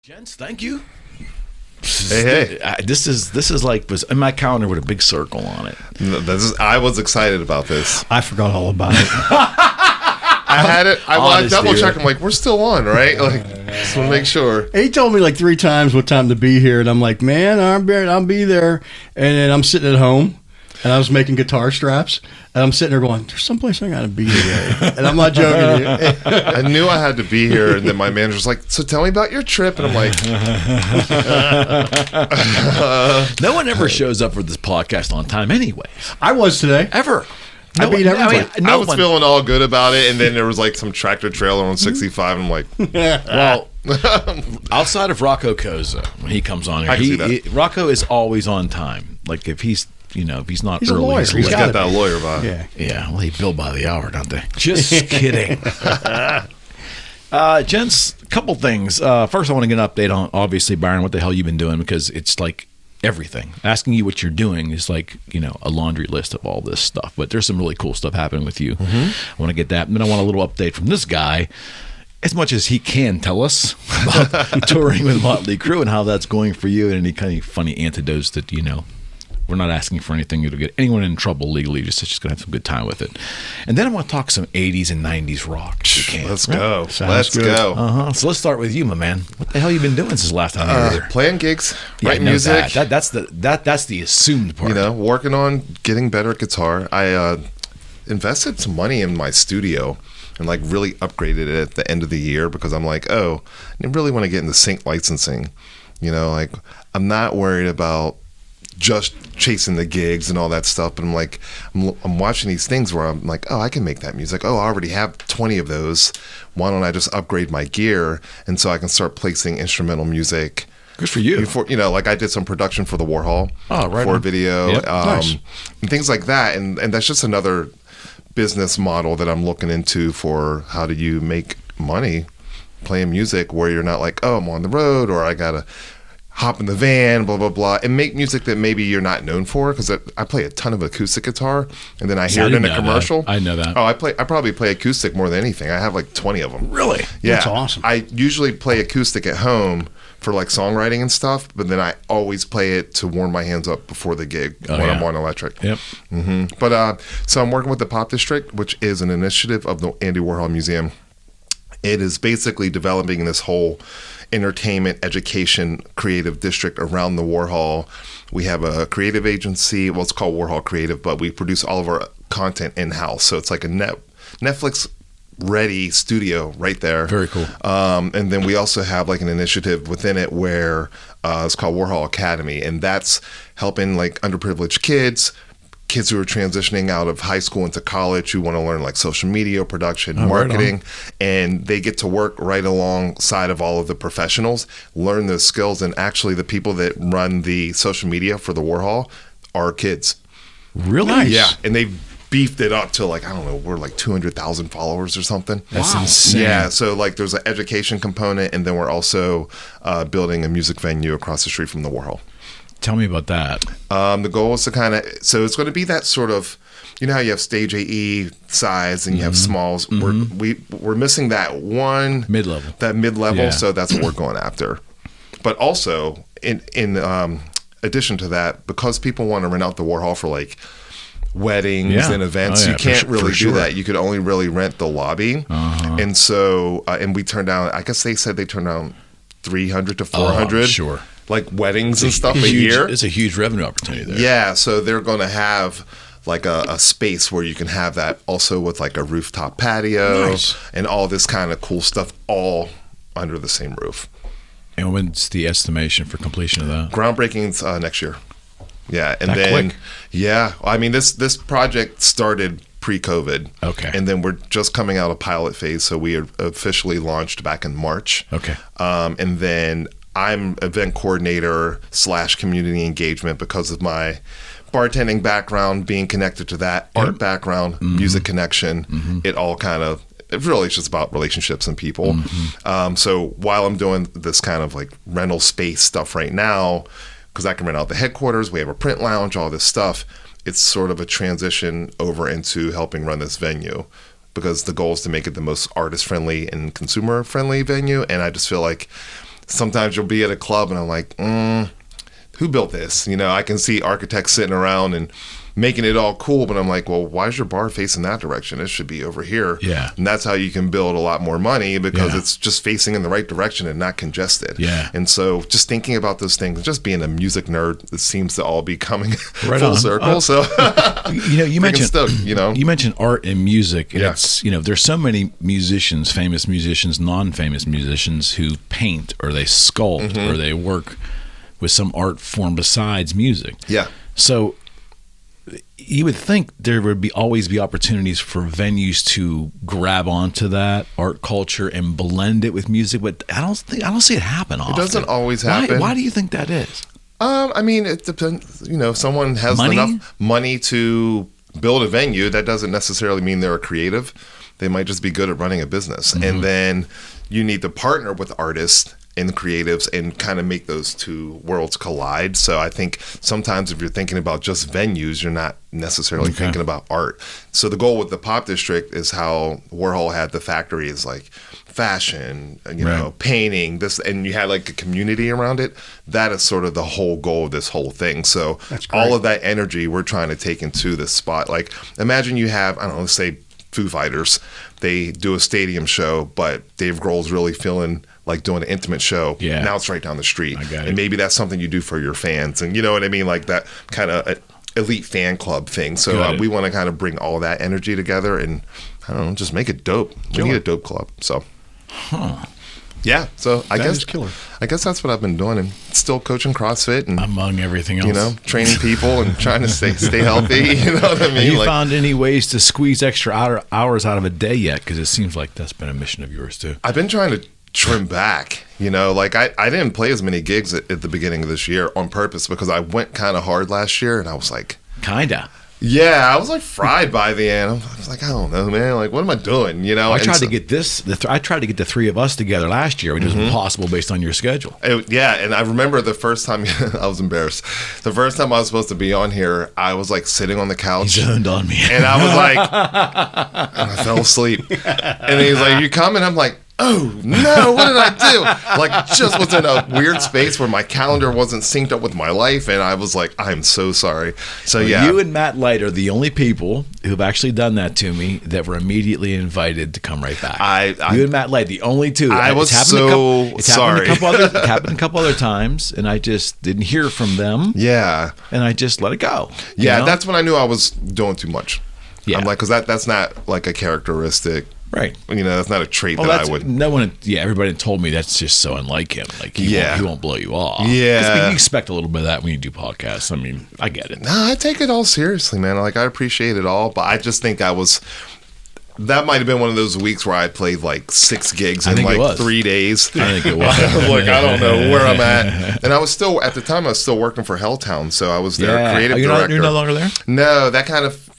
Gents, thank you. Hey. This is like was in my calendar with a big circle on it. I was excited about this. I forgot all about it. I had it. I double checked. I'm like, we're still on, right? Like, just want to make sure. He told me like 3 times what time to be here, and I'm like, man, I'll be there. And then I'm sitting at home, and I was making guitar straps, and I'm sitting there going, there's someplace I got to be today. And I'm not joking. I knew I had to be here, and then my manager's like, so tell me about your trip. And I'm like, no one ever shows up for this podcast on time anyways. I was today. Ever. I beat everybody. I was feeling all good about it, and then there was like some tractor trailer on 65, and I'm like, well, outside of Rocco Cozza, when he comes on here, Rocco is always on time. Like if he's not he's early, a lawyer. He's got that lawyer vibe. Yeah. Well, they bill by the hour, don't they? Just kidding. Gents, a couple things. First, I want to get an update on, obviously, Byron, what the hell you've been doing, because it's like everything. Asking you what you're doing is like, a laundry list of all this stuff. But there's some really cool stuff happening with you. Mm-hmm. I want to get that. And then I want a little update from this guy, as much as he can tell us about touring with Mötley Crüe and how that's going for you, and any kind of funny antidotes that, we're not asking for anything to get anyone in trouble legally. Just going to have some good time with it. And then I want to talk some 80s and 90s rock. Let's go. Let's go. So let's start with you, my man. What the hell you been doing since the last time you were here? Playing gigs, writing music. That's the assumed part. Working on getting better at guitar. I invested some money in my studio and like really upgraded it at the end of the year because I'm like, I really want to get into sync licensing. I'm not worried about just chasing the gigs and all that stuff, but I'm watching these things where I'm like, I can make that music. I already have 20 of those. Why don't I just upgrade my gear and so I can start placing instrumental music? Good for you. Before, I did some production for the Warhol for a video, yep. Nice. And things like that, and that's just another business model that I'm looking into for how do you make money playing music where you're not like, I'm on the road or I gotta hop in the van, blah, blah, blah, and make music that maybe you're not known for, because I play a ton of acoustic guitar, and then I hear it in a commercial. I know that. I probably play acoustic more than anything. I have like 20 of them. Really? Yeah. That's awesome. I usually play acoustic at home for like songwriting and stuff, but then I always play it to warm my hands up before the gig I'm on electric. Yep. Mm-hmm. But so I'm working with the Pop District, which is an initiative of the Andy Warhol Museum. It is basically developing this whole entertainment, education, creative district around the Warhol. We have a creative agency. Well, it's called Warhol Creative, but we produce all of our content in-house. So it's like a Netflix-ready studio right there. Very cool. And then we also have like an initiative within it where it's called Warhol Academy, and that's helping like underprivileged kids who are transitioning out of high school into college who want to learn like social media production, marketing, and they get to work right alongside of all of the professionals, learn those skills. And actually the people that run the social media for the Warhol are kids. Really? Nice. Yeah. And they've beefed it up to like, I don't know, we're like 200,000 followers or something. That's insane. Yeah. So like there's an education component, and then we're also building a music venue across the street from the Warhol. Tell me about that. The goal is to so it's going to be that sort of, how you have stage AE size and you have smalls. Mm-hmm. We're missing that one mid-level. Yeah. So that's what we're going after. But also in addition to that, because people want to rent out the Warhol for like weddings and events, you can't really do that. You could only really rent the lobby. Uh-huh. And so and we turned down, I guess they said they turned down 300 to 400. Sure. Like weddings and stuff a year. It's a huge revenue opportunity there. Yeah, so they're going to have like a space where you can have that also with like a rooftop patio and all this kind of cool stuff all under the same roof. And when's the estimation for completion of that? Groundbreaking's next year. Yeah, and that then quick? Yeah, I mean this project started pre-COVID. Okay. And then we're just coming out of pilot phase, so we officially launched back in March. Okay. And then I'm event coordinator / community engagement because of my bartending background, being connected to that, art background, music connection. It all it's really just about relationships and people. So while I'm doing this kind of like rental space stuff right now, because I can rent out the headquarters, we have a print lounge, all this stuff, it's sort of a transition over into helping run this venue, because the goal is to make it the most artist-friendly and consumer-friendly venue. And I just feel like sometimes you'll be at a club and I'm like, who built this? You know, I can see architects sitting around and making it all cool, but I'm like, well, why is your bar facing that direction? It should be over here. Yeah. And that's how you can build a lot more money, because it's just facing in the right direction and not congested. Yeah. And so just thinking about those things, just being a music nerd, it seems to all be coming Right full on. circle. So you mentioned stoked, you mentioned art and music. And Yeah. it's, there's so many musicians, famous musicians, non-famous musicians, who paint or they sculpt or they work with some art form besides music. Yeah. So you would think there would always be opportunities for venues to grab onto that art culture and blend it with music, but I don't see it happen often. It doesn't always happen. Why do you think that is? I mean, it depends. If someone has enough money to build a venue, that doesn't necessarily mean they're a creative. They might just be good at running a business. And then you need to partner with artists and creatives and kind of make those two worlds collide. So I think sometimes if you're thinking about just venues, you're not necessarily thinking about art. So the goal with the Pop District is how Warhol had the factory, is like fashion, painting, this, and you had like a community around it. That is sort of the whole goal of this whole thing. So all of that energy we're trying to take into this spot. Like, imagine you have, I don't know, let's say Foo Fighters. They do a stadium show, but Dave Grohl's really feeling like doing an intimate show. Yeah. Now it's right down the street. I got it. And maybe that's something you do for your fans. And you know what I mean? Like that kind of elite fan club thing. So we want to kind of bring all that energy together and, I don't know, just make it dope. We need a dope club. So, yeah. So I guess that's what I've been doing, and still coaching CrossFit and among everything else, training people and trying to stay healthy. You know what I mean? Have you found any ways to squeeze extra hours out of a day yet? Because it seems like that's been a mission of yours too. I've been trying to trim back. Like I didn't play as many gigs at the beginning of this year on purpose, because I went kind of hard last year, and I was like, yeah, I was like fried by the end. I was like, I don't know, man. Like, what am I doing? I tried to get I tried to get the three of us together last year, which was impossible based on your schedule. And I remember the first time I was embarrassed. The first time I was supposed to be on here, I was like sitting on the couch. He zoned on me, and I was like, and I fell asleep. And he's like, "You coming?" I'm like, oh no, what did I do? Like, just was in a weird space where my calendar wasn't synced up with my life, and I was like, I'm so sorry. So you and Matt Light are the only people who've actually done that to me that were immediately invited to come right back. You and Matt Light, the only two. Sorry. It happened a couple other times, and I just didn't hear from them. Yeah. And I just let it go. Yeah, that's when I knew I was doing too much. Yeah. I'm like, because that's not like a characteristic. Right. That's not a trait that I would. No one, everybody told me that's just so unlike him. Like, he won't blow you off. Yeah. You expect a little bit of that when you do podcasts. I mean, I get it. No, I take it all seriously, man. Like, I appreciate it all, but I just think that might have been one of those weeks where I played like 6 gigs in like 3 days. I think it was. Like, I don't know where I'm at. And I was still, at the time, I was still working for Helltown. So I was their creative director. You're no longer there? No, that kind of,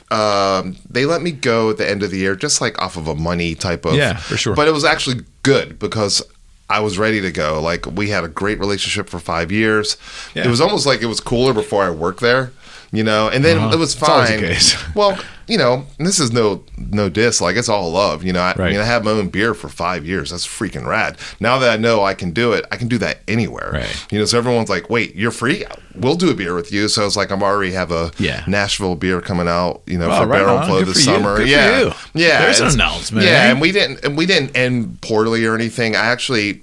they let me go at the end of the year, just like off of a money type of. Yeah, for sure. But it was actually good, because I was ready to go. Like, we had a great relationship for 5 years. Yeah. It was almost like it was cooler before I worked there. And then it was fine. Well, and this is no diss. Like, it's all love. I mean, I had my own beer for 5 years. That's freaking rad. Now that I know I can do it, I can do that anywhere. Right. So everyone's like, wait, you're free? We'll do a beer with you. So it's like, I'm already have a Nashville beer coming out, for Barrel Flow this summer. Good yeah. For you. Yeah. There's an announcement. Yeah. And we didn't end poorly or anything. I actually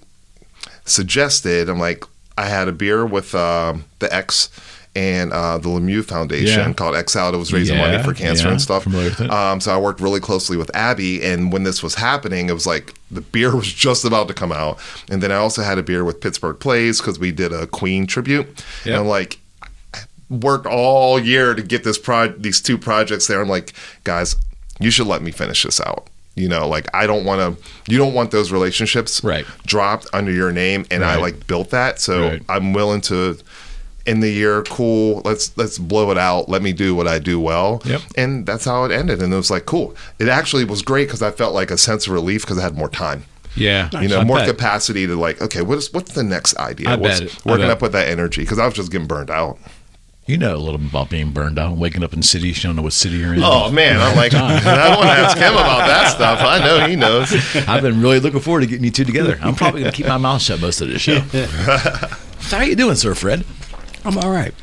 suggested, I'm like, I had a beer with the X and the Lemieux Foundation called X Out. It was raising money for cancer and stuff. So I worked really closely with Abby, and when this was happening, it was like the beer was just about to come out. And then I also had a beer with Pittsburgh Plays, because we did a Queen tribute. And I'm like, I worked all year to get these 2 projects there. I'm like, guys, you should let me finish this out. Like, you don't want those relationships dropped under your name, and I like built that. So I'm willing to, in the year, cool, let's blow it out, let me do what I do well. And that's how it ended. And it was like, cool. It actually was great, because I felt like a sense of relief, because I had more time. More capacity to like, okay, what's the next idea? Where can I put that energy? Because I was just getting burned out. You know a little bit about being burned out and waking up in cities. You don't know what city you're in. Oh, man. I'm like, I don't want to ask him about that stuff. I know he knows. I've been really looking forward to getting you two together. I'm probably going to keep my mouth shut most of this show. So how you doing, Sir Fred? I'm all right.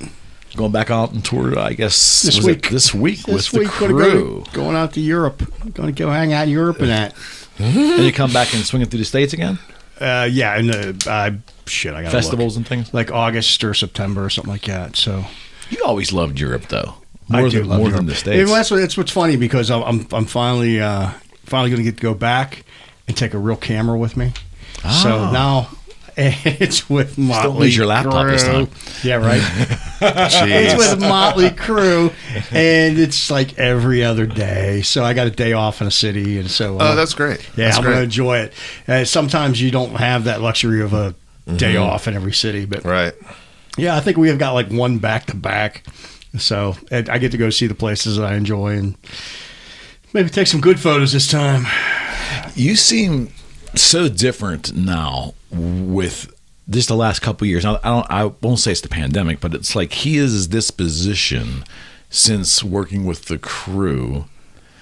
Going back out on tour, I guess, This week with the gonna Crüe. going out to Europe. Going to go hang out in Europe and that. And you come back and swinging through the States again? Yeah, and I got Festivals and things? like August or September or something like that. So You always loved Europe, though. I More do love than Europe. the States. And that's what's funny because I'm finally going to get to go back and take a real camera with me. So now it's with Mötley. Don't lose your laptop this time. Yeah, right. It's with Mötley Crüe, and it's like every other day. So I got a day off in a city, and so That's great. yeah, That's I'm great. going to enjoy it. Sometimes you don't have that luxury of a day off in every city, but Right. yeah, I think we have got like one back to back. So I get to go see the places that I enjoy and maybe take some good photos this time. You seem so different now with just the last couple of years. I won't say it's the pandemic, but it's like his disposition since working with the Crüe.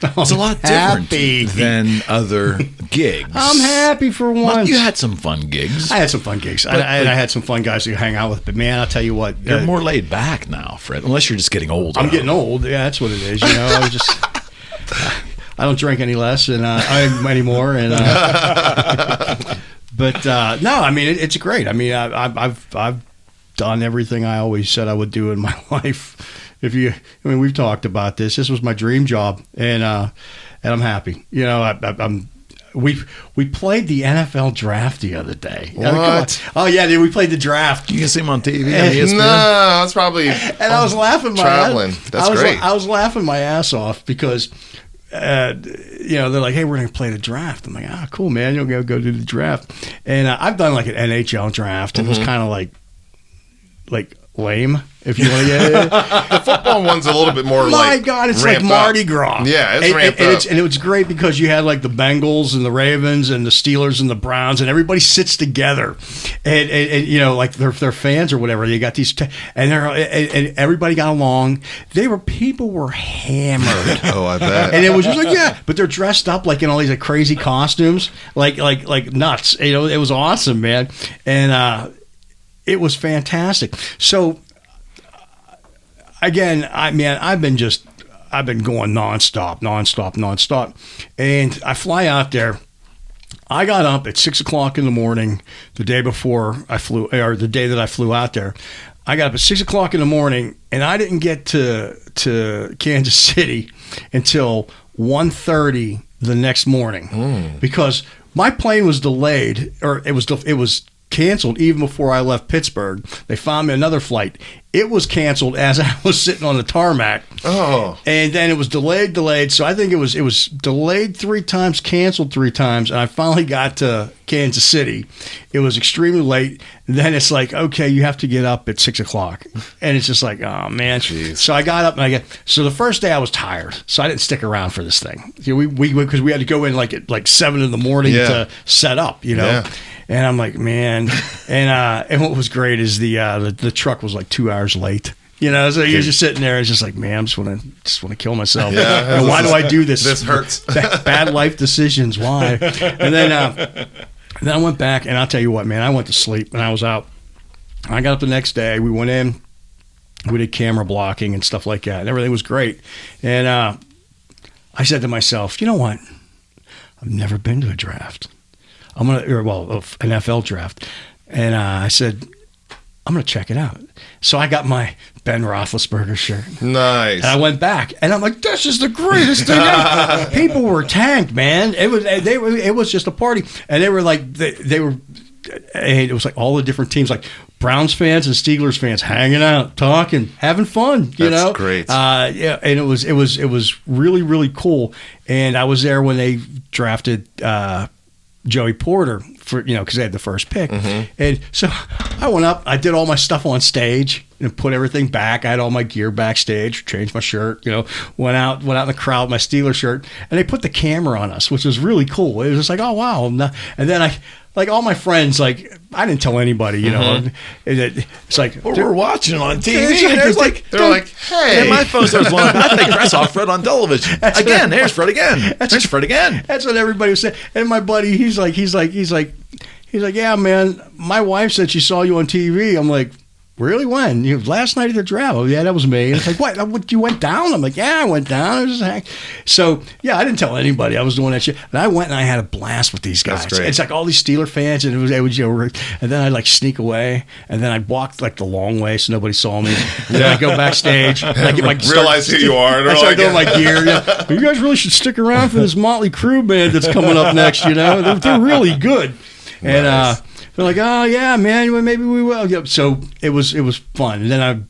It's a lot different than other gigs. I'm happy for once. You had some fun gigs. I had some fun gigs. And I had some fun guys to hang out with. But man, I'll tell you what. You're more laid back now, Fred, unless you're just getting older. I'm getting old. Yeah, that's what it is. You know, I don't drink any less and anymore. And but no, I mean it's great. I mean I've done everything I always said I would do in my life. We've talked about this. This was my dream job, and I'm happy. You know, we played the NFL draft the other day. What? Oh yeah, dude, we played the draft. You can see him on TV. No, that's probably And I was laughing traveling. That's great. I was laughing my ass off because, they're like, "Hey, we're going to play the draft." I'm like, "Ah, cool, man. You'll go do the draft." And I've done like an NHL draft, and it was kind of like lame, if you want to get it. The football one's a little bit more My God, it's like Mardi Gras. Yeah, it's ramped up. And it was great because you had like the Bengals and the Ravens and the Steelers and the Browns, and everybody sits together, and like they're fans or whatever. You got these, and everybody got along. People were hammered. Oh, I bet. And it was just like, but they're dressed up like in all these like crazy costumes, like nuts. It was awesome, man, and it was fantastic. So again, I've been going nonstop, and I fly out there. I got up at 6 o'clock in the morning the day before I flew, or the day that I flew out there. I got up at 6 o'clock in the morning, and I didn't get to Kansas City until 1:30 the next morning because my plane was delayed, or it was canceled even before I left Pittsburgh. They found me another flight. It was canceled as I was sitting on the tarmac. Oh. And then it was delayed. So I think it was delayed 3 times, canceled 3 times, and I finally got to Kansas City. It was extremely late. And then it's like, okay, you have to get up at 6 o'clock. And it's just like, oh man. Jeez. So I got up and so the first day I was tired. So I didn't stick around for this thing. Because we had to go in at 7 in the morning to set up, Yeah. And I'm like, man, and what was great is the truck was like 2 hours late. So you're just sitting there, it's just like, man, I just want to kill myself. Yeah, why do I do this? This hurts. Bad life decisions. Why? And then I went back, and I'll tell you what, man, I went to sleep and I was out. I got up the next day. We went in, we did camera blocking and stuff like that, and everything was great. And I said to myself, you know what? I've never been to a draft. an NFL draft. And I said, I'm going to check it out. So I got my Ben Roethlisberger shirt. Nice. And I went back, and I'm like, this is the greatest thing ever. People were tanked, man. It was just a party. And they were like, it was like all the different teams, like Browns fans and Steelers fans hanging out, talking, having fun, That's great. Yeah, and it was really, really cool. And I was there when they drafted Joey Porter for because they had the first pick. And so I went up, I did all my stuff on stage and put everything back. I had all my gear backstage, changed my shirt, went out in the crowd, my Steeler shirt, and they put the camera on us, which was really cool. It was just like, oh wow. And then like all my friends, like I didn't tell anybody, it's like we're watching on TV. They're like, hey, and my phone starts blowing up. I think I saw Fred on television again. There's Fred again. There's Fred again. That's what everybody was saying. And my buddy, he's like, yeah, man, my wife said she saw you on TV. I'm like, really? When? Last night at the draft. Oh, yeah, that was me. And it's like, what? You went down? I'm like, yeah, I went down. So, yeah, I didn't tell anybody I was doing that shit. And I went and I had a blast with these guys. That's great. It's like all these Steeler fans, and it was and then I'd like sneak away, and then I'd walk like the long way so nobody saw me. And then I'd go backstage. And I get my realize who you are. I start doing my gear. You guys really should stick around for this Mötley Crüe band that's coming up next. They're really good. And Nice. they're like, oh yeah, man, well, maybe we will. Yep. So it was fun. And then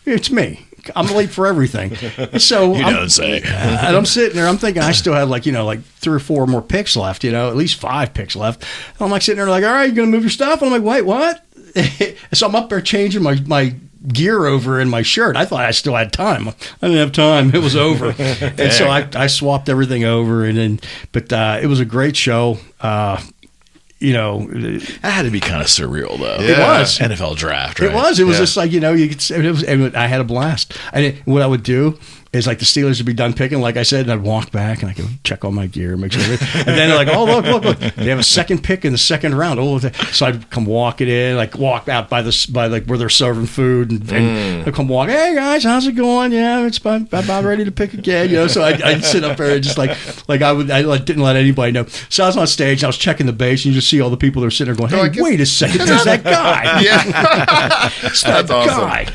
it's me. I'm late for everything. So You don't say. and I'm sitting there. I'm thinking I still had like 3 or 4 more picks left. At least 5 picks left. And I'm like sitting there like, all right, you gonna move your stuff? And I'm like, wait, what? So I'm up there changing my gear over in my shirt. I thought I still had time. I didn't have time. It was over. And so I swapped everything over. But it was a great show. That had to be kind of surreal, though. Yeah. It was. NFL draft, right? It was. It was just like, you could say, I had a blast. What I would do is like the Steelers would be done picking, like I said, and I'd walk back and I could check all my gear, make sure. And then they're like, oh, look. They have a second pick in the second round. So I'd come walking in, like walk out by like where they're serving food and I'd come walk, hey guys, how's it going? Yeah, it's about ready to pick again. So I'd sit up there and just like I didn't let anybody know. So I was on stage, and I was checking the base, and you just see all the people that are sitting there going, hey, wait a second, there's that guy. Yeah. It's that That's awesome. guy.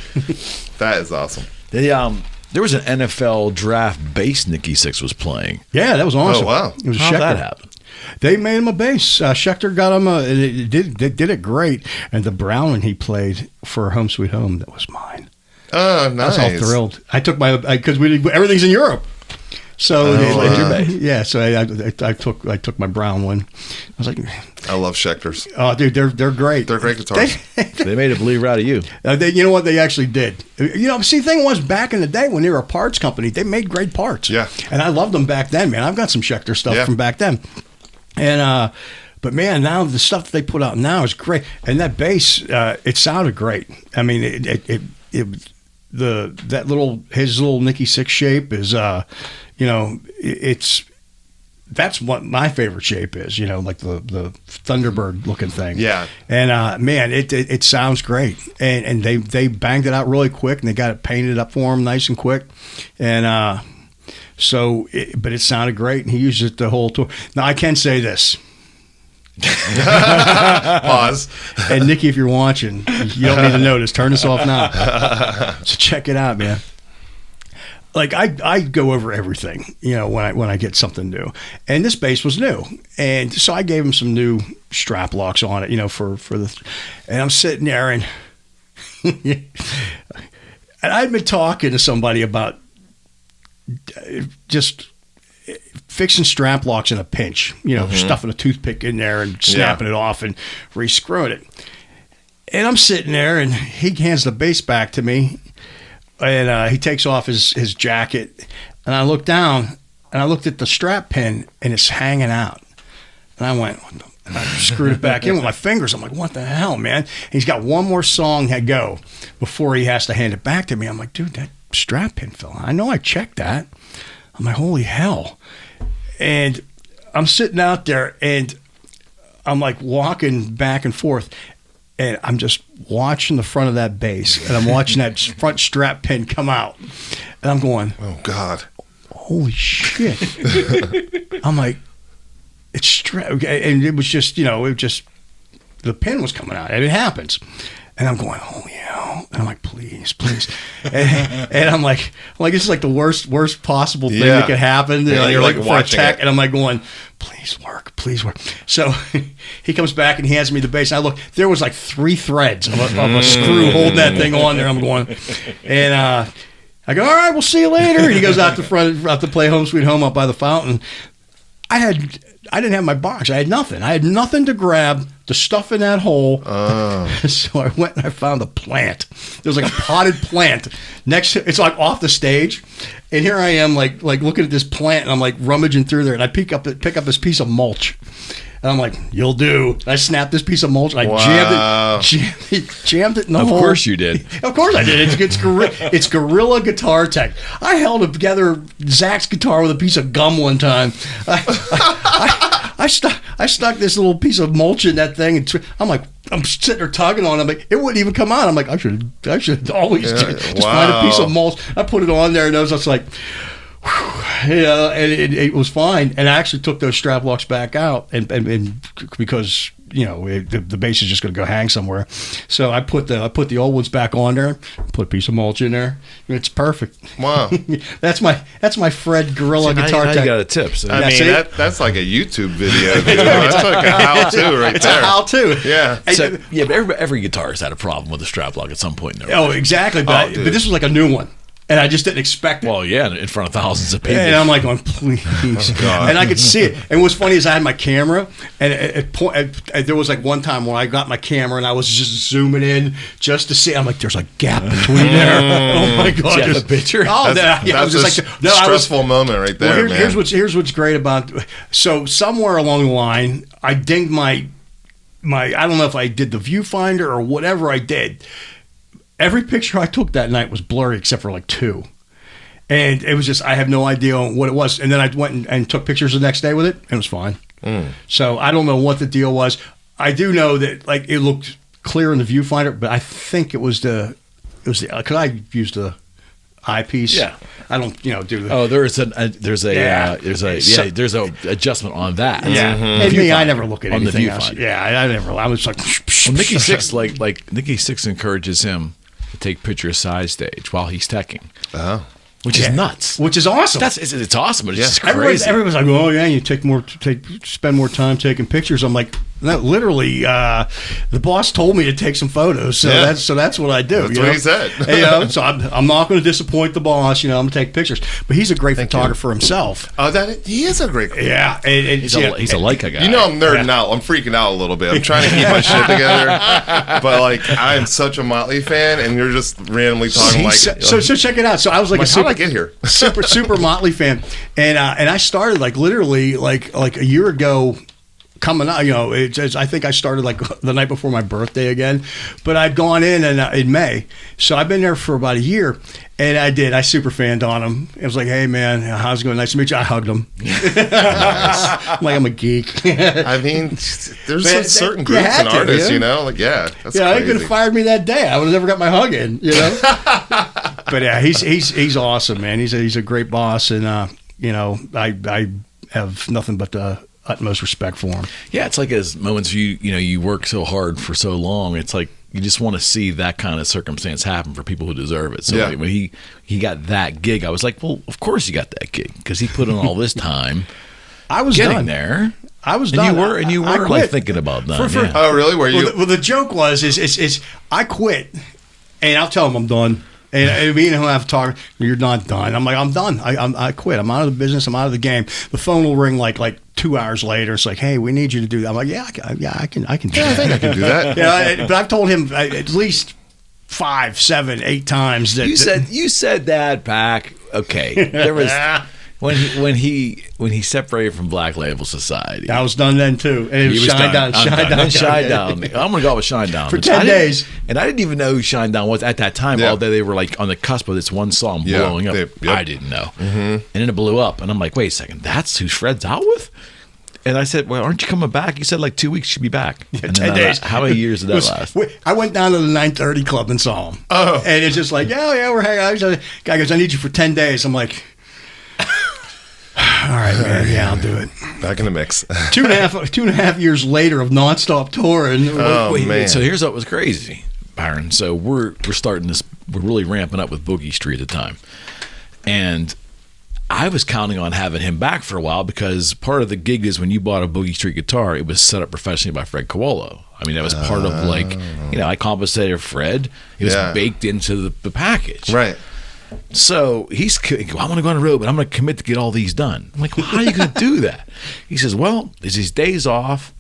That is awesome. There was an NFL draft bass Nikki Sixx was playing. Yeah, that was awesome. Oh, wow. It was How'd Schechter. that happen? They made him a bass. Schechter got him they did it great. And the brown one he played for Home Sweet Home, that was mine. Oh, I nice. was all thrilled. I took because everything's in Europe. So so I took my brown one. I was like, I love Schecters. oh dude, they're great. They're great guitars. They made a believer out of you. You know what they actually did? See, the thing was, back in the day when they were a parts company, they made great parts. Yeah. And I loved them back then, man. I've got some Schechter stuff Yeah. from back then. And but man, now the stuff that they put out now is great. And that bass, it sounded great. I mean, his little Nikki Sixx shape is, that's what my favorite shape is, like the Thunderbird looking thing. Yeah. And man, it sounds great. And they banged it out really quick, and they got it painted up for him nice and quick. And but it sounded great, and he used it the whole tour. Now I can say this. Pause. And Nikki, if you're watching, you don't need to know this. Turn this off now. So check it out, man. Like I go over everything, when I get something new, and this bass was new, and so I gave him some new strap locks on it, for the, and I'm sitting there and and I'd been talking to somebody about just fixing strap locks in a pinch, stuffing a toothpick in there and snapping it off and re-screwing it, and I'm sitting there and he hands the bass back to me. And he takes off his jacket, and I look down, and I looked at the strap pin, and it's hanging out. And I went, and I screwed it back in with my fingers. I'm like, what the hell, man? And he's got one more song to go before he has to hand it back to me. I'm like, dude, that strap pin fell out. I know I checked that. I'm like, holy hell. And I'm sitting out there, and I'm like walking back and forth. And I'm just watching the front of that bass, and I'm watching that front strap pin come out. And I'm going, Oh, God. holy shit. I'm like, it's strap. And it was just, the pin was coming out. And it happens. And I'm going, holy hell. And I'm like, please. and I'm like, this is like the worst possible thing that could happen. Yeah, you're like for a watching tech. it. And I'm like going, please work. So he comes back and he hands me the bass. And I look, there was like 3 threads of a screw holding that thing on there. I'm going, and I go, all right, we'll see you later. And he goes out to play Home Sweet Home up by the fountain. I had I didn't have my box. I had nothing. I had nothing to grab the stuff in that hole. So I went and I found a plant. There was like a potted plant next. It's like off the stage, and here I am like looking at this plant, and I'm like rummaging through there, and I pick up this piece of mulch. And I'm like, you'll do. And I snapped this piece of mulch. And I jammed it in the hole. Of course you did. Of course I did. It's Gorilla Guitar Tech. I held together Zakk's guitar with a piece of gum one time. I stuck this little piece of mulch in that thing, and I'm sitting there tugging on it. I'm like, it wouldn't even come out. I'm like, I should always just find a piece of mulch. I put it on there, and I was just like, and it was fine. And I actually took those strap locks back out, and because the bass is just going to go hang somewhere. So I put the old ones back on there, put a piece of mulch in there. It's perfect. Wow. that's my Fred Gorilla Guitar Tech. You got a tip. So. I mean, that's like a YouTube video. Dude. That's like a how-to right it's there. It's a how-to. Yeah. So, but every guitarist had a problem with the strap lock at some point in their life. Oh, exactly. But this was like a new one. And I just didn't expect it. Well, yeah, in front of thousands of people. And I'm like, going, please. God. And I could see it. And what's funny is I had my camera, and there was like one time when I got my camera and I was just zooming in just to see. I'm like, there's a gap between there. Oh my God! Did you have a picture? Oh, that's I was just like, stressful moment right there, man. Here's what's great about. So somewhere along the line, I dinged my. I don't know if I did the viewfinder or whatever I did. Every picture I took that night was blurry except for like 2. And it was just, I have no idea what it was. And then I went and took pictures the next day with it, and it was fine. So I don't know what the deal was. I do know that like it looked clear in the viewfinder, but I think it was because I used the eyepiece. Yeah. I don't, do the. Oh, there's a adjustment on that. Yeah. And me, I never look at on anything the else. viewfinder. Yeah, I never. I was like. Well, Nikki Sixx Nikki Sixx encourages him to take pictures side stage while he's teching. Oh. Which is nuts. Which is awesome. It's awesome, but it's just crazy. Everyone's like, oh yeah, you spend more time taking pictures. I'm like, no, literally, the boss told me to take some photos, so that's what I do. That's what he said. So I'm not going to disappoint the boss. I'm going to take pictures. But he's a great photographer himself. Oh, he is a great. Yeah, he's a Leica guy. I'm nerding out. I'm freaking out a little bit. I'm trying to keep my shit together, but like I'm such a Mötley fan, and you're just randomly talking So check it out. So I was like how did I get here? super Mötley fan, and I started like literally like a year ago. Coming out, I think I started like the night before my birthday again, but I'd gone in May, so I've been there for about a year, and I super fanned on him. I was like, hey man, how's it going? Nice to meet you. I hugged him. I'm like, I'm a geek. I mean, there's certain groups and artists, that's I crazy. could have fired me that day. I would have never got my hug in, But yeah, he's awesome, man. He's a great boss, and I have nothing but utmost respect for him. Yeah, it's like as moments you work so hard for so long, it's like you just want to see that kind of circumstance happen for people who deserve it. So like, when he got that gig, I was like, well, of course he got that gig because he put in all this time. I was getting done. there. I was done. You were like thinking about that. Oh, really? Were you? Well, the joke was is I quit, and I'll tell him I'm done. And me and him have to talk. You're not done. I'm like, I'm done. I quit. I'm out of the business. I'm out of the game. The phone will ring like 2 hours later. It's like, hey, we need you to do that. I'm like, I can do that. I think I can do that. But I've told him at least 5, 7, 8 times that you said that back. Okay, there was. When he separated from Black Label Society, I was done then too, and it was Shine Down. I'm gonna go with Shine Down for 10 days, and I didn't even know who Shine Down was at that time. All day they were like on the cusp of this one song blowing up. I didn't know, and then it blew up, and I'm like, wait a second, that's who Fred's out with? And I said, well, aren't you coming back? You said like 2 weeks, you'd be back. Yeah, 10 days. How many years did that last? I went down to the 930 Club and saw him. Oh, and it's just like, yeah, we're hanging out. Guy goes, I need you for 10 days. I'm like, all right, man. Yeah, I'll do it. Back in the mix. 2.5 years later of nonstop touring. Man. So here's what was crazy, Byron. So we're starting this. We're really ramping up with Boogie Street at the time, and I was counting on having him back for a while because part of the gig is when you bought a Boogie Street guitar, it was set up professionally by Fred Kowalo. I mean, that was part of I compensated Fred. It was baked into the package, right? So I want to go on the road, but I'm going to commit to get all these done. I'm like, well, how are you going to do that? He says, well, there's these days off.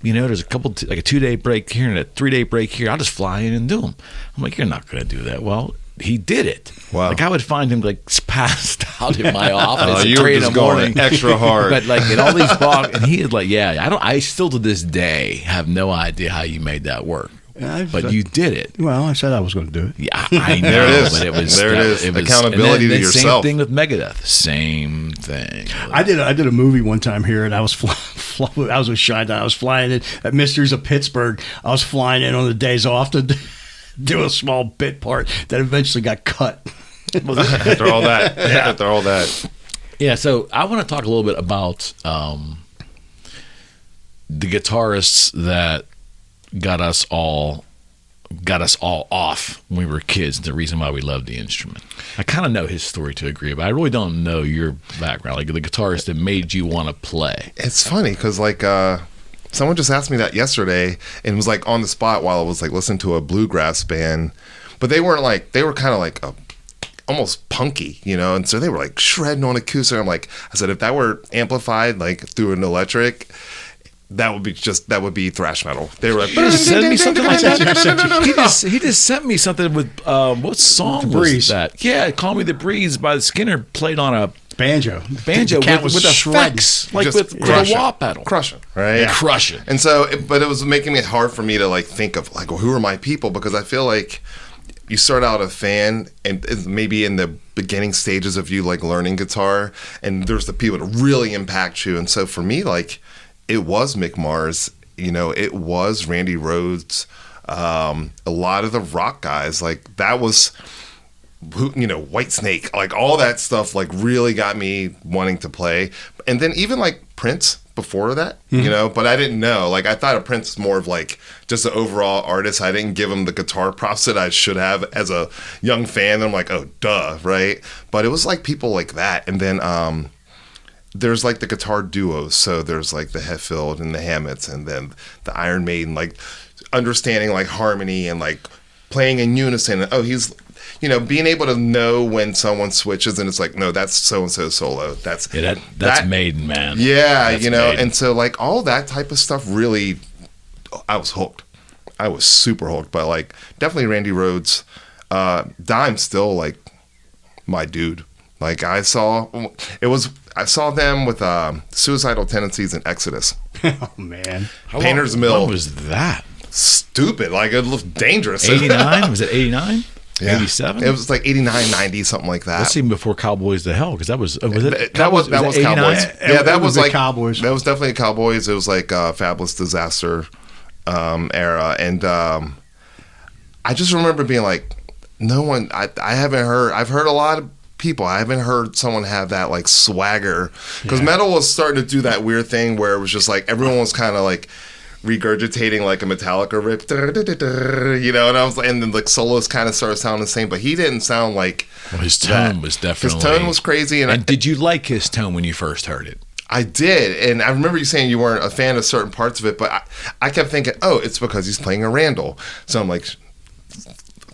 There's a couple, like a 2-day break here and a 3-day break here. I'll just fly in and do them. I'm like, you're not going to do that. Well, he did it. Wow. Like I would find him like passed out in my office at you 3 were in the just going morning, extra hard. But like in all these blogs, and he is like, yeah, I still to this day have no idea how you made that work. But you did it. Well, I said I was going to do it. Yeah, I know. There it is. But it was There it is. It was, Accountability to yourself. Same thing with Megadeth. Same thing. I did a movie one time here, and I was I was with Shine. I was flying in at Mysteries of Pittsburgh. I was flying in on the days off to do a small bit part that eventually got cut. After all that. Yeah. After all that. Yeah, so I want to talk a little bit about the guitarists that got us all off when we were kids. The reason why we loved the instrument. I kind of know his story to a degree, but I really don't know your background, like the guitarist that made you want to play. It's funny because like someone just asked me that yesterday and was like on the spot while I was like listening to a bluegrass band, but they were kind of like almost punky, and so they were like shredding on acoustic. I said if that were amplified like through an electric, that would be thrash metal. They were like, he just sent me something like that. He just sent me something with what song was that? Yeah, "Call Me the Breeze" by the Skinner, played on a banjo with effects, like with a wah pedal, crushing, right? Yeah. Crushing. And so, but it was making it hard for me to like think of like, well, who are my people? Because I feel like you start out a fan and maybe in the beginning stages of you like learning guitar, and there's the people that really impact you. And so for me, like, it was Mick Mars, it was Randy Rhoads, a lot of the rock guys, like that was, Whitesnake, like all that stuff, like really got me wanting to play. And then even like Prince before that, but I didn't know. Like I thought of Prince more of like just an overall artist. I didn't give him the guitar props that I should have as a young fan. I'm like, oh, duh, right? But it was like people like that. And then there's like the guitar duos. So there's like the Hetfield and the Hammetts, and then the Iron Maiden, like understanding like harmony and like playing in unison. And, oh, he's, being able to know when someone switches and it's like, no, that's so-and-so solo. That's Maiden, man. Yeah, that's Maiden. And so like all that type of stuff really, I was hooked. I was super hooked. But like definitely Randy Rhoads, Dime's still like my dude. Like I saw them with Suicidal Tendencies and Exodus. Oh man, Painter's Mill. What was that? Stupid. Like it looked dangerous. 89? Was it 89? Yeah. 87? It was like 89, 90, something like that. That's even before Cowboys to Hell, because that was it. That was Cowboys. Yeah, that was like Cowboys. That was definitely Cowboys. It was like Fabulous Disaster era, and I just remember being like, no one. I haven't heard. I've heard a lot of people. I haven't heard someone have that like swagger, because metal was starting to do that weird thing where it was just like everyone was kind of like regurgitating like a Metallica rip, and I was like, and then like solos kind of started sounding the same, but he didn't sound like. Well, his tone was definitely. His tone was crazy, and did you like his tone when you first heard it? I did, and I remember you saying you weren't a fan of certain parts of it, but I kept thinking, oh, it's because he's playing a Randall. So I'm like,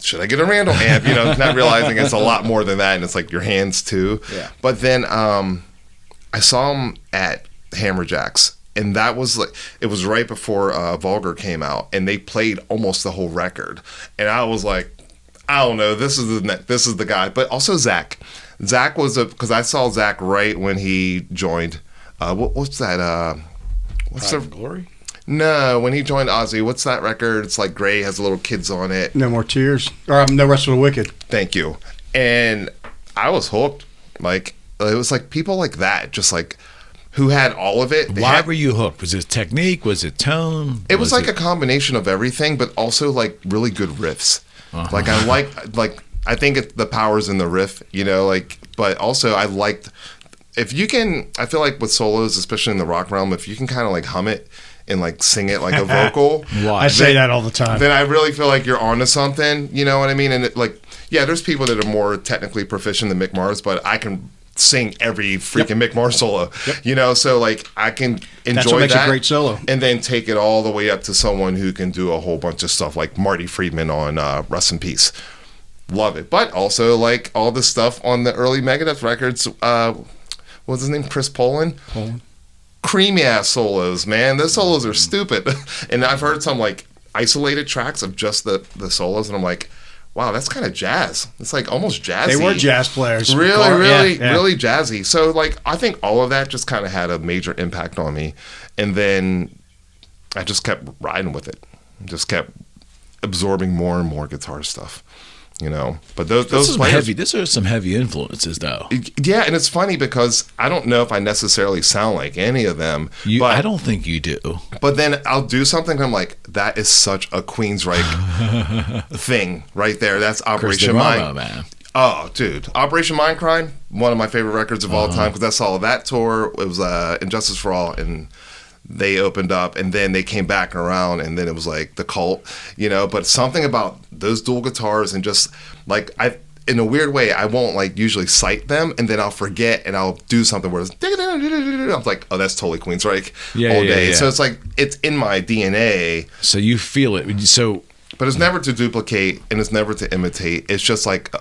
should I get a Randall amp? Not realizing it's a lot more than that, and it's like your hands too. Yeah. But then I saw him at Hammerjacks. And that was like, it was right before Vulgar came out, and they played almost the whole record. And I was like, I don't know, this is the guy. But also Zakk. Zakk was because I saw Zakk right when he joined. What's that? What's the Glory? No, when he joined Ozzy. What's that record? It's like gray, has little kids on it. No More Tears, or No Rest for the Wicked. Thank you. And I was hooked. Like it was like people like that, just like. Who had all of it. Why were you hooked? Was it technique? Was it tone? It was like a combination of everything, but also like really good riffs. Uh-huh. Like I think the power's in the riff, but also I liked, if you can, I feel like with solos, especially in the rock realm, if you can kind of like hum it and like sing it like a vocal. I say that all the time. Then I really feel like you're onto something, you know what I mean? And there's people that are more technically proficient than Mick Mars, but I can sing every freaking Mick Mars solo, so like I can enjoy That's what makes that a great solo, and then take it all the way up to someone who can do a whole bunch of stuff like Marty Friedman on Rust in Peace. love it. But also like all the stuff on the early Megadeth records. What's his name? Chris Poland. Creamy ass solos, man. Those solos are stupid. And I've heard some like isolated tracks of just the solos, and I'm like, wow, that's kind of jazz. It's like almost jazzy. They were jazz players. Really jazzy. So like I think all of that just kind of had a major impact on me. And then I just kept riding with it. Just kept absorbing more and more guitar stuff. You know, but those players, these are some heavy influences, though. Yeah, and it's funny because I don't know if I necessarily sound like any of them. But I don't think you do. But then I'll do something, and I'm like, that is such a Queensryche thing right there. That's Operation Mind. Man. Oh, dude, Operation Mindcrime, one of my favorite records of all time because I saw that tour. It was Injustice for All, and they opened up, and then they came back around, and then it was like the Cult, you know. But something about those dual guitars, and just like in a weird way, I won't like usually cite them, and then I'll forget, and I'll do something where it's, I'm like, oh, that's totally Queensryche all day. Yeah. So it's like it's in my DNA. So you feel it. But it's never to duplicate, and it's never to imitate. It's just like.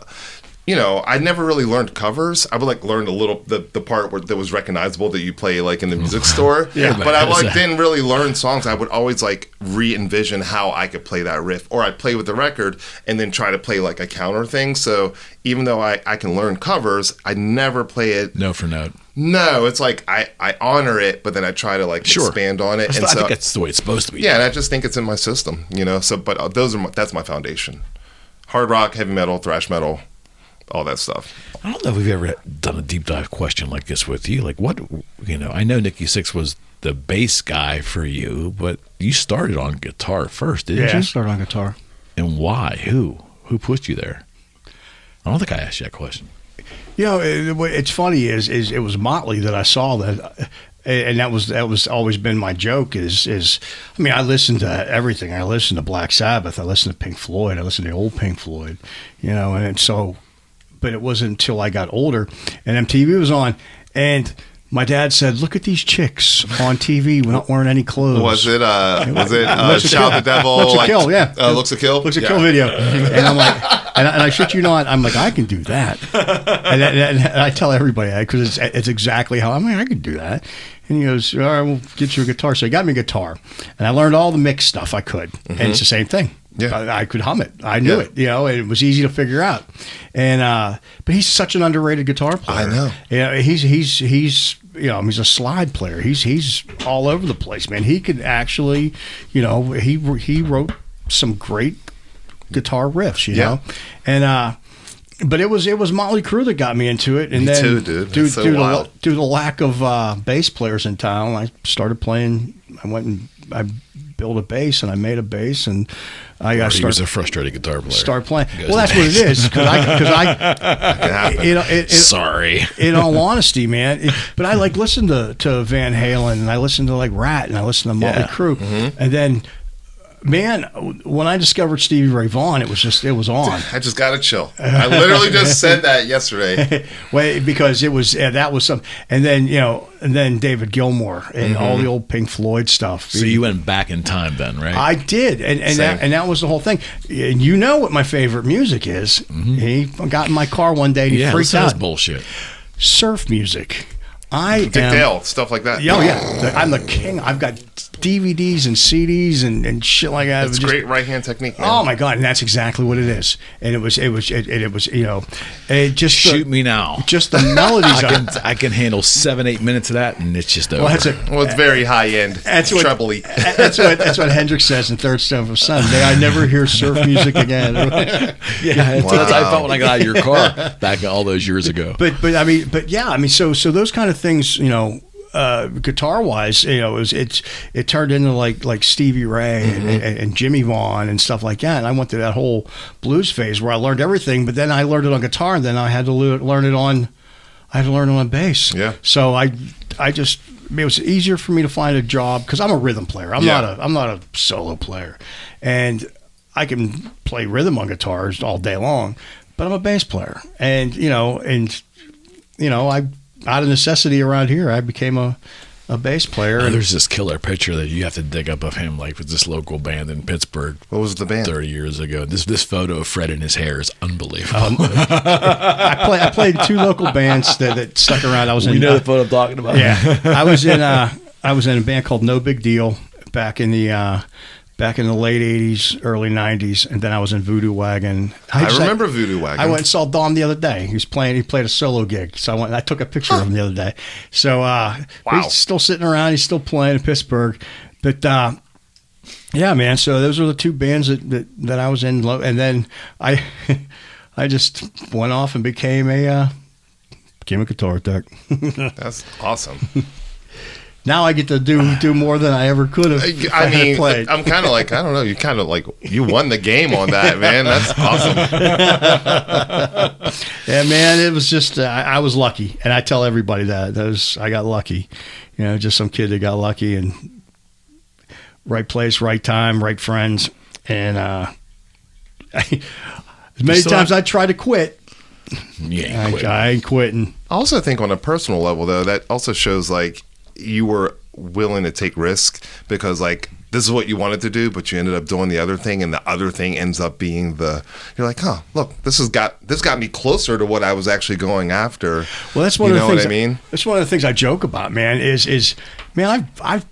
You know, I never really learned covers. I would like learn a little the part that was recognizable that you play like in the music store. But I like didn't really learn songs. I would always like re-envision how I could play that riff, or I'd play with the record and then try to play like a counter thing. So even though I can learn covers, I never play it note for note. No, it's like I honor it, but then I try to like expand on it. I think that's the way it's supposed to be. Yeah, and I just think it's in my system. You know, so but that's my foundation: hard rock, heavy metal, thrash metal. All that stuff. I don't know if we've ever done a deep dive question like this with you. Like what, you know, I know Nikki Sixx was the bass guy for you, but you started on guitar first, didn't you? Yeah, I started on guitar. And why? Who pushed you there? I don't think I asked you that question. You know, it's funny is it was Mötley that I saw that, and that was always been my joke is I mean, I listened to everything. I listened to Black Sabbath. I listened to Pink Floyd. I listened to the old Pink Floyd, you know, and so. But it wasn't until I got older and MTV was on, and my dad said, "Look at these chicks on TV not wearing any clothes." Was it Shout the Devil? Looks a Kill, yeah. Looks a Kill? Looks a Kill video. And I'm like, and I shit you not, I'm like, I can do that. And I tell everybody that because it's exactly how, I mean, I can do that. And he goes, all right, we'll get you a guitar. So he got me a guitar. And I learned all the mix stuff I could. And it's the same thing. Yeah. I could hum it. I knew it, you know, and it was easy to figure out. And but he's such an underrated guitar player. I know. Yeah, he's you know, he's a slide player. He's all over the place, man. He could actually, you know, he wrote some great guitar riffs, you know. And but it was Mötley Crüe that got me into it, and me then too, dude. Due wild. to the lack of bass players in town, I started playing. I went and I built a bass, and I made a bass, and I got started. He was a frustrated guitar player. Start playing. Well, that's what it is, because I sorry. In all honesty, man, but I like listened to Van Halen, and I listened to like Rat, and I listened to Mötley Crüe, and then. Man, when I discovered Stevie Ray Vaughan, it was on. I just got to chill. I literally just said that yesterday. Well, because it was that was some, and then and then David Gilmour and all the old Pink Floyd stuff. So you went back in time then, right? I did, and that was the whole thing. And you know what my favorite music is? He got in my car one day and he freaked out. That's bullshit. Surf music. Dick Dale, stuff like that. Oh yeah, I'm the king. I've got DVDs and CDs and shit like that. It's great right hand technique, man. Oh my god, and that's exactly what it is. And it was you know, it just shoot me now. Just the melodies. I can handle 7-8 minutes of that, and it's just over. Well, it's very high end. That's trebly. That's what Hendrix says in Third Step of Sunday. I never hear surf music again. That's what I felt when I got out of your car back all those years ago. But I mean, so those kind of things, you know. Guitar wise, you know, it turned into like Stevie Ray and Jimmy Vaughan and stuff like that. And I went through that whole blues phase where I learned everything, but then I learned it on guitar, and then I had to learn it on bass. Yeah. So it was easier for me to find a job because I'm a rhythm player. I'm not a solo player, and I can play rhythm on guitars all day long, but I'm a bass player, and out of necessity around here, I became a bass player. Oh, there's this killer picture that you have to dig up of him, like with this local band in Pittsburgh. What was the band? 30 years ago. This photo of Fred in his hair is unbelievable. I played 2 local bands that stuck around. I was in. the photo I'm talking about. Yeah, I was in a band called No Big Deal back in the late 80s, early 90s, and then I was in Voodoo Wagon. I remember Voodoo Wagon. I went and saw Dom the other day. He played a solo gig, so I took a picture of him the other day. So he's still sitting around. He's still playing in Pittsburgh. But yeah, man. So those were the 2 bands that I was in, and then I just went off and became a guitar tech. That's awesome. Now I get to do more than I ever could have. I mean, played. I'm kind of like, I don't know. You kind of like, you won the game on that, man. That's awesome. Yeah, man, it was just, I was lucky. And I tell everybody that. I got lucky. You know, just some kid that got lucky and right place, right time, right friends. And as many times I tried to quit, I ain't quitting. I also think on a personal level, though, that also shows like you were willing to take risks because like this is what you wanted to do, but you ended up doing the other thing, and the other thing ends up being you're like, huh, look, this got me closer to what I was actually going after. Well, that's one of the things. What I mean? That's one of the things I joke about, man. Is man, I've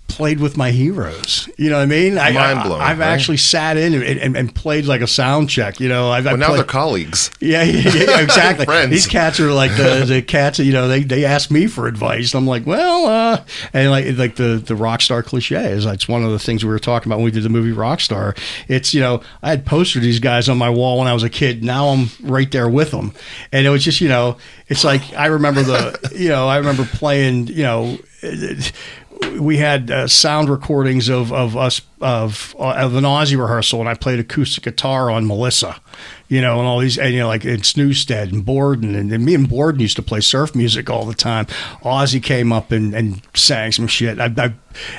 played with my heroes. You know what I mean? Mind blowing. I've actually sat in and played like a sound check. You know, now they're colleagues. Yeah, exactly. Friends. These cats are like the cats. You know, they ask me for advice. I'm like, well, and like the rock star cliche is it's one of the things we were talking about when we did the movie Rockstar. It's, you know, I had posters of these guys on my wall when I was a kid. Now I'm right there with them, and it was just, you know, it's like I remember playing, you know. We had sound recordings of us of an Aussie rehearsal, and I played acoustic guitar on Melissa, you know, and all these, and, you know, like it's Newstead and Borden, and me and Borden used to play surf music all the time. Ozzy came up and sang some shit.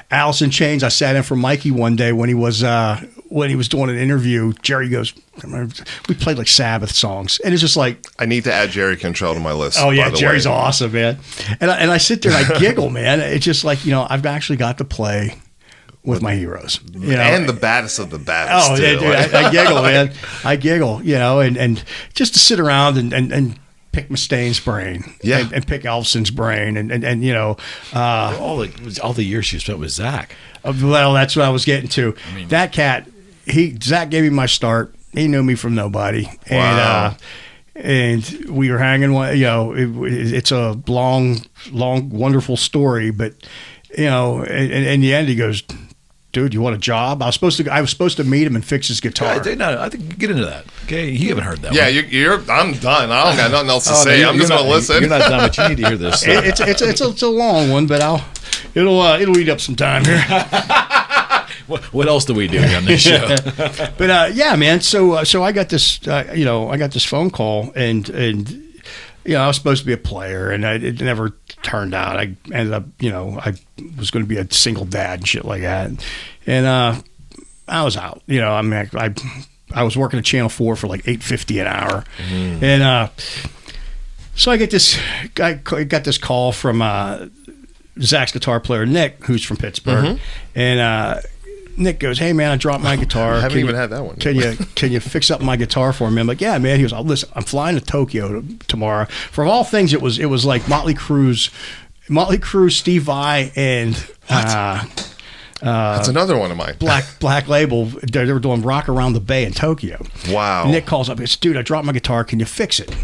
Alice in Chains. I sat in for Mikey one day when he was doing an interview. Jerry goes, we played like Sabbath songs, and it's just like, I need to add Jerry Cantrell to my list. Oh yeah, Jerry's awesome, man. And I sit there and I giggle, man. It's just like, you know, I've actually got to play with my heroes, you know, and the baddest of the baddest. Oh, yeah, dude, I giggle, man. I giggle, you know, and just to sit around and pick Mustaine's brain, yeah, and pick Elfson's brain, and you know, all the years you spent with Zakk. Well, that's what I was getting to. I mean, that cat, Zakk gave me my start. He knew me from nobody, wow. And we were hanging. You know, it's a long, wonderful story, but you know, in the end, he goes, dude, you want a job? I was supposed to meet him and fix his guitar. I think get into that. Okay, you haven't heard that. Yeah, one. I'm done. I don't got nothing else to say. I'm just gonna listen. You're not done, but you need to hear this. It's a long one, but it'll eat up some time here. What else do we do on this show? But yeah, man. So I got this phone call, and you know, I was supposed to be a player, and it never turned out. I ended up, you know, I was going to be a single dad and shit like that, and I was out. You know, I mean, I was working at Channel 4 for like $8.50 an hour, and so I got this call from Zakk's guitar player Nick, who's from Pittsburgh, and Nick goes, "Hey man, I dropped my guitar. I haven't even had that one. Can you fix up my guitar for me?" I'm like, "Yeah, man." He goes, "Listen, I'm flying to Tokyo tomorrow." For all things, it was like Mötley Crüe, Steve Vai, and that's another one of mine. Black Label. They were doing Rock Around the Bay in Tokyo. Wow. Nick calls up and goes, "Dude, I dropped my guitar. Can you fix it?"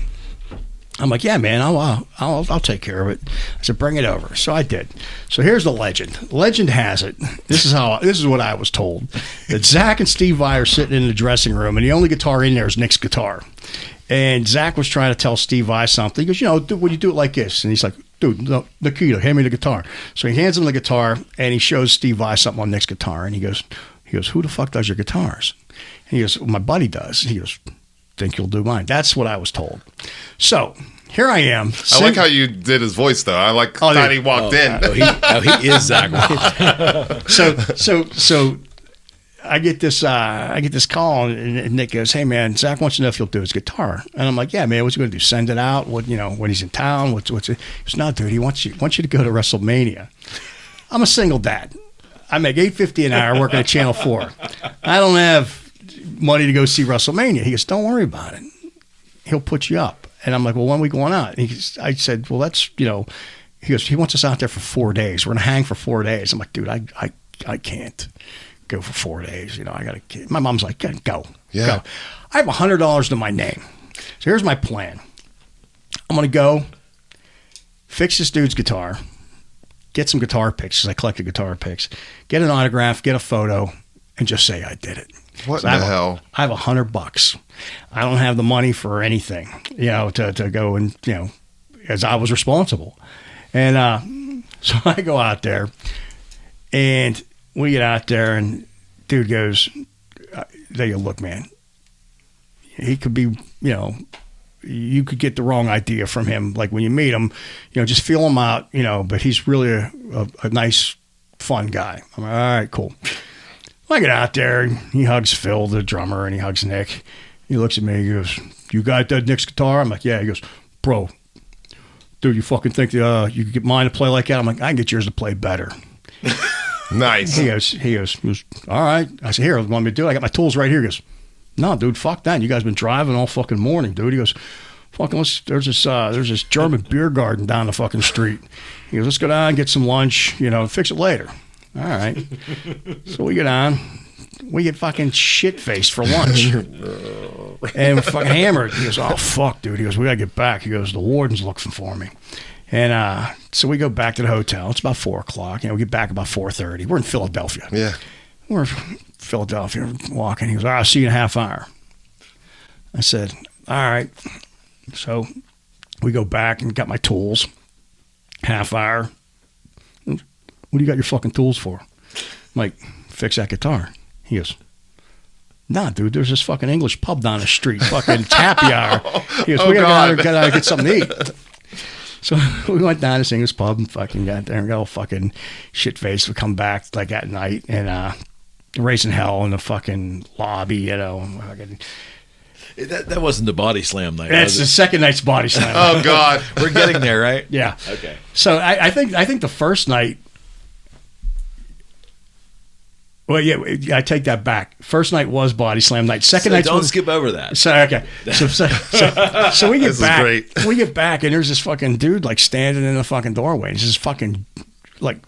I'm like, "Yeah, man, I'll take care of it." I said, "Bring it over." So I did. So here's the legend. Legend has it. This is what I was told. That Zakk and Steve Vai are sitting in the dressing room, and the only guitar in there is Nick's guitar. And Zakk was trying to tell Steve Vai something. He goes, "You know, when you do it like this," and he's like, "Dude, no, Nikita, hand me the guitar." So he hands him the guitar, and he shows Steve Vai something on Nick's guitar, and he goes, "Who the fuck does your guitars?" And he goes, "Well, my buddy does." He goes, "Think you'll do mine." That's what I was told. So here I am. I like how you did his voice, though. I like how he walked in. He is Zakk. So I get this call, and Nick goes, "Hey man, Zakk wants to know if you'll do his guitar." And I'm like, "Yeah, man. What's he going to do? Send it out? What when he's in town? What's it?" He goes, "No, dude. He wants you to go to WrestleMania." I'm a single dad. I make $8.50 an hour working at Channel 4. I don't have money to go see WrestleMania. He goes, "Don't worry about it. He'll put you up." And I'm like, "Well, when are we going out?" And I said, "Well, that's He goes, "He wants us out there for 4 days. We're gonna hang for 4 days." I'm like, "Dude, I can't go for 4 days. I got a kid." My mom's like, "Go, Yeah. go." I have $100 to my name. So here's my plan. I'm gonna go fix this dude's guitar, get some guitar picks, because I collected guitar picks, get an autograph, get a photo, and just say I did it. What So the hell? I have $100. I don't have the money for anything, to go and, as I was responsible. And so I go out there, and we get out there, and dude goes, they go, "Look, man, he could be, you could get the wrong idea from him. Like when you meet him, just feel him out, but he's really a nice, fun guy." I'm like, "All right, cool." I get out there, and he hugs Phil, the drummer, and he hugs Nick. He looks at me, he goes, "You got that Nick's guitar?" I'm like, "Yeah." He goes, "Bro, dude, you fucking think you could get mine to play like that?" I'm like, "I can get yours to play better." Nice. He goes, "All right." I said, "Here, what want me to do? I got my tools right here." He goes, "No, dude, fuck that. You guys been driving all fucking morning, dude." He goes, "Fucking there's this German beer garden down the fucking street." He goes, "Let's go down and get some lunch, fix it later." All right. So we get on. We get fucking shit-faced for lunch. And we're fucking hammered. He goes, "Oh, fuck, dude." He goes, "We got to get back." He goes, "The warden's looking for me." And so we go back to the hotel. It's about 4 o'clock. We get back about 4:30. We're in Philadelphia. Yeah. We're in Philadelphia walking. He goes, "All right, I'll see you in a half hour." I said, "All right." So we go back and got my tools. Half hour. "What do you got your fucking tools for?" I'm like, "Fix that guitar." He goes, "Nah, dude, there's this fucking English pub down the street, fucking happy hour." He goes, "We gotta get something to eat." So we went down to this English pub and fucking got there and got all fucking shit-faced. We come back like at night and raising hell in the fucking lobby, fucking. That wasn't the body slam night. It's the second night's body slam. Oh God. We're getting there, right? Yeah. Okay. So I think the first night. Well, yeah, I take that back. First night was body slam night. Second night. Don't skip over that. So okay. So we get This is back. great. We get back, and there's this fucking dude like standing in the fucking doorway. He's this fucking like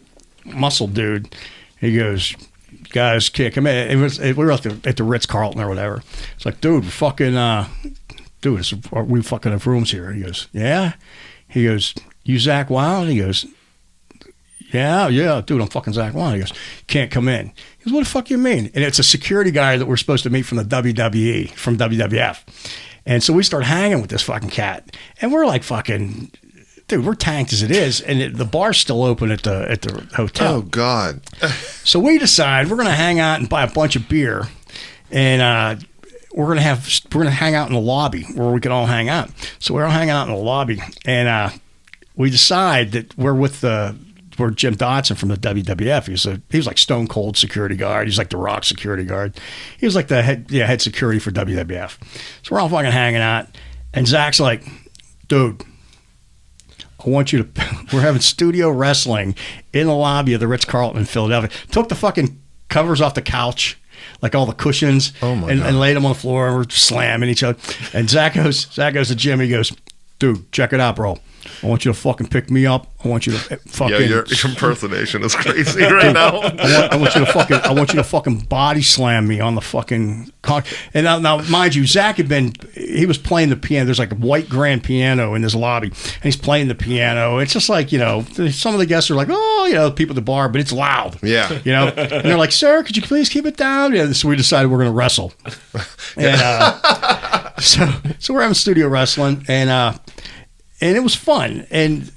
muscle dude. He goes, "Guys, can't come in." We were at the Ritz-Carlton or whatever. It's like, "Dude, we're fucking we fucking have rooms here." He goes, "Yeah." He goes, "You Zakk Wylde?" He goes, Yeah, dude, I'm fucking Zakk Wylde. He goes, "Can't come in." He goes, "What the fuck you mean?" And it's a security guy that we're supposed to meet from the WWE, from WWF. And so we start hanging with this fucking cat. And we're like fucking, dude, we're tanked as it is. And the bar's still open at the hotel. Oh, God. So we decide we're going to hang out and buy a bunch of beer. And we're going to hang out in the lobby where we can all hang out. So we're all hanging out in the lobby. And we decide that we're Jim Dodson from the WWF. He was like Stone Cold security guard. He's like the Rock security guard. He was like the head security for WWF. So we're all fucking hanging out, and Zakk's like, "Dude, I want you to." We're having studio wrestling in the lobby of the Ritz-Carlton in Philadelphia. Took the fucking covers off the couch, like all the cushions, and laid them on the floor, and we're slamming each other. And Zakk goes to Jim. He goes, "Dude, check it out, bro. I want you to fucking pick me up. I want you to fucking." Yeah, your impersonation is crazy right now. I want you to fucking body slam me on the fucking car. And now, mind you, Zakk he was playing the piano. There's like a white grand piano in this lobby, and he's playing the piano. It's just like, some of the guests are like, "Oh, people at the bar," but it's loud. Yeah. And they're like, "Sir, could you please keep it down?" Yeah, so we decided we're going to wrestle. And so we're having studio wrestling, and it was fun. And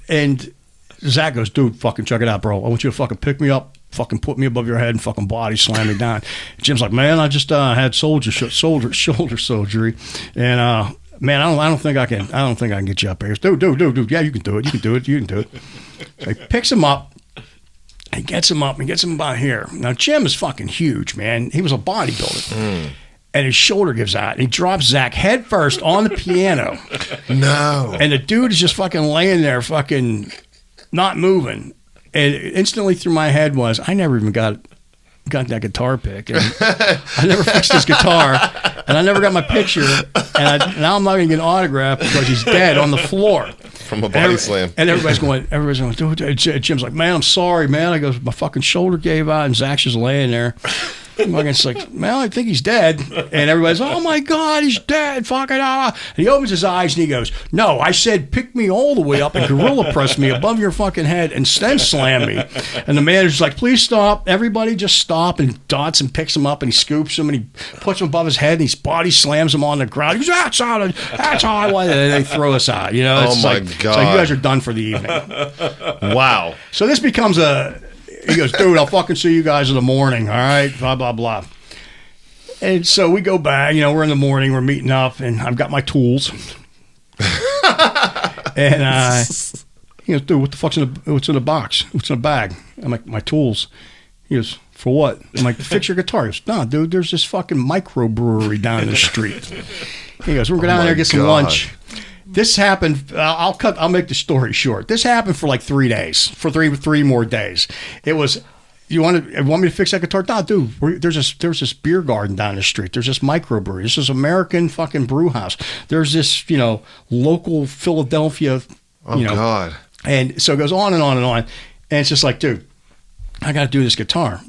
Zakk goes, "Dude, fucking check it out, bro. I want you to fucking pick me up, fucking put me above your head, and fucking body slam me down." Jim's like, "Man, I just had shoulder surgery, and man, I don't think I can get you up here." He goes, dude, yeah, you can do it. So he picks him up, He gets him up and gets him about here. Now, Jim is fucking huge, man. He was a bodybuilder. And his shoulder gives out. And he drops Zakk head first on the piano. No. And the dude is just fucking laying there, fucking not moving. And instantly through my head was, I never even got that guitar pick. And I never fixed his guitar. And I never got my picture. And now I'm not going to get an autograph because he's dead on the floor. From a body slam. And everybody's going, dude. Jim's like, man, I'm sorry, man. I go, my fucking shoulder gave out, and Zakk's just laying there. It's like, man, I think he's dead. And everybody's, oh my God, he's dead. Fucking And he opens his eyes and he goes, no, I said pick me all the way up and gorilla press me above your fucking head and then slam me. And the manager's like, please stop. Everybody just stop. And Dotson and picks him up and he scoops him and he puts him above his head and he body slams him on the ground. He goes, that's all I wanted. And they throw us out. You know, it's God. It's like, you guys are done for the evening. Wow. So this becomes he goes, dude, I'll fucking see you guys in the morning. All right, blah, blah, blah. And so we go back, we're in the morning, we're meeting up, and I've got my tools. And he goes, dude, what the fuck's what's in the box? What's in the bag? I'm like, my tools. He goes, for what? I'm like, fix your guitar. He goes, no, dude, there's this fucking microbrewery down the street. He goes, we're going to go down there and get some lunch. This happened. I'll make the story short. This happened for like 3 days. For three more days. It was. You want me to fix that guitar? No, dude. There's this beer garden down the street. There's this microbrewery. This is American fucking brew house. There's this local Philadelphia. God. And so it goes on and on and on. And it's just like, dude, I got to do this guitar.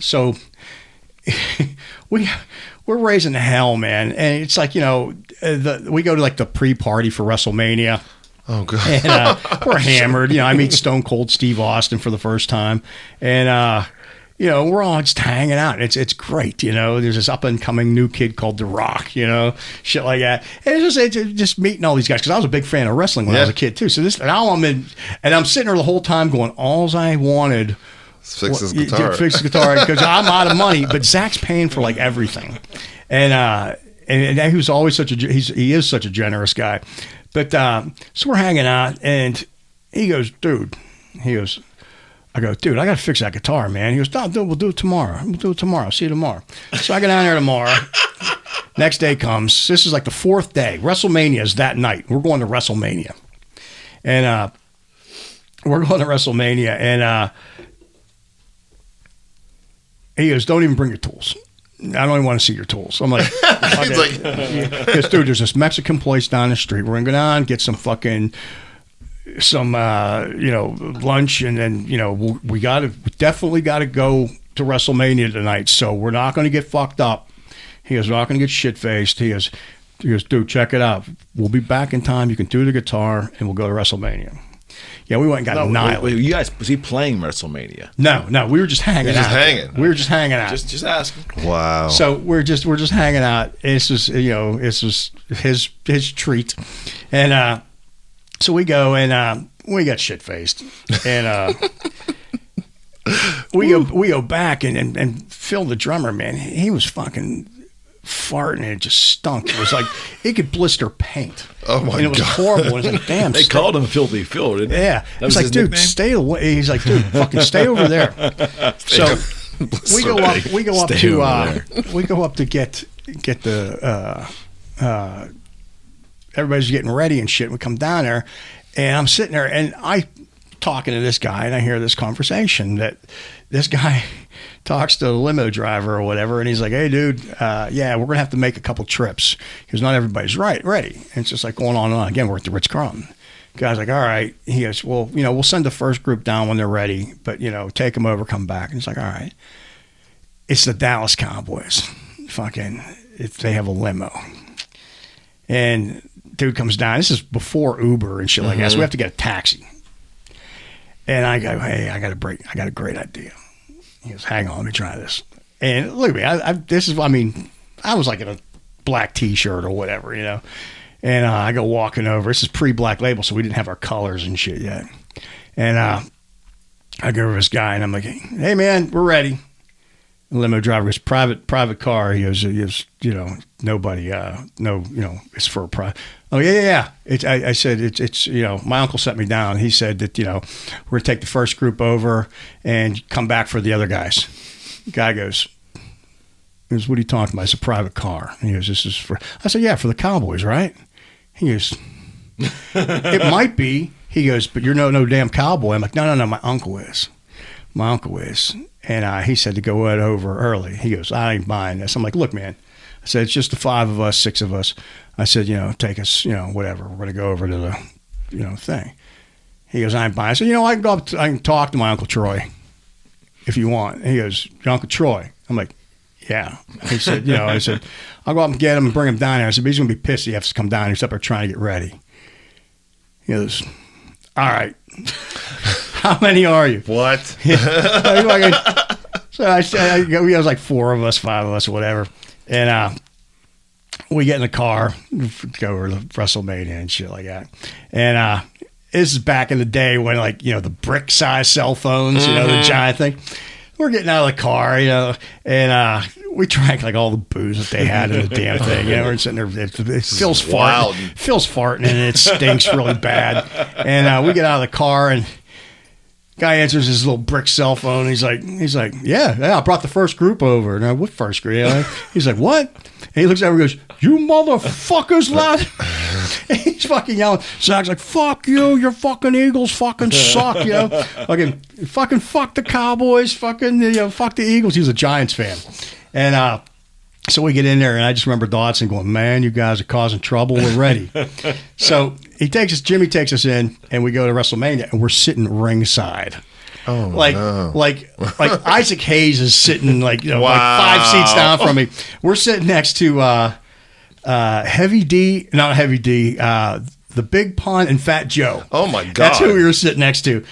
So we're raising hell, man. And it's like, we go to like the pre-party for WrestleMania. Oh, God. And we're hammered. I meet Stone Cold Steve Austin for the first time. And, we're all just hanging out. It's great. There's this up and coming new kid called The Rock, shit like that. And it's just meeting all these guys because I was a big fan of wrestling when I was a kid too. So now I'm in, and I'm sitting there the whole time going, all I wanted fix his guitar. Fix his guitar because I'm out of money, but Zakk's paying for like everything. And he was always he is such a generous guy. But so we're hanging out, and he goes, dude. I go, dude, I got to fix that guitar, man. He goes, no, dude, we'll do it tomorrow. I'll see you tomorrow. So I get down there tomorrow. Next day comes. This is like the 4th day. WrestleMania is that night. We're going to WrestleMania. And he goes, don't even bring your tools. I don't even want to see your tools. I'm like, okay. He goes, dude, there's this Mexican place down the street. We're going to go down and get some lunch. And then, we definitely got to go to WrestleMania tonight. So we're not going to get fucked up. He goes, we're not going to get shit-faced. He goes, dude, check it out. We'll be back in time. You can do the guitar and we'll go to WrestleMania. Yeah, we went and got annihilated. You guys, was he playing WrestleMania? No, we were just hanging out. We were just hanging out. Just asking. Wow. So we're just hanging out. It's just it's just his treat, and so we go and we got shit faced, and we go back and Phil the drummer, man, he was fucking farting and it just stunk. It was like it could blister paint. Oh my God. And it was horrible. It was like, damn. They called him Filthy Phil, didn't they? Yeah. It was like, dude, stay away. He's like, dude, fucking stay over there. So we go up to get the everybody's getting ready and shit. We come down there and I'm sitting there and I talking to this guy and I hear this conversation that this guy talks to the limo driver or whatever, and he's like, hey, dude, we're going to have to make a couple trips because not everybody's ready. And it's just like going on and on. Again, we're at the Ritz-Carlton. Guy's like, all right. He goes, well, we'll send the first group down when they're ready, but, take them over, come back. And it's like, all right. It's the Dallas Cowboys. They have a limo. And dude comes down. This is before Uber and shit like that, so we have to get a taxi. And I go, hey, I got a great idea. He goes, hang on, let me try this. And look at me. I was like in a black T-shirt or whatever, And I go walking over. This is pre-Black Label, so we didn't have our colors and shit yet. And I go over to this guy, and I'm like, hey, man, we're ready. limo driver goes, private car. He goes, nobody, it's for a private. Oh, yeah. I said, it's my uncle set me down. He said that, we're going to take the first group over and come back for the other guys. The guy goes, what are you talking about? It's a private car. He goes, this is for, I said, yeah, for the Cowboys, right? He goes, it might be. He goes, but you're no damn cowboy. I'm like, no, my uncle is. My uncle is. And he said to go over early. He goes, I ain't buying this. I'm like, look, man. I said, it's just the 5 of us, 6 of us. I said, take us, whatever. We're going to go over to the, thing. He goes, I ain't buying it. I said, I can go up, I can talk to my Uncle Troy if you want. He goes, your Uncle Troy. I'm like, yeah. He said, I said, I'll go up and get him and bring him down here. I said, but he's going to be pissed he has to come down. He's up there trying to get ready. He goes, all right. How many are you? What? So I said, we was like 4 of us, 5 of us, or whatever. And we get in the car, go over to WrestleMania and shit like that. And this is back in the day when, the brick-sized cell phones, the giant thing. We're getting out of the car, and we drank all the booze that they had in the damn thing. We're sitting there. Phil's farting, and it stinks really bad. And we get out of the car, and guy answers his little brick cell phone. He's like, yeah, I brought the first group over. Now, what first group? He's like, what? And he looks at me and goes, you motherfuckers, lad. And he's fucking yelling. Zakk's like, fuck you, your fucking Eagles fucking suck, fucking fuck the Cowboys, fuck the Eagles. He was a Giants fan. And so we get in there, and I just remember Dodson going, man, you guys are causing trouble. We're ready. So Jimmy takes us in, and we go to WrestleMania, and we're sitting ringside. Oh, like Isaac Hayes is sitting like 5 seats down from me. We're sitting next to Heavy D, the Big Pun, and Fat Joe. Oh my God, that's who we were sitting next to.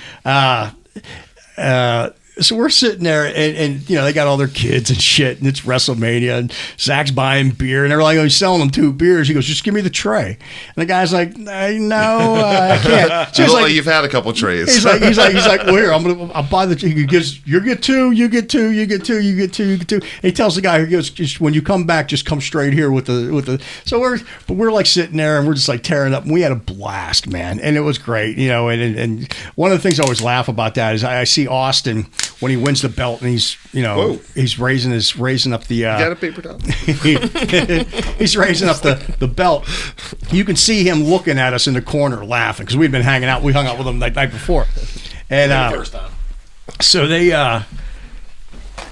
So we're sitting there, and they got all their kids and shit, and it's WrestleMania, and Zakk's buying beer, and they're like, he's selling them 2 beers. He goes, just give me the tray. And the guy's like, no, I can't. So you've had a couple trays. He's like, well, here, I'll buy the. He gives, you get 2, you get 2, you get 2, you get 2, you get 2. And he tells the guy, he goes, just when you come back, just come straight here with the. So we're like sitting there, and we're just like tearing up, and we had a blast, man, and it was great, And one of the things I always laugh about that is I see Austin when he wins the belt, and he's he's raising up the. You got a paper towel? He's raising up the belt. You can see him looking at us in the corner laughing because we'd been hanging out. We hung out with him the night before, and first time.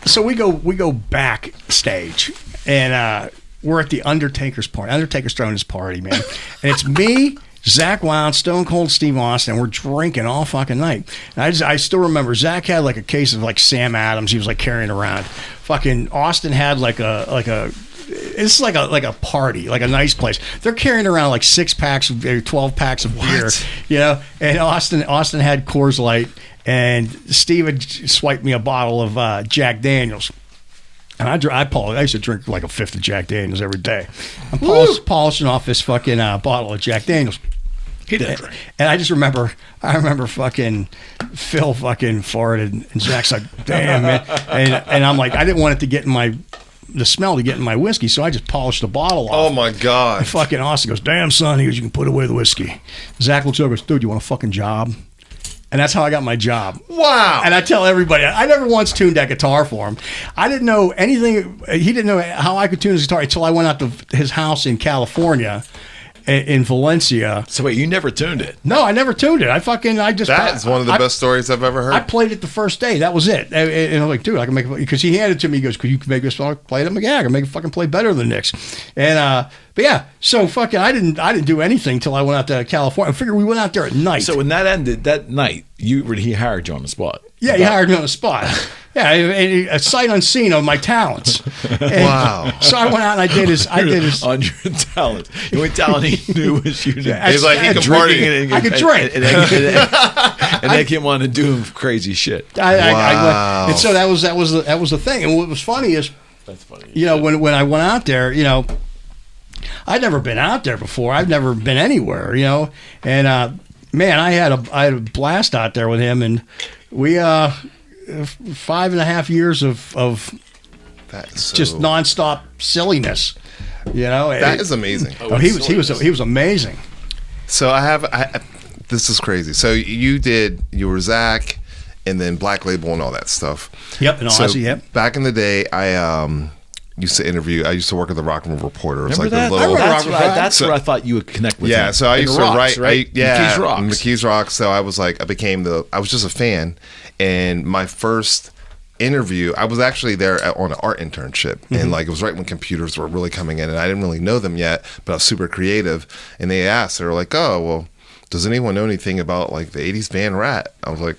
So we go backstage, and we're at the Undertaker's party. Undertaker's throwing his party, man, and it's me, Zakk Wylde, Stone Cold Steve Austin, and we're drinking all fucking night. And I still remember Zakk had a case of Sam Adams he was carrying around. Fucking Austin had it's like a party, like a nice place. They're carrying around 6 packs, 12 packs of beer, And Austin had Coors Light, and Steve had swiped me a bottle of Jack Daniels. And I used to drink a 5th of Jack Daniels every day. I'm polishing off this fucking bottle of Jack Daniels. He didn't drink. And I remember fucking Phil fucking farted, and Zakk's like, damn, man. And I'm like, I didn't want it to get in the smell to get in my whiskey, so I just polished the bottle off. Oh my God. And fucking Austin goes, damn, son. He goes, you can put away the whiskey. Zakk looks over and goes, dude, you want a fucking job? And that's how I got my job. Wow. And I tell everybody, I never once tuned that guitar for him. I didn't know anything. He didn't know how I could tune his guitar until I went out to his house in California, in Valencia. So wait, you never tuned it? No, I never tuned it. That's one of the best stories I've ever heard. I played it the first day. That was it. And I'm like, dude, I can make it, because he handed it to me. He goes, could you make this song play it? I'm like, yeah, I can make it fucking play better than Nick's. And but yeah, so fucking I didn't do anything until I went out to California. I figured we went out there at night. So when that ended that night, he hired you on the spot. Yeah, he hired me on the spot. Yeah, a sight unseen of my talents. And wow. So I went out and I did his on your talent. The only talent he knew was you. He's like, he could party. I could drink. And they came on to do crazy shit. Wow. And so that was the thing. And what was funny is, that's funny. When I went out there, I'd never been out there before. I've never been anywhere, And man, I had a blast out there with him, and we 5.5 years of That's just nonstop silliness. You know, that is amazing. he was amazing. So this is crazy. So you were Zakk, and then Black Label and all that stuff. Yep, and Ozzy. Yep. Back in the day, I used to work at the Rock and Roll Reporter. It's Remember like that? a little. That's where I thought you would connect with him. Yeah, so I In used the to Rocks, write. right? McKee's Rocks. McKee's Rocks. So I was like, I was just a fan, and my first interview, I was actually there on an art internship, and like it was right when computers were really coming in, and I didn't really know them yet, but I was super creative, and they were like, oh well, does anyone know anything about like the 80s band Rat? I was like,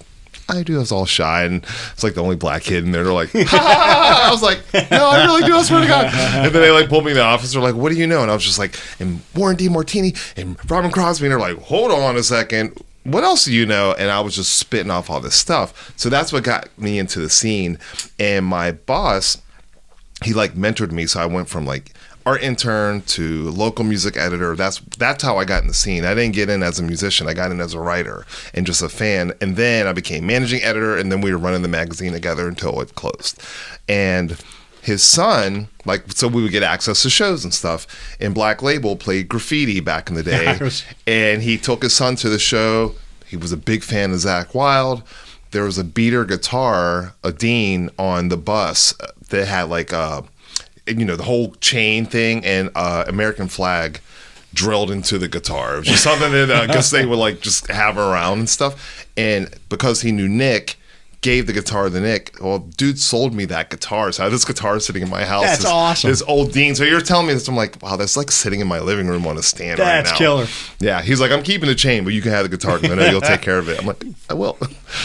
I do. I was all shy, and it's like the only black kid in there. They're like, ha, ha, ha. I was like, no, I really do. I swear to God. And then they like pulled me in the office. They're like, what do you know? And I was just like, and Warren D. Martini and Robin Crosby. And they're like, hold on a second. What else do you know? And I was just spitting off all this stuff. So that's what got me into the scene. And my boss, he like mentored me. So I went from like art intern to local music editor. That's how I got in the scene. I didn't get in as a musician. I got in as a writer and just a fan. And then I became managing editor, and then we were running the magazine together until it closed. And his son, so we would get access to shows and stuff. And Black Label played Graffiti back in the day. And he took his son to the show. He was a big fan of Zakk Wylde. There was a beater guitar, a Dean, on the bus that had like the whole chain thing and American flag drilled into the guitar. It was just something that I guess they would like just have around and stuff. And because he knew Nick, gave the guitar to Nick. Well, dude sold me that guitar. So I have this guitar sitting in my house. That's awesome. This old Dean. So you're telling me this. I'm like, wow, that's like sitting in my living room on a stand right now. That's killer. Yeah. He's like, I'm keeping the chain, but you can have the guitar because I know you'll take care of it. I'm like, I will.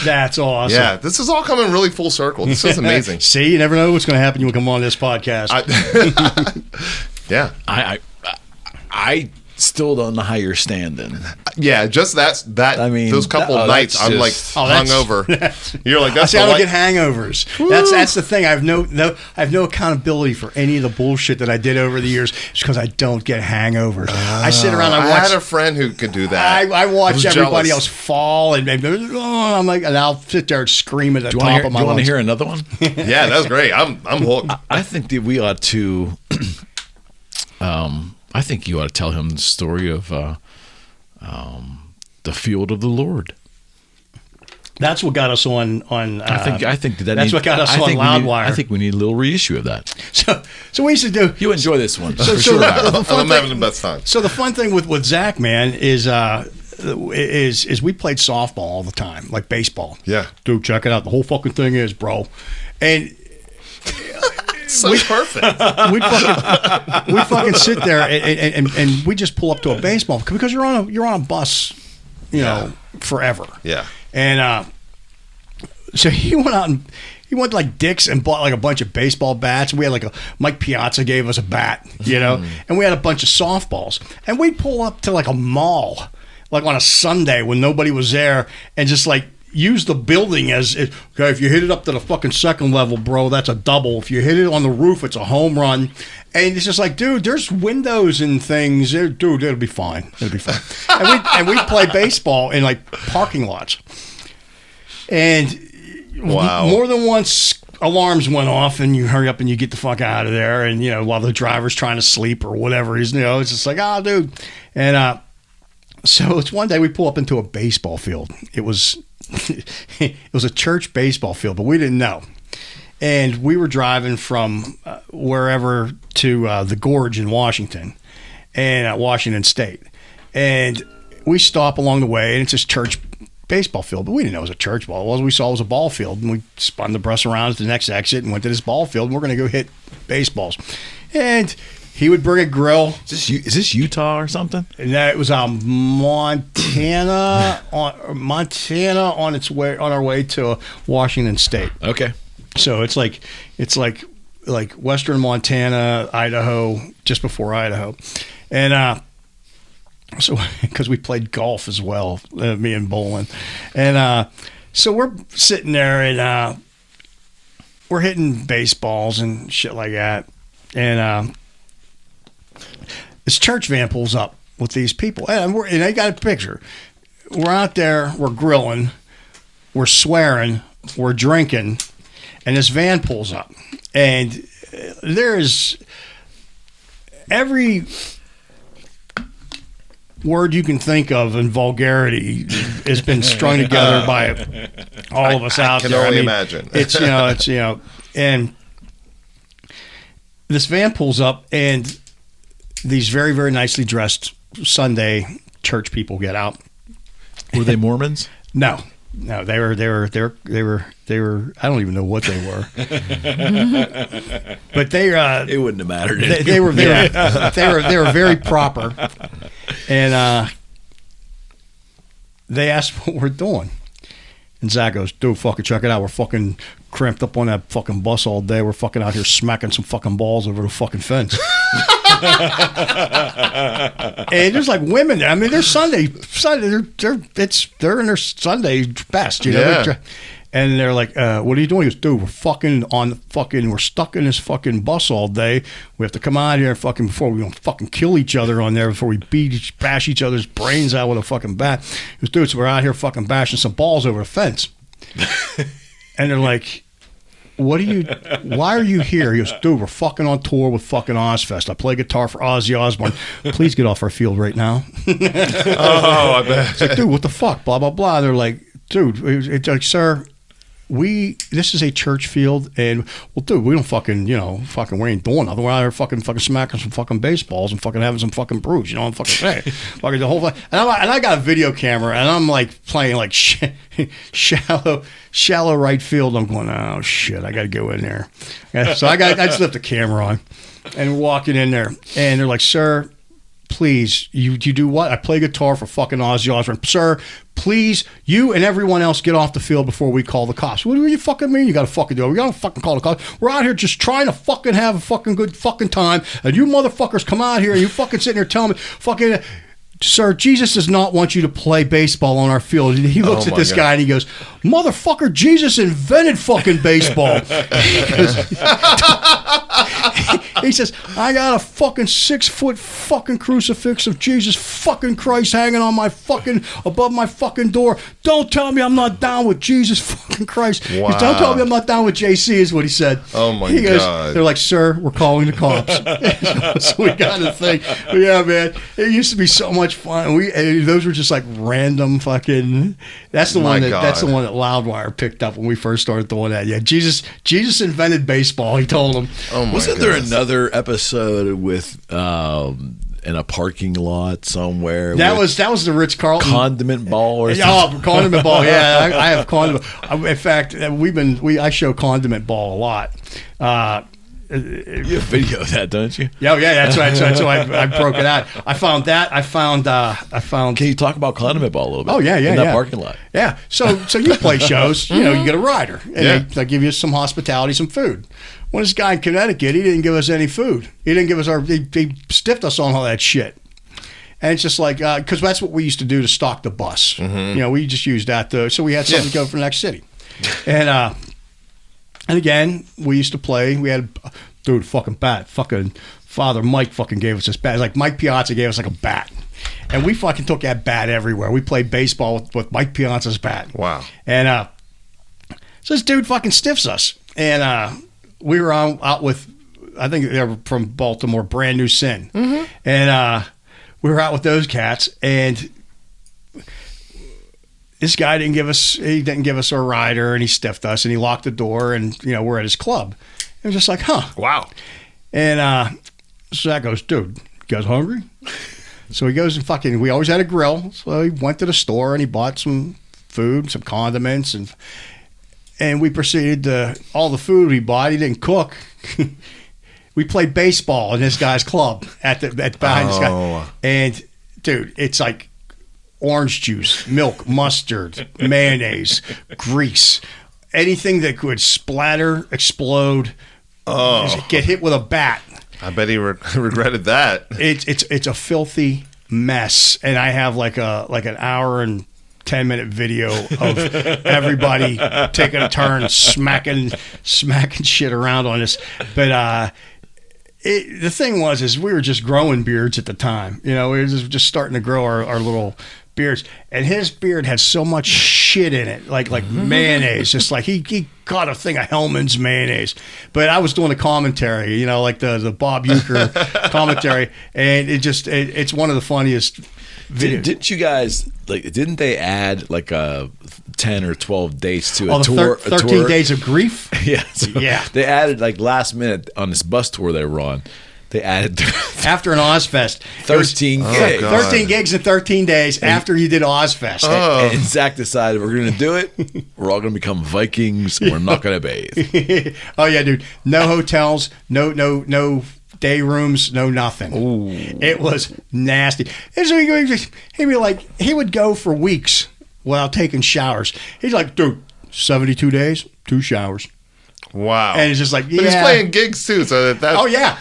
That's awesome. Yeah. This is all coming really full circle. This is amazing. See, you never know what's going to happen. You will come on this podcast. Yeah. I still don't know how you're standing. Yeah, just that. I mean, those couple nights, I'm like hungover. You're like, that's I don't get hangovers. That's the thing. I have no accountability for any of the bullshit that I did over the years. It's because I don't get hangovers. I sit around. I had a friend who could do that. I watch everybody else fall, and I'm like, and I'll sit there and scream at the top of my lungs. Do you want to hear another one? Yeah, that's great. I'm hooked. I think that we ought to. I think you ought to tell him the story of the Field of the Lord. That's what got us on. I think that's what got us on Loudwire. I think we need a little reissue of that. So we used to do. You enjoy this one, for sure. I'm having the best time. So the fun thing with Zakk, man, is we played softball all the time, like baseball. Yeah, dude, check it out. The whole fucking thing is, bro, and. So perfect. We fucking sit there and we just pull up to a baseball because you're on a bus, you know, forever. Yeah. And so he went out and he went to like Dick's and bought like a bunch of baseball bats. We had Mike Piazza gave us a bat, you know, and we had a bunch of softballs. And we'd pull up to like a mall, like on a Sunday when nobody was there, and just like use the building as okay. If you hit it up to the fucking second level, bro, that's a double. If you hit it on the roof, it's a home run. And it's just like, dude, there's windows and things. Dude, it'll be fine. It'll be fine. and we play baseball in like parking lots. And more than once, alarms went off, and you hurry up and you get the fuck out of there. And you know, while the driver's trying to sleep or whatever, it's just like, dude. And so it's one day we pull up into a baseball field. It was a church baseball field, but we didn't know. And we were driving from wherever to the Gorge in Washington, and Washington State. And we stop along the way, and it's this church baseball field, but we didn't know it was a church ball. All we saw was a ball field, and we spun the bus around to the next exit and went to this ball field, and we're going to go hit baseballs. And he would bring a grill. Is this Utah or something? And it was Montana on our way to Washington State. Okay. So it's like western Montana, Idaho, just before Idaho. And so because we played golf as well, me and Bolin. And so we're sitting there and we're hitting baseballs and shit like that. And this church van pulls up with these people, and I got a picture. We're out there, we're grilling, we're swearing, we're drinking, and this van pulls up, and there is every word you can think of in vulgarity has been strung together by all of us out there. I can only mean, imagine. It's and this van pulls up, and these very, very nicely dressed Sunday church people get out. Were they Mormons? No, they were. I don't even know what they were, but they. It wouldn't have mattered. They were very proper, and they asked what we're doing, and Zakk goes, "Dude, fucking check it out. We're fucking cramped up on that fucking bus all day. We're fucking out here smacking some fucking balls over the fucking fence." And there's like women. I mean, they're Sunday. They're in their Sunday best, you know. Yeah. And they're like, "What are you doing?" He goes, "Dude, we're stuck in this fucking bus all day. We have to come out here and before we don't fucking kill each other on there, before we bash each other's brains out with a fucking bat." He goes, "Dude, so we're out here fucking bashing some balls over the fence." And they're like, why are you here? He goes, "Dude, we're fucking on tour with fucking Ozfest. I play guitar for Ozzy Osbourne. Please get off our field right now." Oh, I bet. It's like, "Dude, what the fuck?" Blah, blah, blah. They're like, "Dude," it's like, "Sir, this is a church field, and well, dude, we don't fucking, we ain't doing nothing. We're out here fucking smacking some fucking baseballs and fucking having some fucking brews, you know what I'm fucking saying?" Fucking the whole thing. And I got a video camera, and I'm like playing like shallow right field. I'm going, "Oh shit, I got to go in there." So I just left the camera on and walking in there, and they're like, "Sir, please, you do what?" "I play guitar for fucking Ozzy Osbourne." "Sir, please, you and everyone else get off the field before we call the cops." "What do you fucking mean you got to fucking do it? We got to fucking call the cops. We're out here just trying to fucking have a fucking good fucking time, and you motherfuckers come out here and you fucking sitting here telling me fucking..." "Sir, Jesus does not want you to play baseball on our field." And he looks at this guy and he goes, "Motherfucker, Jesus invented fucking baseball." He says, "I got a fucking 6-foot fucking crucifix of Jesus fucking Christ hanging on my fucking, above my fucking door. Don't tell me I'm not down with Jesus fucking Christ." Wow. "Don't tell me I'm not down with JC," is what he said. Oh my He goes, God. They're like, "Sir, we're calling the cops." So we got to think, yeah, man, it used to be so much fun. Those were just like random fucking. That's the one that Loudwire picked up when we first started doing that. Yeah, Jesus invented baseball. He told him. Oh my Wasn't there goodness. another episode with in a parking lot somewhere? That with was the Ritz-Carlton condiment ball or something? Oh, condiment ball. Yeah, I have condiment. In fact, I show condiment ball a lot. You have video of that, don't you? Yeah, that's right. So I broke it out. I found. Can you talk about condiment ball a little bit? Oh yeah, in that parking lot. Yeah. So you play shows. You get a rider, and they give you some hospitality, some food. Well, this guy in Connecticut, he didn't give us any food. He didn't give us he stiffed us on all that shit. And it's just like, because that's what we used to do to stock the bus. Mm-hmm. We just used that so we had something to go for the next city. And again, we used to play. We had, dude, fucking bat. Fucking Father Mike fucking gave us this bat. Like Mike Piazza gave us like a bat. And we fucking took that bat everywhere. We played baseball with Mike Piazza's bat. Wow. And so this dude fucking stiffs us. And we were out with, I think they were from Baltimore, Brand New Sin. Mm-hmm. And we were out with those cats. And this guy didn't give us a rider, and he stiffed us, and he locked the door, and we're at his club. It was just like, huh. Wow. And Zakk goes, "Dude, you guys hungry?" So he goes and we always had a grill. So he went to the store and he bought some food, some condiments, and we proceeded to, all the food he bought, he didn't cook. We played baseball in this guy's club behind this guy. And dude, it's like orange juice, milk, mustard, mayonnaise, grease, anything that could splatter, explode, get hit with a bat. I bet he regretted that. It's a filthy mess, and I have like an hour and 10-minute video of everybody taking a turn, smacking shit around on us. But the thing is we were just growing beards at the time. We were just starting to grow our little beards, and his beard had so much shit in it, like mayonnaise. Just like he caught a thing of Hellman's mayonnaise. But I was doing a commentary, like the Bob Uecker commentary, and it's one of the funniest videos. Didn't you guys didn't they add like a 10 or 12 days to a tour? 13 days of grief. Yeah, they added last minute on this bus tour they were on. They added after an Ozfest 13 gigs. 13 gigs in 13 days after you did Ozfest. And Zakk decided we're going to do it. We're all going to become Vikings. And we're not going to bathe. Oh yeah, dude. No hotels. No day rooms. No nothing. Ooh. It was nasty. And so he would go for weeks without taking showers. He's like, dude, 72 days, 2 showers. Wow. And it's just like, yeah. But he's playing gigs too, so that's... Oh, yeah.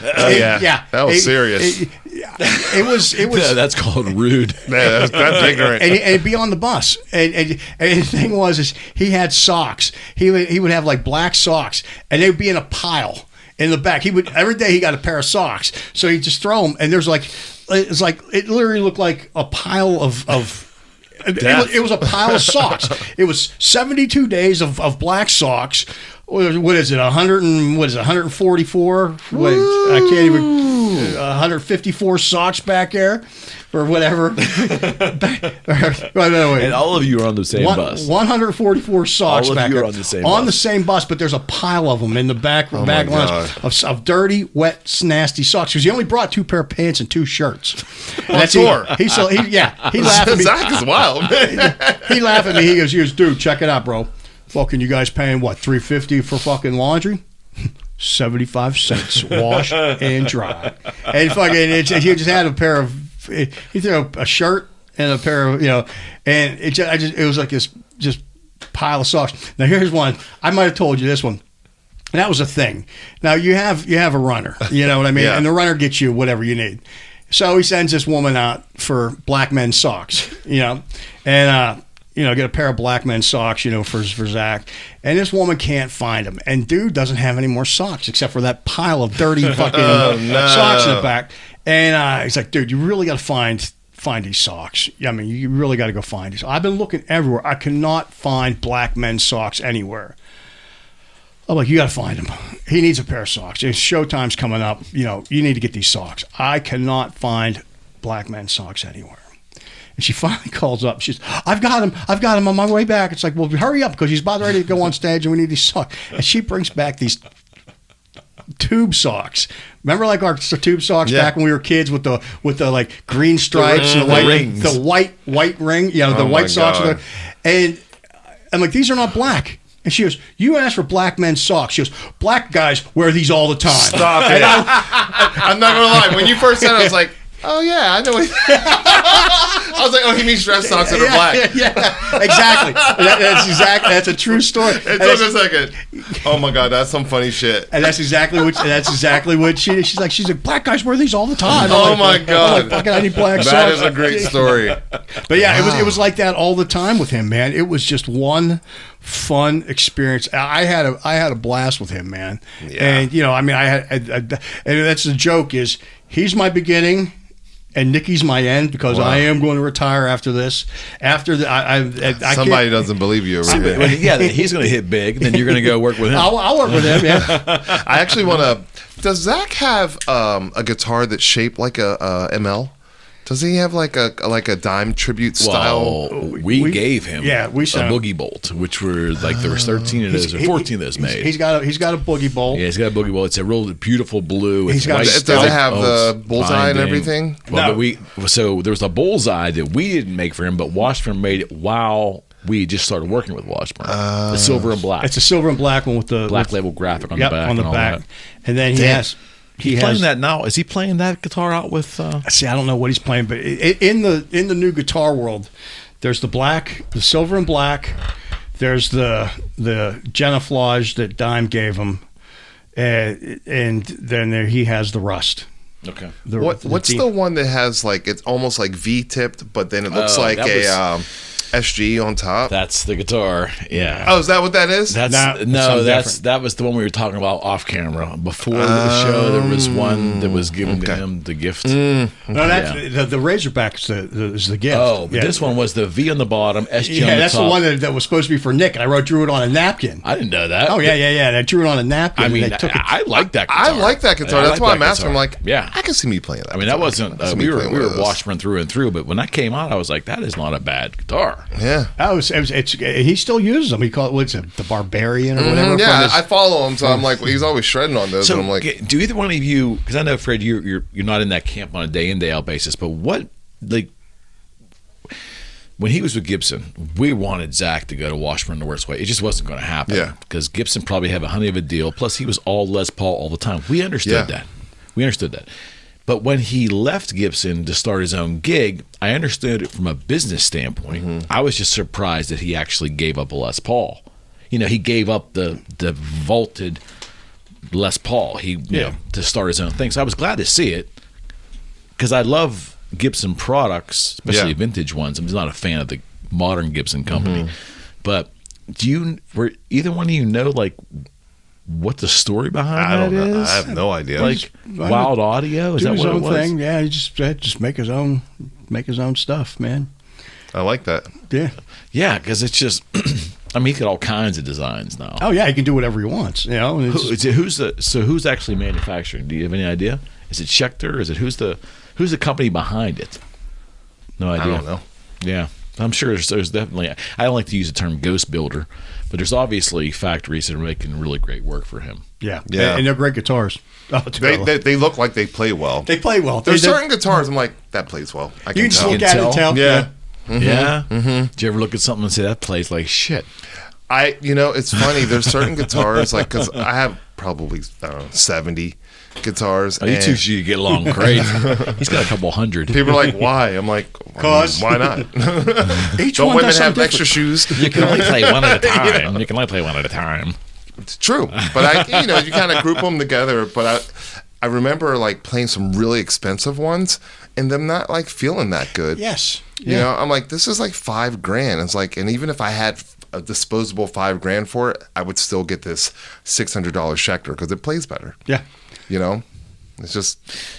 Yeah. That was serious. It was... Yeah, that's called rude. Yeah, that's ignorant. And it'd be on the bus. And the thing was, he had socks. He would have black socks, and they would be in a pile in the back. Every day he got a pair of socks, so he'd just throw them, and there's it literally looked like a pile of it was a pile of socks. It was 72 days of black socks. What is it? 144? I can't even. 154 socks back there, or whatever. And all of you are on the same bus. 144 socks all back of you there are on the same on bus. the same bus, but there's a pile of them in the back lines of dirty, wet, nasty socks. Because he only brought 2 pair of pants and 2 shirts. On tour. He laughed at me. Zakk is wild. He laughed at me. He goes, dude, check it out, bro. Fucking you guys paying what, $3.50 for fucking laundry? 75 cents, wash and dry. And fucking, he just had a pair of, he threw a shirt and a pair of, and it was like this just pile of socks. Now here's one. I might have told you this one. And that was a thing. Now you have a runner, you know what I mean? Yeah. And the runner gets you whatever you need. So he sends this woman out for black men's socks, and get a pair of black men's socks, for Zakk. And this woman can't find them. And dude doesn't have any more socks except for that pile of dirty fucking socks in the back. And he's like, dude, you really got to find these socks. I mean, you really got to go find these. I've been looking everywhere. I cannot find black men's socks anywhere. I'm like, you got to find him. He needs a pair of socks. His showtime's coming up. You need to get these socks. I cannot find black men's socks anywhere. And she finally calls up. She's, I've got him on my way back. It's like, well, hurry up because he's about ready to go on stage and we need these socks. And she brings back these tube socks. Remember our tube socks back when we were kids with the green stripes and the white ring, the white socks. And I'm like, these are not black. And she goes, you asked for black men's socks. She goes, black guys wear these all the time. Stop it. I'm not going to lie. When you first said it, I was like, oh, yeah, I know what I was like, oh, he means dress socks that are black. Yeah, exactly. That's a true story. It took a second. Oh, my God, that's some funny shit. And that's exactly what she's like, black guys wear these all the time. My God. Fucking, I need black socks. That is a great story. But yeah, it was like that all the time with him, man. It was just one fun experience. I had a blast with him, man. Yeah. And, and that's the joke is he's my beginning. And Nikki's my end because I am going to retire after this. After somebody doesn't believe you. Really. Yeah, he's going to hit big. Then you're going to go work with him. I'll work with him. Yeah. I actually want to. Does Zakk have a guitar that's shaped like a ML? Does he have like a dime tribute style? Well, we gave him a boogie bolt, which were there was 13 of those or 14 of those made. He's got a boogie bolt. Yeah, he's got a boogie bolt. It's a real beautiful blue. Does it have the bullseye and everything? Well, no. So there was a bullseye that we didn't make for him, but Washburn made it while we just started working with Washburn. The silver and black. It's a silver and black one with the black label graphic on the back. On the back, and then he's playing that now. Is he playing that guitar out with? See, I don't know what he's playing, but in the new guitar world, there's the silver and black. There's the Genaflage that Dime gave him, and then he has the Rust. Okay. What's the one that has it's almost like V-tipped, but then it looks like a SG on top. That's the guitar. Yeah. Oh, is that what that is? That was the one we were talking about off camera. Before the show, there was one that was given to him, the gift. No, that's the Razorback is the gift. Oh, but this one was the V on the bottom, SG on the that's top. the one that was supposed to be for Nick, and I drew it on a napkin. I didn't know that. Oh, yeah. And I drew it on a napkin. I mean, and they took it. I like that guitar. I like that guitar. That's why I'm asking. I'm like, yeah, I can see me playing that. I mean, that wasn't. We were Washburn through and through, but when that came out, I was like, that is not a bad guitar. Yeah. He still uses them. He called it, what's it, the Barbarian or whatever. Yeah, I follow him, so I'm like, he's always shredding on those. So, and I'm like, do either one of you? Because I know, Fred, you're not in that camp on a day in day out basis, but what like. When he was with Gibson, we wanted Zakk to go to Washburn the worst way. It just wasn't going to happen. Yeah. Because Gibson probably had a honey of a deal. Plus, he was all Les Paul all the time. We understood that. We understood that. But when he left Gibson to start his own gig, I understood it from a business standpoint. Mm-hmm. I was just surprised that he actually gave up a Les Paul. You know, he gave up the vaulted Les Paul you know, to start his own thing. So I was glad to see it because I love Gibson products, especially vintage ones. I'm not a fan of the modern Gibson company. But were either one of you know like what the story behind that is? I have no idea. Like Wylde Audio, is that what it was? Thing. Yeah, he just make his own stuff, man. I like that. Yeah, because it's just. I mean, he got all kinds of designs now. Oh yeah, he can do whatever he wants. You know. Who's actually manufacturing? Do you have any idea? Is it Schecter? Is it who's the company behind it? No idea. I don't know. Yeah, I'm sure there's definitely. I don't like to use the term ghost builder, but there's obviously factories that are making really great work for him. Yeah. And they're great guitars. Oh, they look like they play well. They play well. There's certain guitars I'm like, that plays well. I can you just tell. look at it and tell. Yeah. Mm-hmm. Yeah. Mm-hmm. Did you ever look at something and say that plays like shit? It's funny. There's certain guitars like because I have probably 70 guitars. Oh, you two should get along great. He's got a couple hundred. People are like, why? I'm like, why not? Each Don't one women does have something extra shoes? You can only play one at a time. You can only play one at a time. It's true, but you kind of group them together. But I remember like playing some really expensive ones and them not like feeling that good. Yes. You know, I'm like, this is like $5,000. It's like, and even if I had a disposable $5,000 for it, I would still get this $600 Schecter because it plays better. Yeah. You know, it's just.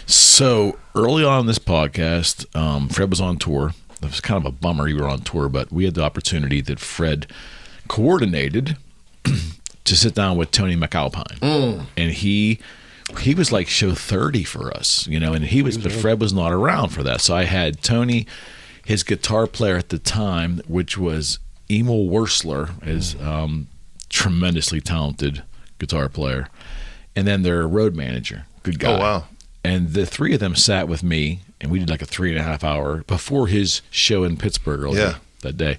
So early on in this podcast, Fred was on tour. It was kind of a bummer you were on tour, but we had the opportunity that Fred coordinated to sit down with Tony McAlpine. And he was like show 30 for us, you know, but Fred was not around for that. So I had Tony, his guitar player at the time, which was Emil Wursler, is tremendously talented guitar player, and then their road manager, good guy. Oh, wow. And the three of them sat with me, and we did like a 3.5 hour before his show in Pittsburgh earlier that day.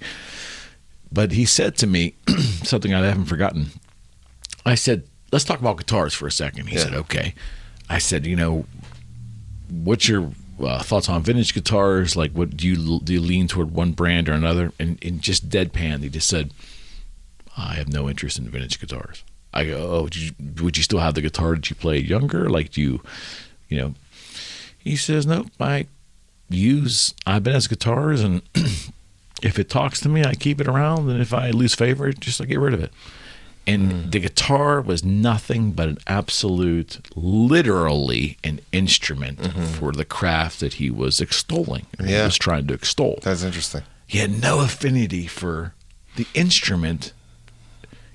But he said to me something I haven't forgotten. I said, let's talk about guitars for a second. He said, okay. I said, you know, what's your thoughts on vintage guitars? Like, what do you lean toward one brand or another? And just deadpan, he just said, I have no interest in vintage guitars. I go, oh, would you still have the guitar that you played younger? Like, you know? He says, no, Ibanez guitars, and if it talks to me, I keep it around, and if I lose favor, I get rid of it. And the guitar was nothing but an absolute, literally an instrument for the craft that he was extolling. He was trying to extol. That's interesting. He had no affinity for the instrument.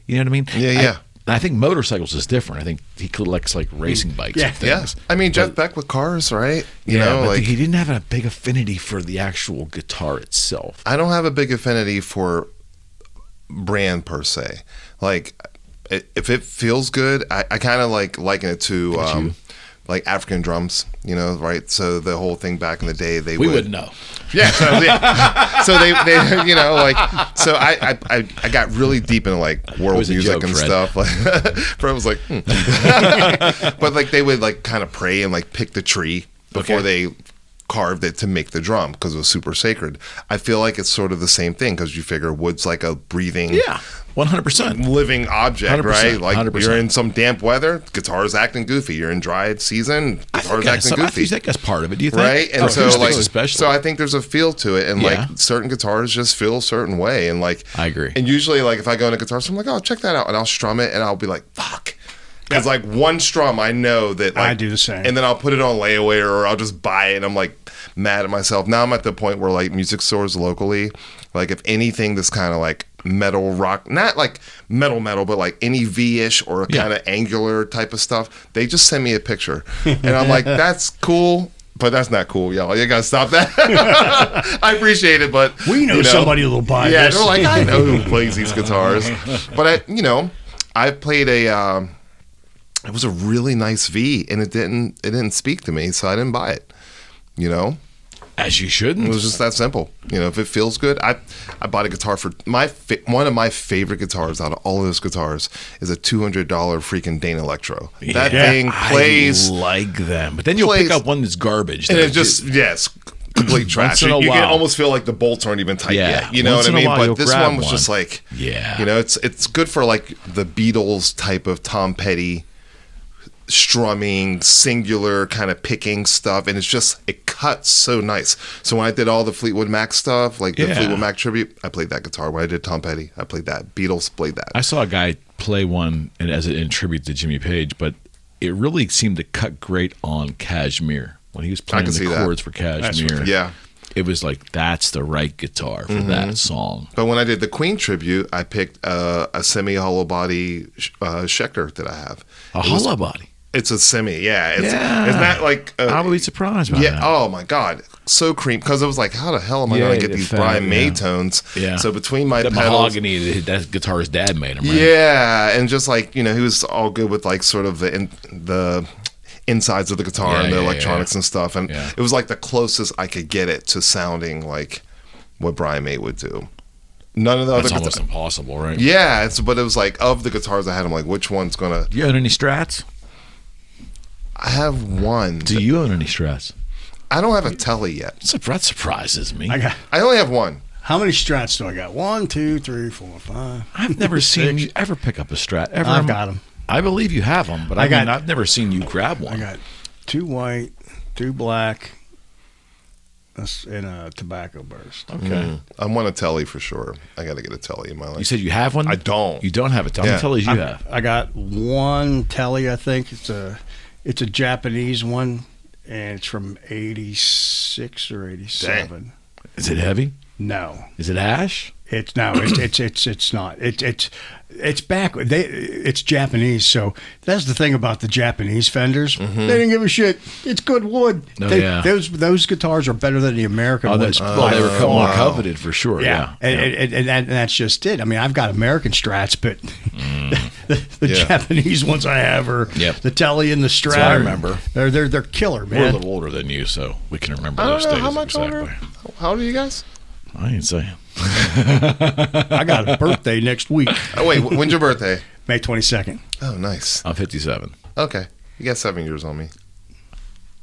You know what I mean? Yeah. I think motorcycles is different. I think he collects like racing bikes and things. I mean, Jeff Beck with cars, right? You know, but he didn't have a big affinity for the actual guitar itself. I don't have a big affinity for brand per se. Like, if it feels good, I kind of liken it to like African drums, you know, right? So the whole thing back in the day, we wouldn't know. Yeah. So they you know, like, so I got really deep into like world music and stuff. Like, Fred was like, but like they would like kind of pray and like pick the tree before they carved it to make the drum because it was super sacred. I feel like it's sort of the same thing because you figure wood's like a breathing, 100% living object, 100%, right? Like 100%. you're in some damp weather, guitar's acting goofy. You're in dry season, guitar's acting goofy. I think that's part of it. Do you think? Right, and so like, especially. so I think there's a feel to it, and Yeah. like certain guitars just feel a certain way, and like I agree. And usually, like if I go in a guitar store, I'm like, oh, check that out, and I'll strum it, and I'll be like, fuck, because like one strum, I know that like, I do the same, and then I'll put it on layaway, or I'll just buy it, and I'm like mad at myself. Now I'm at the point where like music stores locally, like if anything that's kind of like metal rock, not like metal, but like any V-ish or kind of angular type of stuff, they just send me a picture, and I'm like, that's cool. But that's not cool, y'all. You gotta stop that. I appreciate it, but we know, somebody that'll buy this. Yeah, they're like, I know who plays these guitars. But I played a. It was a really nice V, and it didn't speak to me, so I didn't buy it. As you shouldn't. It was just that simple. If it feels good, I bought a guitar for one of my favorite guitars out of all of those guitars is a $200 freaking Dane Electro. That thing plays. I like them, but then you'll pick up one that's garbage, and it just complete trash. You can almost feel like the bolts aren't even tight yet. You know what I mean? But this one was just like, it's good for like the Beatles type of Tom Petty strumming, singular kind of picking stuff, and it cuts so nice. So when I did all the Fleetwood Mac stuff, like the Fleetwood Mac tribute, I played that guitar. When I did Tom Petty, I played that. Beatles played that. I saw a guy play one and as in tribute to Jimmy Page, but it really seemed to cut great on Kashmir when he was playing the chords for Kashmir. Yeah. It was like, that's the right guitar for that song. But when I did the Queen tribute, I picked a semi-hollow body Schecter that I have. Hollow body? It's a semi, It's not like... I would be surprised by that. Oh my God. So cream. Because I was like, how the hell am I going to get these Brian May tones? Yeah. So between my pedals... mahogany, that guitar his dad made him, right? Yeah. And just like, he was all good with like sort of the insides of the guitar and the electronics and stuff. And it was like the closest I could get it to sounding like what Brian May would do. None of the That's other almost impossible, right? Yeah. But it was like, of the guitars I had, I'm like, which one's going to... Do you own any Strats? I have one. Do you own any Strats? I don't have a Telly yet. That surprises me. I only have one. How many Strats do I got? 1, 2, 3, 4, 5. I've never seen you ever pick up a Strat. Ever. I've got them. I believe you have them, but I've never seen you grab one. I got 2 white, 2 black, and a tobacco burst. Okay. I want a Telly for sure. I got to get a Telly in my life. You said you have one? I don't. You don't have it. How many Tellys you have? I got one Telly, I think. It's a Japanese one, and it's from 86 or 87. Dang. Is it heavy? No. Is it ash? It's not. It's back. It's Japanese, so that's the thing about the Japanese Fenders. They didn't give a shit. It's good wood. Those guitars are better than the American ones. They were more coveted for sure. Yeah. And that's just it. I mean, I've got American Strats, but the Japanese ones I have are the Telly and the Strat. I remember. They're killer, man. We're a little older than you, so we can remember I those don't know days. how much older. How old are you guys? I ain't saying. I got a birthday next week. Oh wait, when's your birthday? May 22nd. Oh, nice. I'm 57. Okay, you got 7 years on me.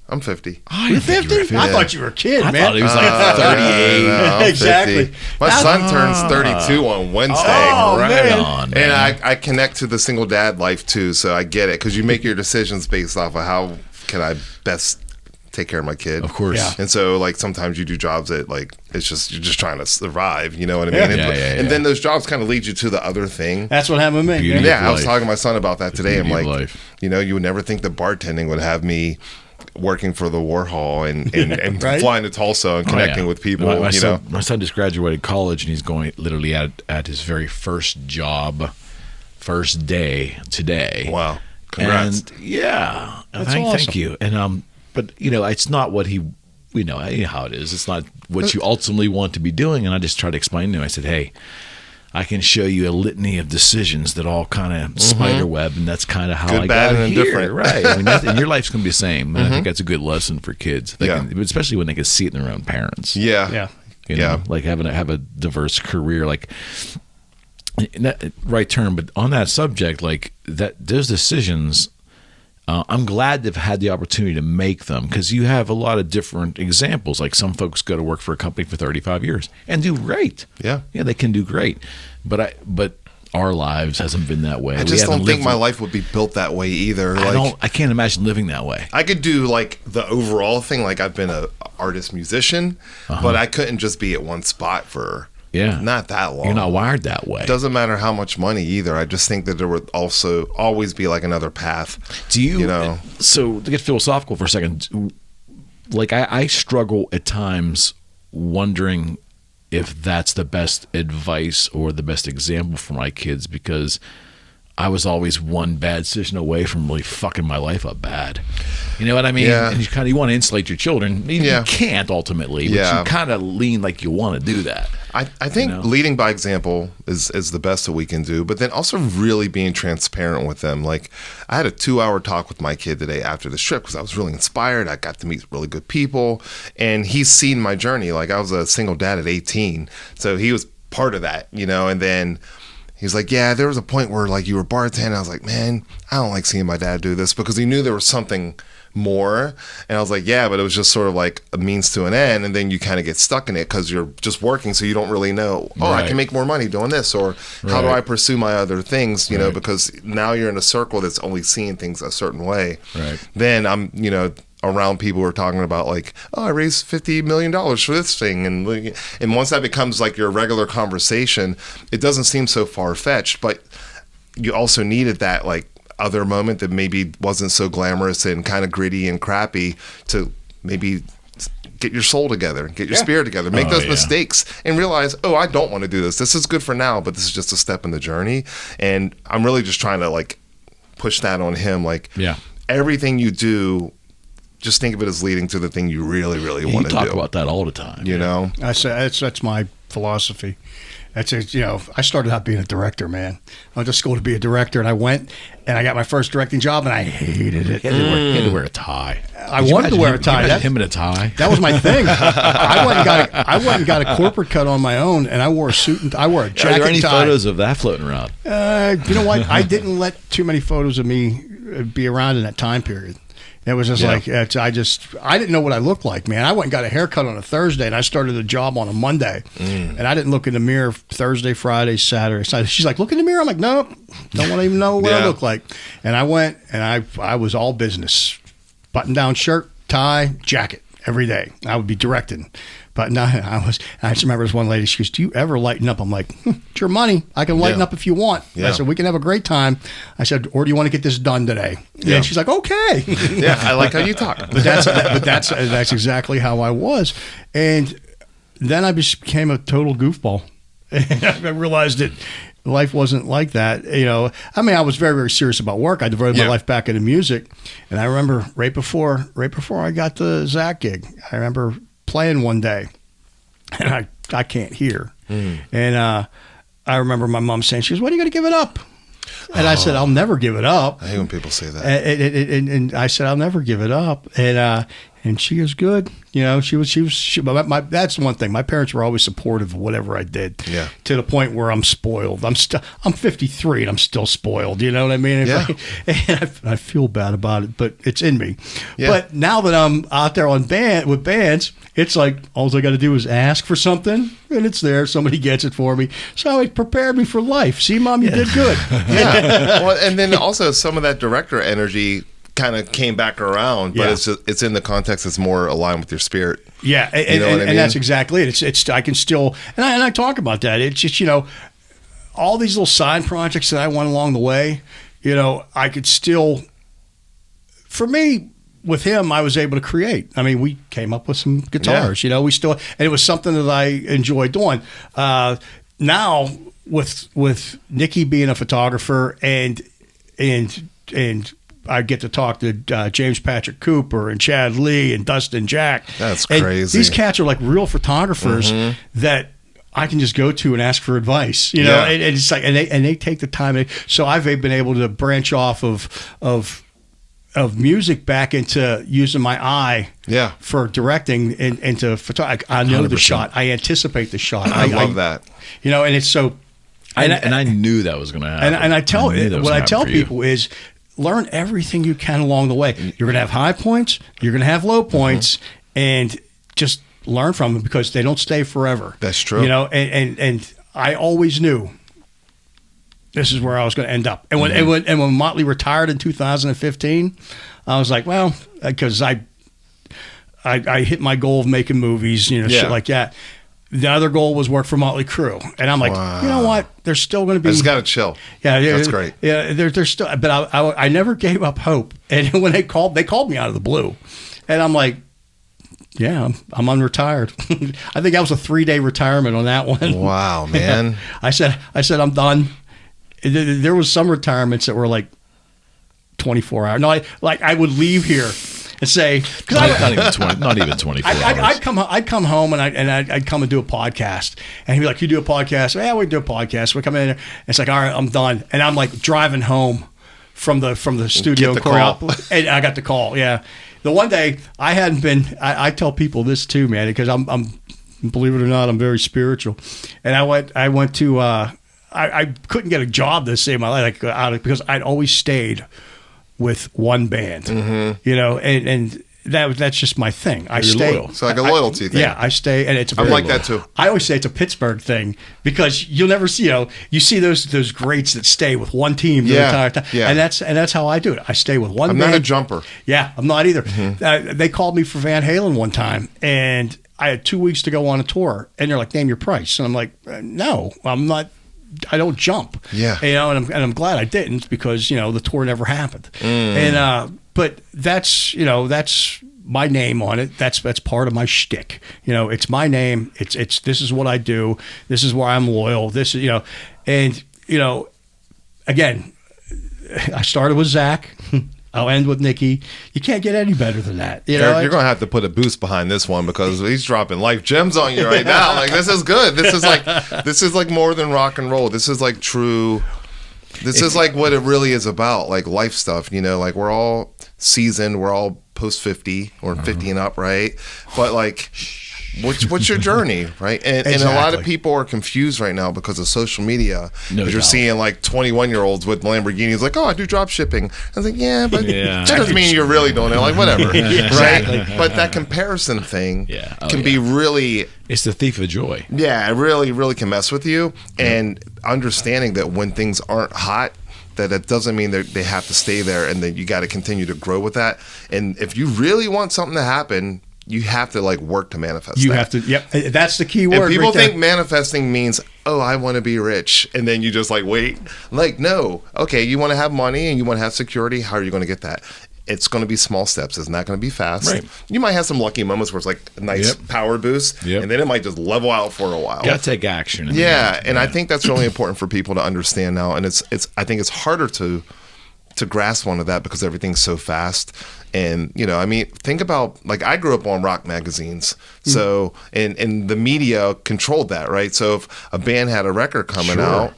I'm 50. Oh, You're 50? I thought you were a kid, I man. thought he was like 38. No, I'm Exactly. 50. My son turns 32 on Wednesday. Oh, right man. on, man. And I connect to the single dad life too, so I get it because you make your decisions based off of how can I best take care of my kid. Of course. Yeah. And so like sometimes you do jobs that like you're just trying to survive, you know what I mean? And then those jobs kind of lead you to the other thing. That's what happened to me. Beauty. Yeah, I was talking to my son about that today. I'm Beauty of like, life. you would never think that bartending would have me working for the Warhol and Right? flying to Tulsa and connecting with people. My son just graduated college, and he's going literally at his very first job, first day today. Wow. Congrats. And That's awesome. thank you. And but it's not what he, how it is. It's not what you ultimately want to be doing. And I just tried to explain to him. I said, hey, I can show you a litany of decisions that all kind of spiderweb, and that's kind of how Good, I bad, got and here. indifferent. Right. I mean, and your life's going to be the same. And I think that's a good lesson for kids, especially when they can see it in their own parents. Yeah. You know, like have a diverse career, like right term. But on that subject, like those decisions, I'm glad they've had the opportunity to make them, because you have a lot of different examples. Like some folks go to work for a company for 35 years and do great. Yeah. Yeah, they can do great. But our lives hasn't been that way. I just don't think my life would be built that way either. I can't imagine living that way. I could do like the overall thing. Like I've been a artist musician, but I couldn't just be at one spot for not that long. You're not wired that way. Doesn't matter how much money either. I just think that there would also always be like another path. Do you know? So to get philosophical for a second, like I struggle at times wondering if that's the best advice or the best example for my kids, because I was always one bad decision away from really fucking my life up bad. You know what I mean? Yeah. And you want to insulate your children. You can't ultimately, but you kind of lean like you want to do that. I think leading by example is the best that we can do, but then also really being transparent with them. Like I had a 2-hour talk with my kid today after the trip because I was really inspired. I got to meet really good people, and he's seen my journey. Like I was a single dad at 18, so he was part of that, and then he's like, yeah, there was a point where like you were bartending. I was like, man, I don't like seeing my dad do this, because he knew there was something more. And I was like, yeah, but it was just sort of like a means to an end. And then you kind of get stuck in it because you're just working. So you don't really know, I can make more money doing this, or how do I pursue my other things, because now you're in a circle that's only seeing things a certain way. Right. Then I'm, around people who are talking about like, I raised $50 million for this thing. And once that becomes like your regular conversation, it doesn't seem so far-fetched, but you also needed that like other moment that maybe wasn't so glamorous and kind of gritty and crappy to maybe get your soul together, get your spirit together, make those mistakes and realize, I don't want to do this. This is good for now, but this is just a step in the journey. And I'm really just trying to like push that on him. Like everything you do, just think of it as leading to the thing you really, really want to do. You talk about that all the time. I say that's my philosophy. I started out being a director, man. I went to school to be a director, and I went and I got my first directing job, and I hated it. He had to wear a tie. I wanted to wear a tie. Him in a tie. That was my thing. I went and got a corporate cut on my own, and I wore a suit and I wore a jacket. Are there any tie. photos of that floating around? You know what? I didn't let too many photos of me be around in that time period. It was just like, I didn't know what I looked like, man. I went and got a haircut on a Thursday, and I started the job on a Monday. And I didn't look in the mirror Thursday, Friday, Saturday. She's like, look in the mirror. I'm like, nope, don't want to even know what I look like. And I went, and I was all business. Button-down shirt, tie, jacket every day. I would be directing. But no, I just remember this one lady, she goes, do you ever lighten up? I'm like, it's your money. I can lighten up if you want. I said, we can have a great time. I said, or do you want to get this done today? And she's like, okay. I like how you talk. But that's exactly how I was. And then I just became a total goofball. And I realized that life wasn't like that. I was very, very serious about work. I devoted my life back into music. And I remember right before I got the Zakk gig, I remember playing one day, and I can't hear. And I remember my mom saying, she goes, when are you going to give it up? And I said, I'll never give it up. I hate when people say that. And I said, I'll never give it up. And she was good. She was that's one thing. My parents were always supportive of whatever I did. Yeah. To the point where I'm spoiled. I'm 53 and I'm still spoiled. You know what I mean? Yeah. And I feel bad about it, but it's in me. Yeah. But now that I'm out there with bands, it's like all I got to do is ask for something, and it's there. Somebody gets it for me. So it prepared me for life. See, Mom, you did good. Yeah. Well, and then also some of that director energy kind of came back around, but it's in the context that's more aligned with your spirit. Yeah, and that's exactly it. It's I can still and I talk about that. It's just all these little side projects that I went along the way. I could still, for me, with him, I was able to create. I mean, we came up with some guitars. We still, and it was something that I enjoyed doing. Now with Nikki being a photographer and I get to talk to James Patrick Cooper and Chad Lee and Dustin Jack. That's crazy. These cats are like real photographers that I can just go to and ask for advice. And it's like, and they take the time. So I've been able to branch off of music back into using my eye for directing into photography. I know 100%. The shot. I anticipate the shot. I love that. And it's so. And I knew that was going to happen. And I tell people is, learn everything you can along the way. You're going to have high points, you're going to have low points, and just learn from them because they don't stay forever. That's true. You know, and I always knew this is where I was going to end up. And when when Mötley retired in 2015, I was like, well, because I hit my goal of making movies, you know, shit like that. The other goal was work for Mötley Crüe, and I'm like, you know what? There's still going to be. I just got to chill. Yeah, that's great. Yeah, there's still, but I never gave up hope. And when they called me out of the blue, and I'm like, yeah, I'm unretired. I think that was a 3-day retirement on that one. Wow, man. I said I'm done. There was some retirements that were like 24 hours. No, I would leave here and say, not even 24 hours. I'd come home and I'd come and do a podcast, and he'd be like, "You do a podcast?" Yeah, we do a podcast. We come in there, and it's like, all right, I'm done, and I'm like driving home from the studio, and I got the call. Yeah, the one day I hadn't been. I tell people this too, man, because I'm believe it or not, I'm very spiritual, and I went to. I couldn't get a job to save my life, because I'd always stayed with one band, you know, and that's just my thing. I stay. Loyal. It's like a loyalty thing. Yeah, I stay, and it's. I'm like that too. I always say it's a Pittsburgh thing because you'll never see, you know, you see those greats that stay with one team the entire time, and that's how I do it. I stay with one. I'm band. not a jumper. Yeah, I'm not either. They called me for Van Halen one time, and I had 2 weeks to go on a tour, and they're like, "Name your price," and I'm like, "No, I'm not." I don't jump. Yeah. You know, and I'm glad I didn't because, you know, the tour never happened. And but that's, you know, that's my name on it. That's part of my shtick. You know, it's my name. It's this is what I do. This is where I'm loyal. This is, you know, and, you know, again, I started with Zakk. I'll end with Nikki. You can't get any better than that. You know, you're going to have to put a boost behind this one because he's dropping life gems on you right now. Like, this is good. This is like more than rock and roll. This is like true. This is like what it really is about, like life stuff. You know, like we're all seasoned. We're all post 50 or 50 and up, right? But like, what's your journey, right? And a lot of people are confused right now because of social media. You're seeing like 21-year-olds with Lamborghinis, like, oh, I do drop shipping. I was like, yeah, but that doesn't mean you're really doing it. Like, whatever, right? But that comparison thing can be really. It's the thief of joy. Yeah, it really, really can mess with you. And understanding that when things aren't hot, that doesn't mean that they have to stay there, and then you got to continue to grow with that. And if you really want something to happen, you have to like work to manifest. You have to. Yep, that's the key word. And people think manifesting means, oh, I want to be rich, and then you just like wait. Like, no, okay, you want to have money and you want to have security. How are you going to get that? It's going to be small steps. It's not going to be fast. Right. You might have some lucky moments where it's like a nice power boost, and then it might just level out for a while. You got to take action. And I think that's really important for people to understand now. And I think it's harder to grasp onto that because everything's so fast. And, you know, I mean, think about, like, I grew up on rock magazines. So, and the media controlled that, right? So if a band had a record coming out,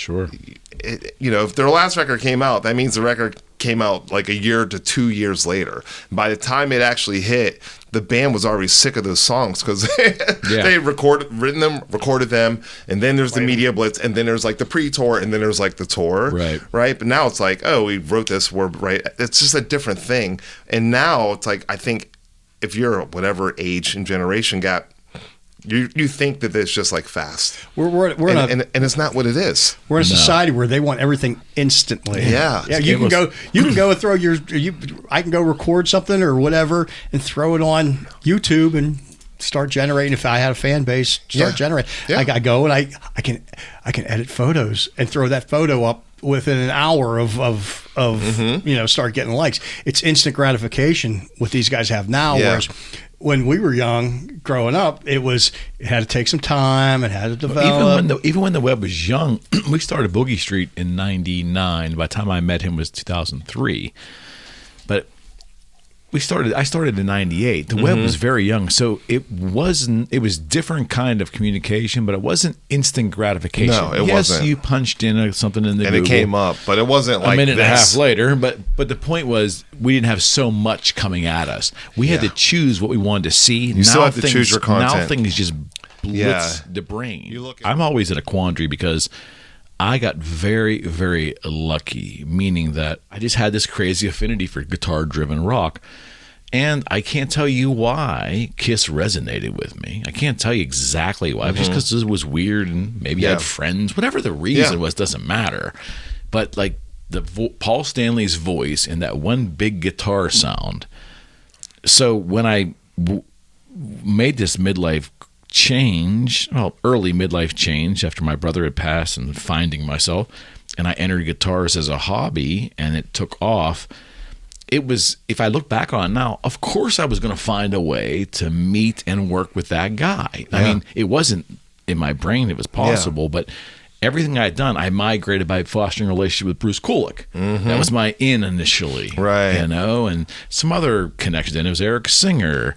you know, if their last record came out, that means the record came out like a year to 2 years later. By the time it actually hit, the band was already sick of those songs because they written them, and then there's the media blitz, and then there's like the pre-tour, and then there's like the tour, right? But now it's like, oh, we wrote this, we're right. It's just a different thing. And now it's like, I think if you're whatever age and generation gap, you think that it's just like fast. And it's not what it is. We're in a society where they want everything instantly. Yeah. You can go and throw I can go record something or whatever and throw it on YouTube and start generating. If I had a fan base, generating. Yeah. I go and I can edit photos and throw that photo up within an hour of you know, start getting likes. It's instant gratification what these guys have now. Whereas when we were young, growing up, it had to take some time. It had to develop. Even when the web was young, we started Boogie Street in '99. By the time I met him, it was 2003. But I started in '98. The web was very young, so it was different kind of communication, but it wasn't instant gratification. No, it wasn't. Yes, you punched in something in the and Google, it came up, but it wasn't like a minute this. and a half later. But the point was, we didn't have so much coming at us. We had to choose what we wanted to see. You still have to choose your content. Now things just blitz the brain. I'm always in a quandary because I got very, very lucky, meaning that I just had this crazy affinity for guitar-driven rock. And I can't tell you why Kiss resonated with me. I can't tell you exactly why. Just because it was weird and maybe I had friends. Whatever the reason was, doesn't matter. But like Paul Stanley's voice and that one big guitar sound. So when I made this midlife change, early midlife change after my brother had passed and finding myself, and I entered guitars as a hobby and it took off, it was, if I look back on it now, of course I was going to find a way to meet and work with that guy. I mean, it wasn't in my brain it was possible, but everything I had done, I migrated by fostering a relationship with Bruce Kulick. That was my in initially. Right. You know, and some other connections. And it was Eric Singer.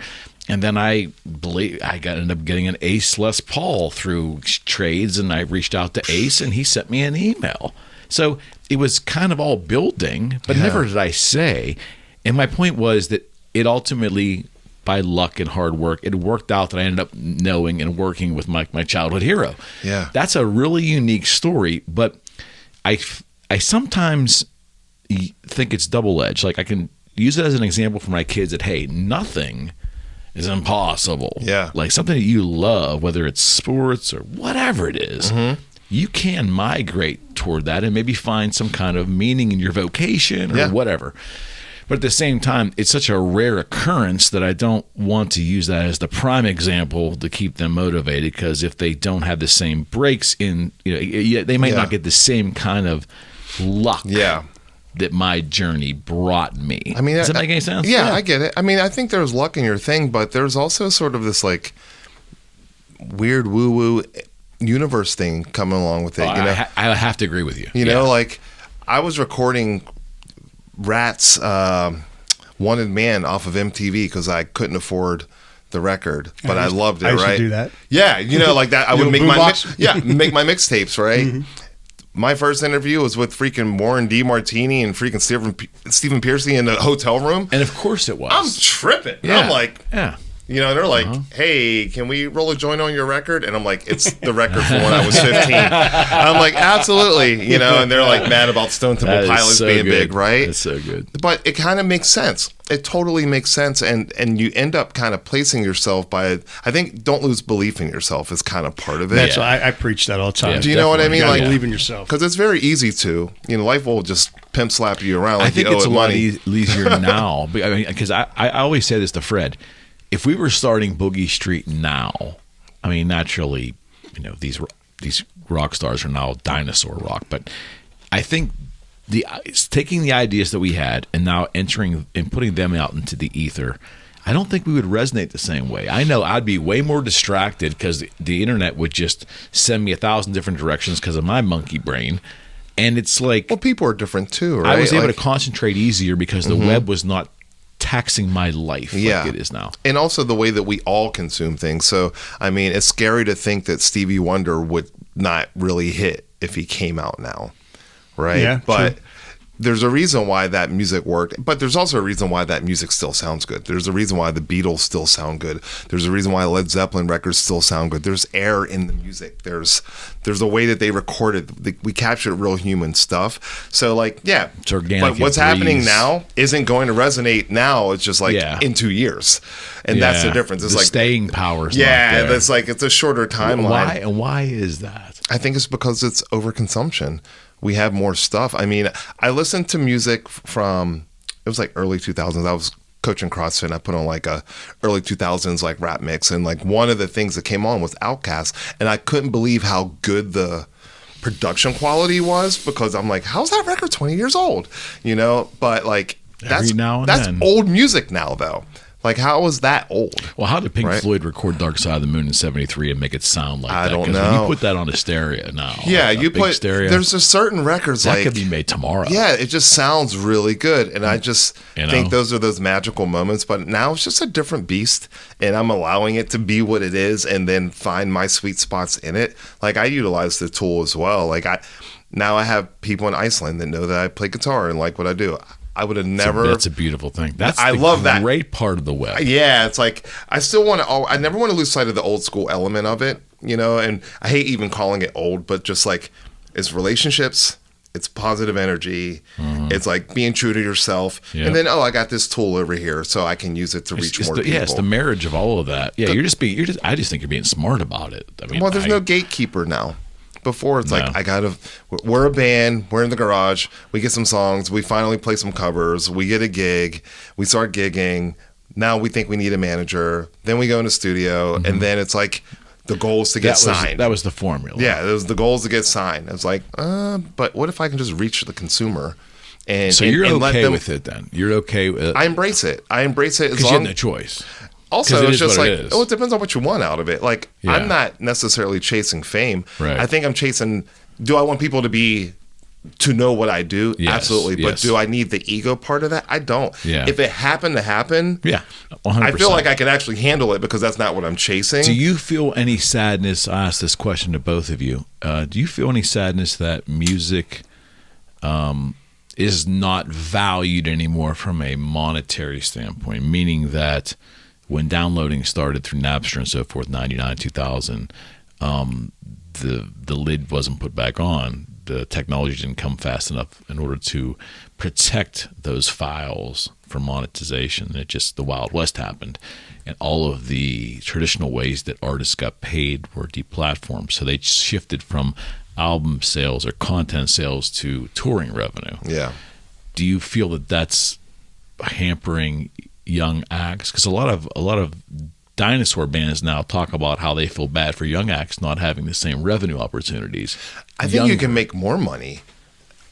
And then I ended up getting an Ace Les Paul through trades, and I reached out to Ace, and he sent me an email. So it was kind of all building, but never did I say. And my point was that it ultimately, by luck and hard work, it worked out that I ended up knowing and working with my childhood hero. Yeah. That's a really unique story, but I sometimes think it's double-edged. Like I can use it as an example for my kids that, hey, nothing is impossible. Yeah. Like something that you love, whether it's sports or whatever it is, you can migrate toward that and maybe find some kind of meaning in your vocation or whatever. But at the same time, it's such a rare occurrence that I don't want to use that as the prime example to keep them motivated, because if they don't have the same breaks in, they might not get the same kind of luck that my journey brought me. I mean, does that make any sense? Yeah, I get it. I mean, I think there's luck in your thing, but there's also sort of this like weird woo-woo universe thing coming along with it. I have to agree with you. You know, like I was recording Rat's Wanted Man off of MTV because I couldn't afford the record, but I loved it. I used right? to do that. Yeah, like that. I would make my make my mixtapes. Right. Mm-hmm. My first interview was with freaking Warren D. Martini and freaking Stephen Pearcy in the hotel room. And of course it was. I'm tripping. Yeah. I'm like, they're like, hey, can we roll a joint on your record? And I'm like, it's the record from when I was 15. I'm like, absolutely. And they're like mad about Stone Temple Pilots being big, right? That's so good. But it kind of makes sense. It totally makes sense. And you end up kind of placing yourself by, I think, don't lose belief in yourself is kind of part of it. That's why I preach that all the time. Yeah, do you know what I mean? You gotta Like, believe in yourself. because it's very easy to, life will just pimp slap you around. Like I think you owe it's it a lot money. easier now. Because I always say this to Fred. If we were starting Boogie Street now, I mean, naturally, these rock stars are now dinosaur rock. But I think taking the ideas that we had and now entering and putting them out into the ether, I don't think we would resonate the same way. I know I'd be way more distracted because the internet would just send me 1,000 different directions because of my monkey brain. And it's like, Well, people are different too, right? I was able to concentrate easier because the web was not taxing my life like it is now. And also the way that we all consume things. So, I mean, it's scary to think that Stevie Wonder would not really hit if he came out now, right? Yeah, but true. There's a reason why that music worked, but there's also a reason why that music still sounds good. There's a reason why the Beatles still sound good. There's a reason why Led Zeppelin records still sound good. There's air in the music. There's a way that they recorded. We captured real human stuff. So like, yeah. It's organic. But what's happening now isn't going to resonate now. It's just like in 2 years. And that's the difference. It's the like staying power is not there. it's like it's a shorter timeline. Why is that? I think it's because it's overconsumption. We have more stuff. I mean, I listened to music from, it was like early 2000s. I was coaching CrossFit and I put on like a early 2000s like rap mix. And like one of the things that came on was Outkast. And I couldn't believe how good the production quality was because I'm like, how's that record 20 years old? But like that's old music now though. Like, how was that old? Well, how did Pink Floyd record Dark Side of the Moon in '73 and make it sound like that? I don't know. When you put that on a stereo now. Yeah, like you put stereo. There's a certain records that like could be made tomorrow. Yeah, it just sounds really good, and I just think those are those magical moments. But now it's just a different beast, and I'm allowing it to be what it is, and then find my sweet spots in it. Like I utilize the tool as well. Like now I have people in Iceland that know that I play guitar and like what I do. I would have never. That's a beautiful thing. I love that great part of the web. Yeah, it's like I still want to. I never want to lose sight of the old school element of it, And I hate even calling it old, but just like It's relationships. It's positive energy. It's like being true to yourself. Yeah. And then, I got this tool over here, so I can use it to reach more people. Yeah, it's the marriage of all of that. Yeah, I just think you're being smart about it. I mean, well, there's no gatekeeper now. Before, it's like, we're a band, we're in the garage, we get some songs, we finally play some covers, we get a gig, we start gigging. Now we think we need a manager. Then we go in the studio, and then it's like, the goal is to get signed. That was the formula. Yeah, the goal is to get signed. It's like, but what if I can just reach the consumer? And so you're and okay with it then? You're okay with it? I embrace it. As long you have no choice. Also, it's just like, it depends on what you want out of it. Like, I'm not necessarily chasing fame. Right. I think I'm chasing, do I want people to know what I do? Yes, absolutely. yes. But do I need the ego part of that? I don't. Yeah. If it happened to happen, 100%. I feel like I can actually handle it because that's not what I'm chasing. Do you feel any sadness? I asked this question to both of you. Do you feel any sadness that music is not valued anymore from a monetary standpoint? Meaning that when downloading started through Napster and so forth, 99, 2000, the lid wasn't put back on. The technology didn't come fast enough in order to protect those files from monetization. The Wild West happened, and all of the traditional ways that artists got paid were deplatformed. So they shifted from album sales or content sales to touring revenue. Yeah. Do you feel that that's hampering young acts? Because a lot of dinosaur bands now talk about how they feel bad for young acts not having the same revenue opportunities. I think you can make more money.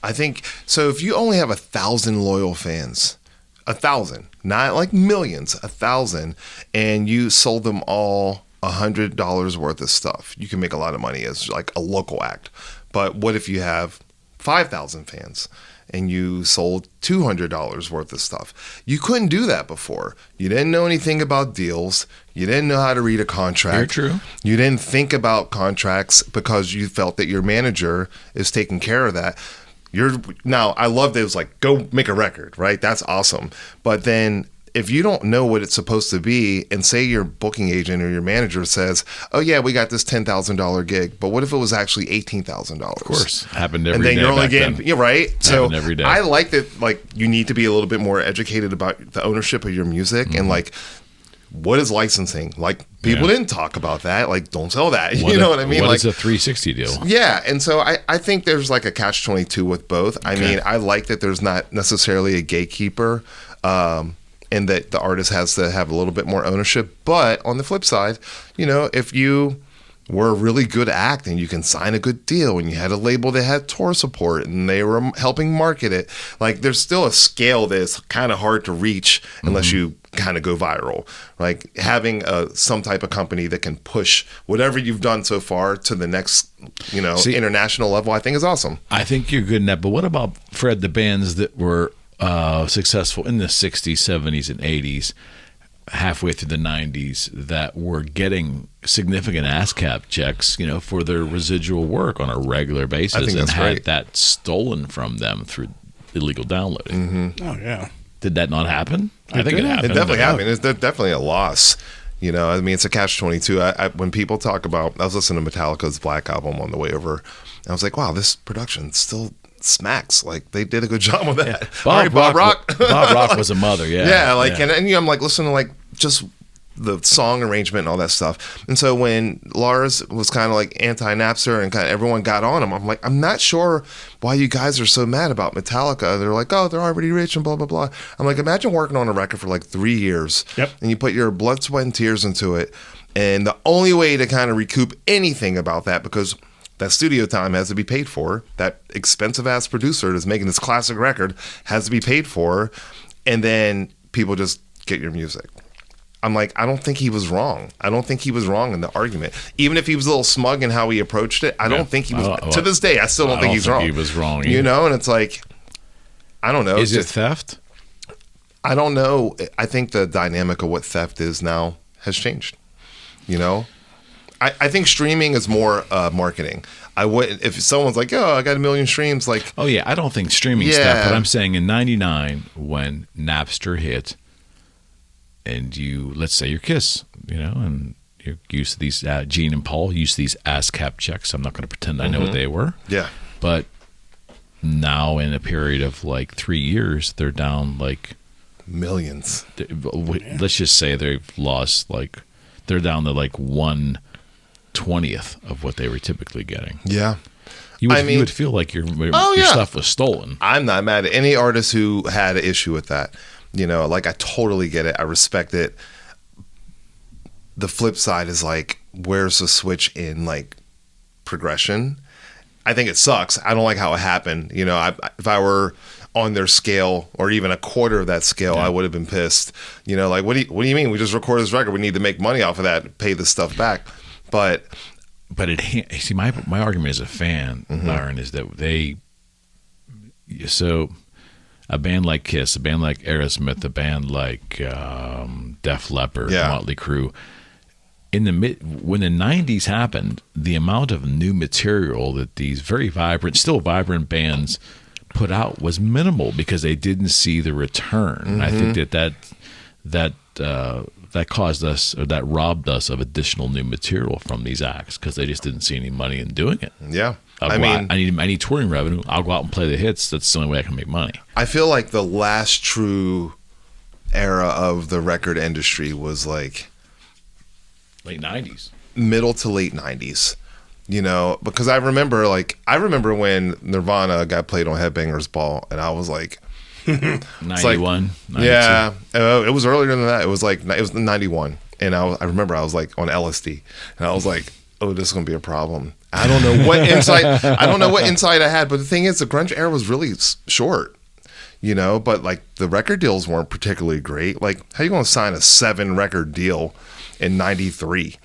I think so. If you only have 1,000 loyal fans, 1,000, not like millions, 1,000, and you sold them all $100 worth of stuff, you can make a lot of money as like a local act. But what if you have 5,000 fans and you sold $200 worth of stuff? You couldn't do that before. You didn't know anything about deals. You didn't know how to read a contract. Very true. You didn't think about contracts because you felt that your manager is taking care of that. Now, I love that it was like, go make a record, right? That's awesome. But then if you don't know what it's supposed to be, and say your booking agent or your manager says, oh yeah, we got this $10,000 gig, but what if it was actually $18,000? Of course. Happened every day. And then you're only getting, you're right. So every day. I like that, like, you need to be a little bit more educated about the ownership of your music and like, what is licensing? Like, people didn't talk about that. Like, don't sell that. You know what I mean? What like, is a 360 deal? Yeah. And so I think there's like a catch-22 with both. I mean, I like that there's not necessarily a gatekeeper, and that the artist has to have a little bit more ownership. But on the flip side, you know, if you were a really good act and you can sign a good deal and you had a label that had tour support and they were helping market it, like, there's still a scale that's kind of hard to reach unless you kind of go viral. Like, having some type of company that can push whatever you've done so far to the next, you know, international level, I think is awesome. I think you're good in that. But what about, Fred, the bands that were successful in the 60s, 70s, and 80s, halfway through the 90s, that were getting significant ASCAP checks, you know, for their residual work on a regular basis, I think and that's had great. that stolen from them through illegal downloading? Oh, yeah. Did that not happen? I think it did. happened. It definitely happened. It's definitely a loss. You know, I mean, it's a catch-22. When people talk about, I was listening to Metallica's Black album on the way over, and I was like, wow, this production still smacks. Like, they did a good job with that. Bob Rock. Bob Rock was a mother, yeah. Yeah, like, and you know, I'm like listening to like just the song arrangement and all that stuff. And so when Lars was kind of like anti-Napster and kind of everyone got on him, I'm like, I'm not sure why you guys are so mad about Metallica. They're like, oh, they're already rich and blah, blah, blah. I'm like, imagine working on a record for like 3 years. Yep. And you put your blood, sweat, and tears into it. And the only way to kind of recoup anything about that, because that studio time has to be paid for, that expensive ass producer that's making this classic record has to be paid for, and then people just get your music. I'm like, I don't think he was wrong. I don't think he was wrong in the argument. Even if he was a little smug in how he approached it, I don't think he was. To this day, I still don't think he's wrong. He was wrong either. You know, and it's like, I don't know. Is it theft? I don't know. I think the dynamic of what theft is now has changed. You know, I think streaming is more marketing. I wouldn't, if someone's like, oh, I got 1 million streams, like, Oh yeah, I don't think streaming stuff. But I'm saying in '99 when Napster hit, and you, let's say you're Kiss, you know, and you're used to these, Gene and Paul used to these ASCAP checks. I'm not going to pretend I know what they were. yeah. but now in a period of like 3 years, they're down like millions. Let's just say they've lost like they're down to like 1/20th of what they were typically getting. Yeah. You would feel like your stuff was stolen. I'm not mad at any artist who had an issue with that. You know, like I totally get it. I respect it. The flip side is like, where's the switch in like progression? I think it sucks. I don't like how it happened. You know, if I were on their scale or even a quarter of that scale, I would have been pissed. You know, like what do you mean? We just recorded this record. We need to make money off of that, pay this stuff back. But my argument as a fan, Byron, is that a band like Kiss, a band like Aerosmith, a band like Def Leppard, Mötley Crüe, when the 90s happened, the amount of new material that these very still vibrant bands put out was minimal because they didn't see the return. I think that caused us, or that robbed us of additional new material from these acts because they just didn't see any money in doing it. Yeah. I need touring revenue. I'll go out and play the hits. That's the only way I can make money. I feel like the last true era of the record industry was like late 90s, middle to late 90s. You know, because I remember when Nirvana got played on Headbangers Ball, and I was like, 91, like, yeah, it was earlier than that. It was 91, and I remember I was like on LSD, and I was like, oh, this is gonna be a problem. I don't know what insight I had, but the thing is, the grunge era was really short, you know. But like the record deals weren't particularly great. Like, how you gonna sign a 7-record deal in '93?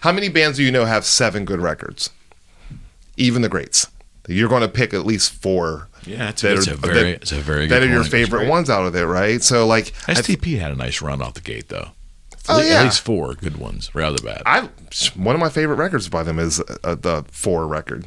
How many bands do you know have 7 good records? Even the greats. You're going to pick at least 4. Yeah, it's a very good that are your point. favorite ones out of there, right? So like STP had a nice run off the gate though. Oh, At least 4 good ones, rather bad. One of my favorite records by them is the 4 record.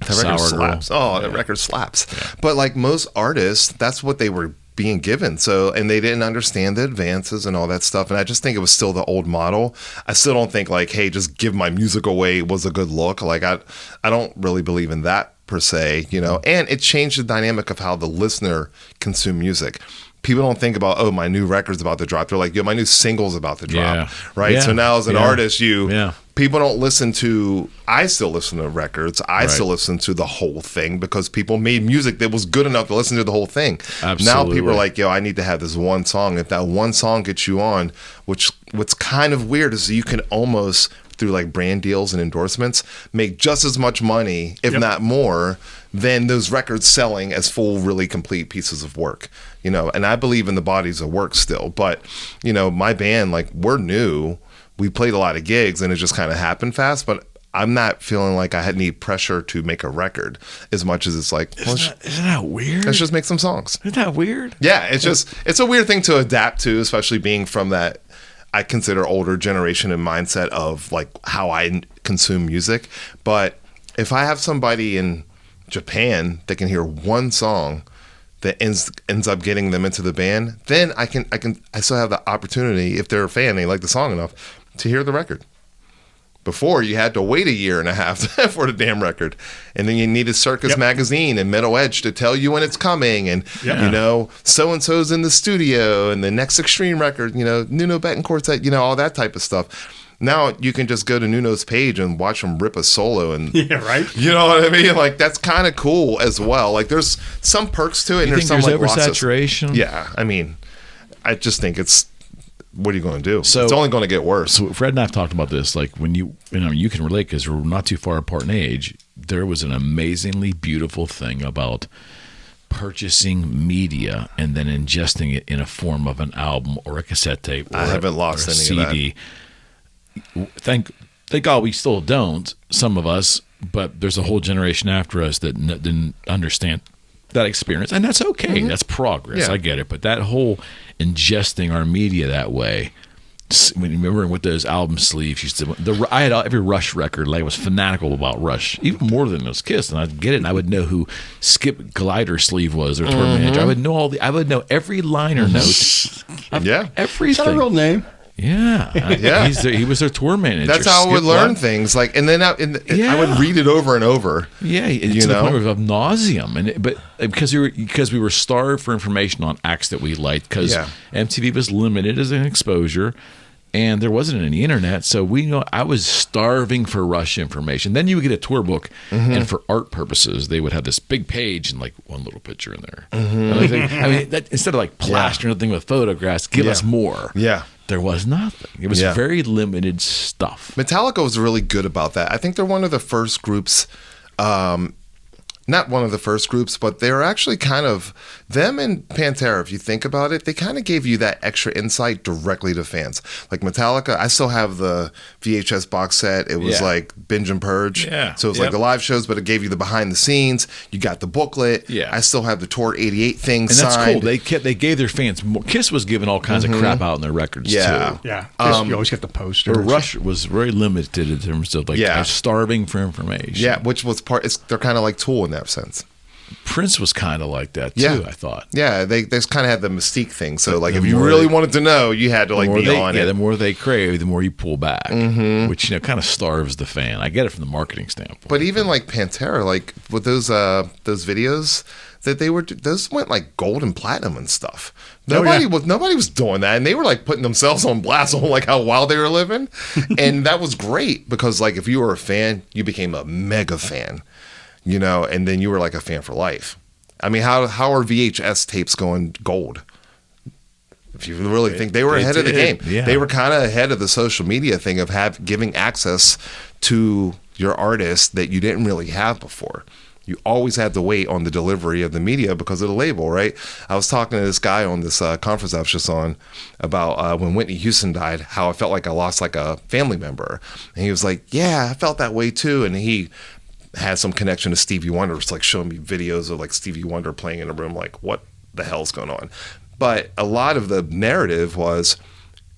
That record slaps. That record slaps. Yeah. But like most artists, that's what they were being given. So, and they didn't understand the advances and all that stuff. And I just think it was still the old model. I still don't think like, hey, just give my music away was a good look. Like I don't really believe in that per se, you know. And it changed the dynamic of how the listener consume music. People don't think about, oh, my new record's about to drop. They're like, yo, my new single's about to drop, right? Yeah. So now as an artist, people don't listen to, I still listen to records. I still listen to the whole thing because people made music that was good enough to listen to the whole thing. Absolutely. Now people are like, yo, I need to have this one song. If that one song gets you on, what's kind of weird is you can almost, through like brand deals and endorsements, make just as much money, if not more, than those records selling as full, really complete pieces of work. You know, and I believe in the bodies of work still. But, you know, my band, like, we're new. We played a lot of gigs and it just kind of happened fast. But I'm not feeling like I had any pressure to make a record as much as it's like, isn't that weird? Let's just make some songs. Isn't that weird? Yeah, it's a weird thing to adapt to, especially being from that, I consider, older generation and mindset of like how I consume music. But if I have somebody in Japan that can hear one song that ends up getting them into the band, then I still have the opportunity, if they're a fan, they like the song enough, to hear the record. Before, you had to wait 1.5 years for the damn record, and then you needed Circus Magazine and Metal Edge to tell you when it's coming, and you know, so and so's in the studio, and the next Extreme record, you know, Nuno Betancourt's, you know, all that type of stuff. Now you can just go to Nuno's page and watch him rip a solo, and you know what I mean. Like that's kind of cool as well. Like there's some perks to it, and there's some like oversaturation. Yeah, I mean, I just think it's. What are you going to do? So it's only going to get worse. So Fred and I have talked about this. Like when you can relate because we're not too far apart in age. There was an amazingly beautiful thing about purchasing media and then ingesting it in a form of an album or a cassette tape. Or I haven't lost any CD. Of that. Thank God we still don't. Some of us, but there's a whole generation after us that didn't understand that experience, and that's okay. That's progress. I get it, but that whole ingesting our media that way. When you remember with those album sleeves, I had every Rush record. Like I was fanatical about Rush, even more than those Kiss, and I'd get it. And I would know who Skip Glider sleeve was, or tour manager. I would know every liner note. Is everything. that a real name? Yeah, Yeah. he was their tour manager. That's how I would Skip learn Lund. things. Like, and then I would read it over and over. Yeah, it's to the point of nauseum, but because we were starved for information on acts that we liked, because MTV was limited as an exposure, and there wasn't any internet, so I was starving for Rush information. Then you would get a tour book, and for art purposes, they would have this big page and like one little picture in there. I mean, instead of like plastering the thing with photographs, give us more. Yeah. There was nothing. It was very limited stuff. Metallica was really good about that. I think they're one of the first groups, not one of the first groups, but they're actually kind of, them and Pantera, if you think about it, they kind of gave you that extra insight directly to fans. Like Metallica, I still have the VHS box set. It was like Binge and Purge. Yeah. So it was like the live shows, but it gave you the behind the scenes. You got the booklet. Yeah. I still have the Tour 88 thing And signed. that's cool. They gave their fans more. Kiss was giving all kinds of crap out in their records too. Yeah. You always get the poster. But Rush was very limited in terms of like starving for information. Yeah, which was they're kind of like Tool in that sense. Prince was kind of like that too, I thought. Yeah, they just kind of had the mystique thing. So like, if you really wanted to know, you had to like be on it. Yeah, the more they crave, the more you pull back, which kind of starves the fan. I get it from the marketing standpoint. But even like Pantera, like with those videos that those went like gold and platinum and stuff. Nobody was doing that, and they were like putting themselves on blast on like how wild they were living, and that was great because like if you were a fan, you became a mega fan. And then you were like a fan for life. I mean, how are VHS tapes going gold? If you really think they were ahead of the game, they were kind of ahead of the social media thing of giving access to your artist that you didn't really have before. You always had to wait on the delivery of the media because of the label, right? I was talking to this guy on this conference I was just on about when Whitney Houston died, how I felt like I lost like a family member. And he was like, yeah, I felt that way too. And he had some connection to Stevie Wonder. It's like showing me videos of like Stevie Wonder playing in a room, like what the hell's going on? But a lot of the narrative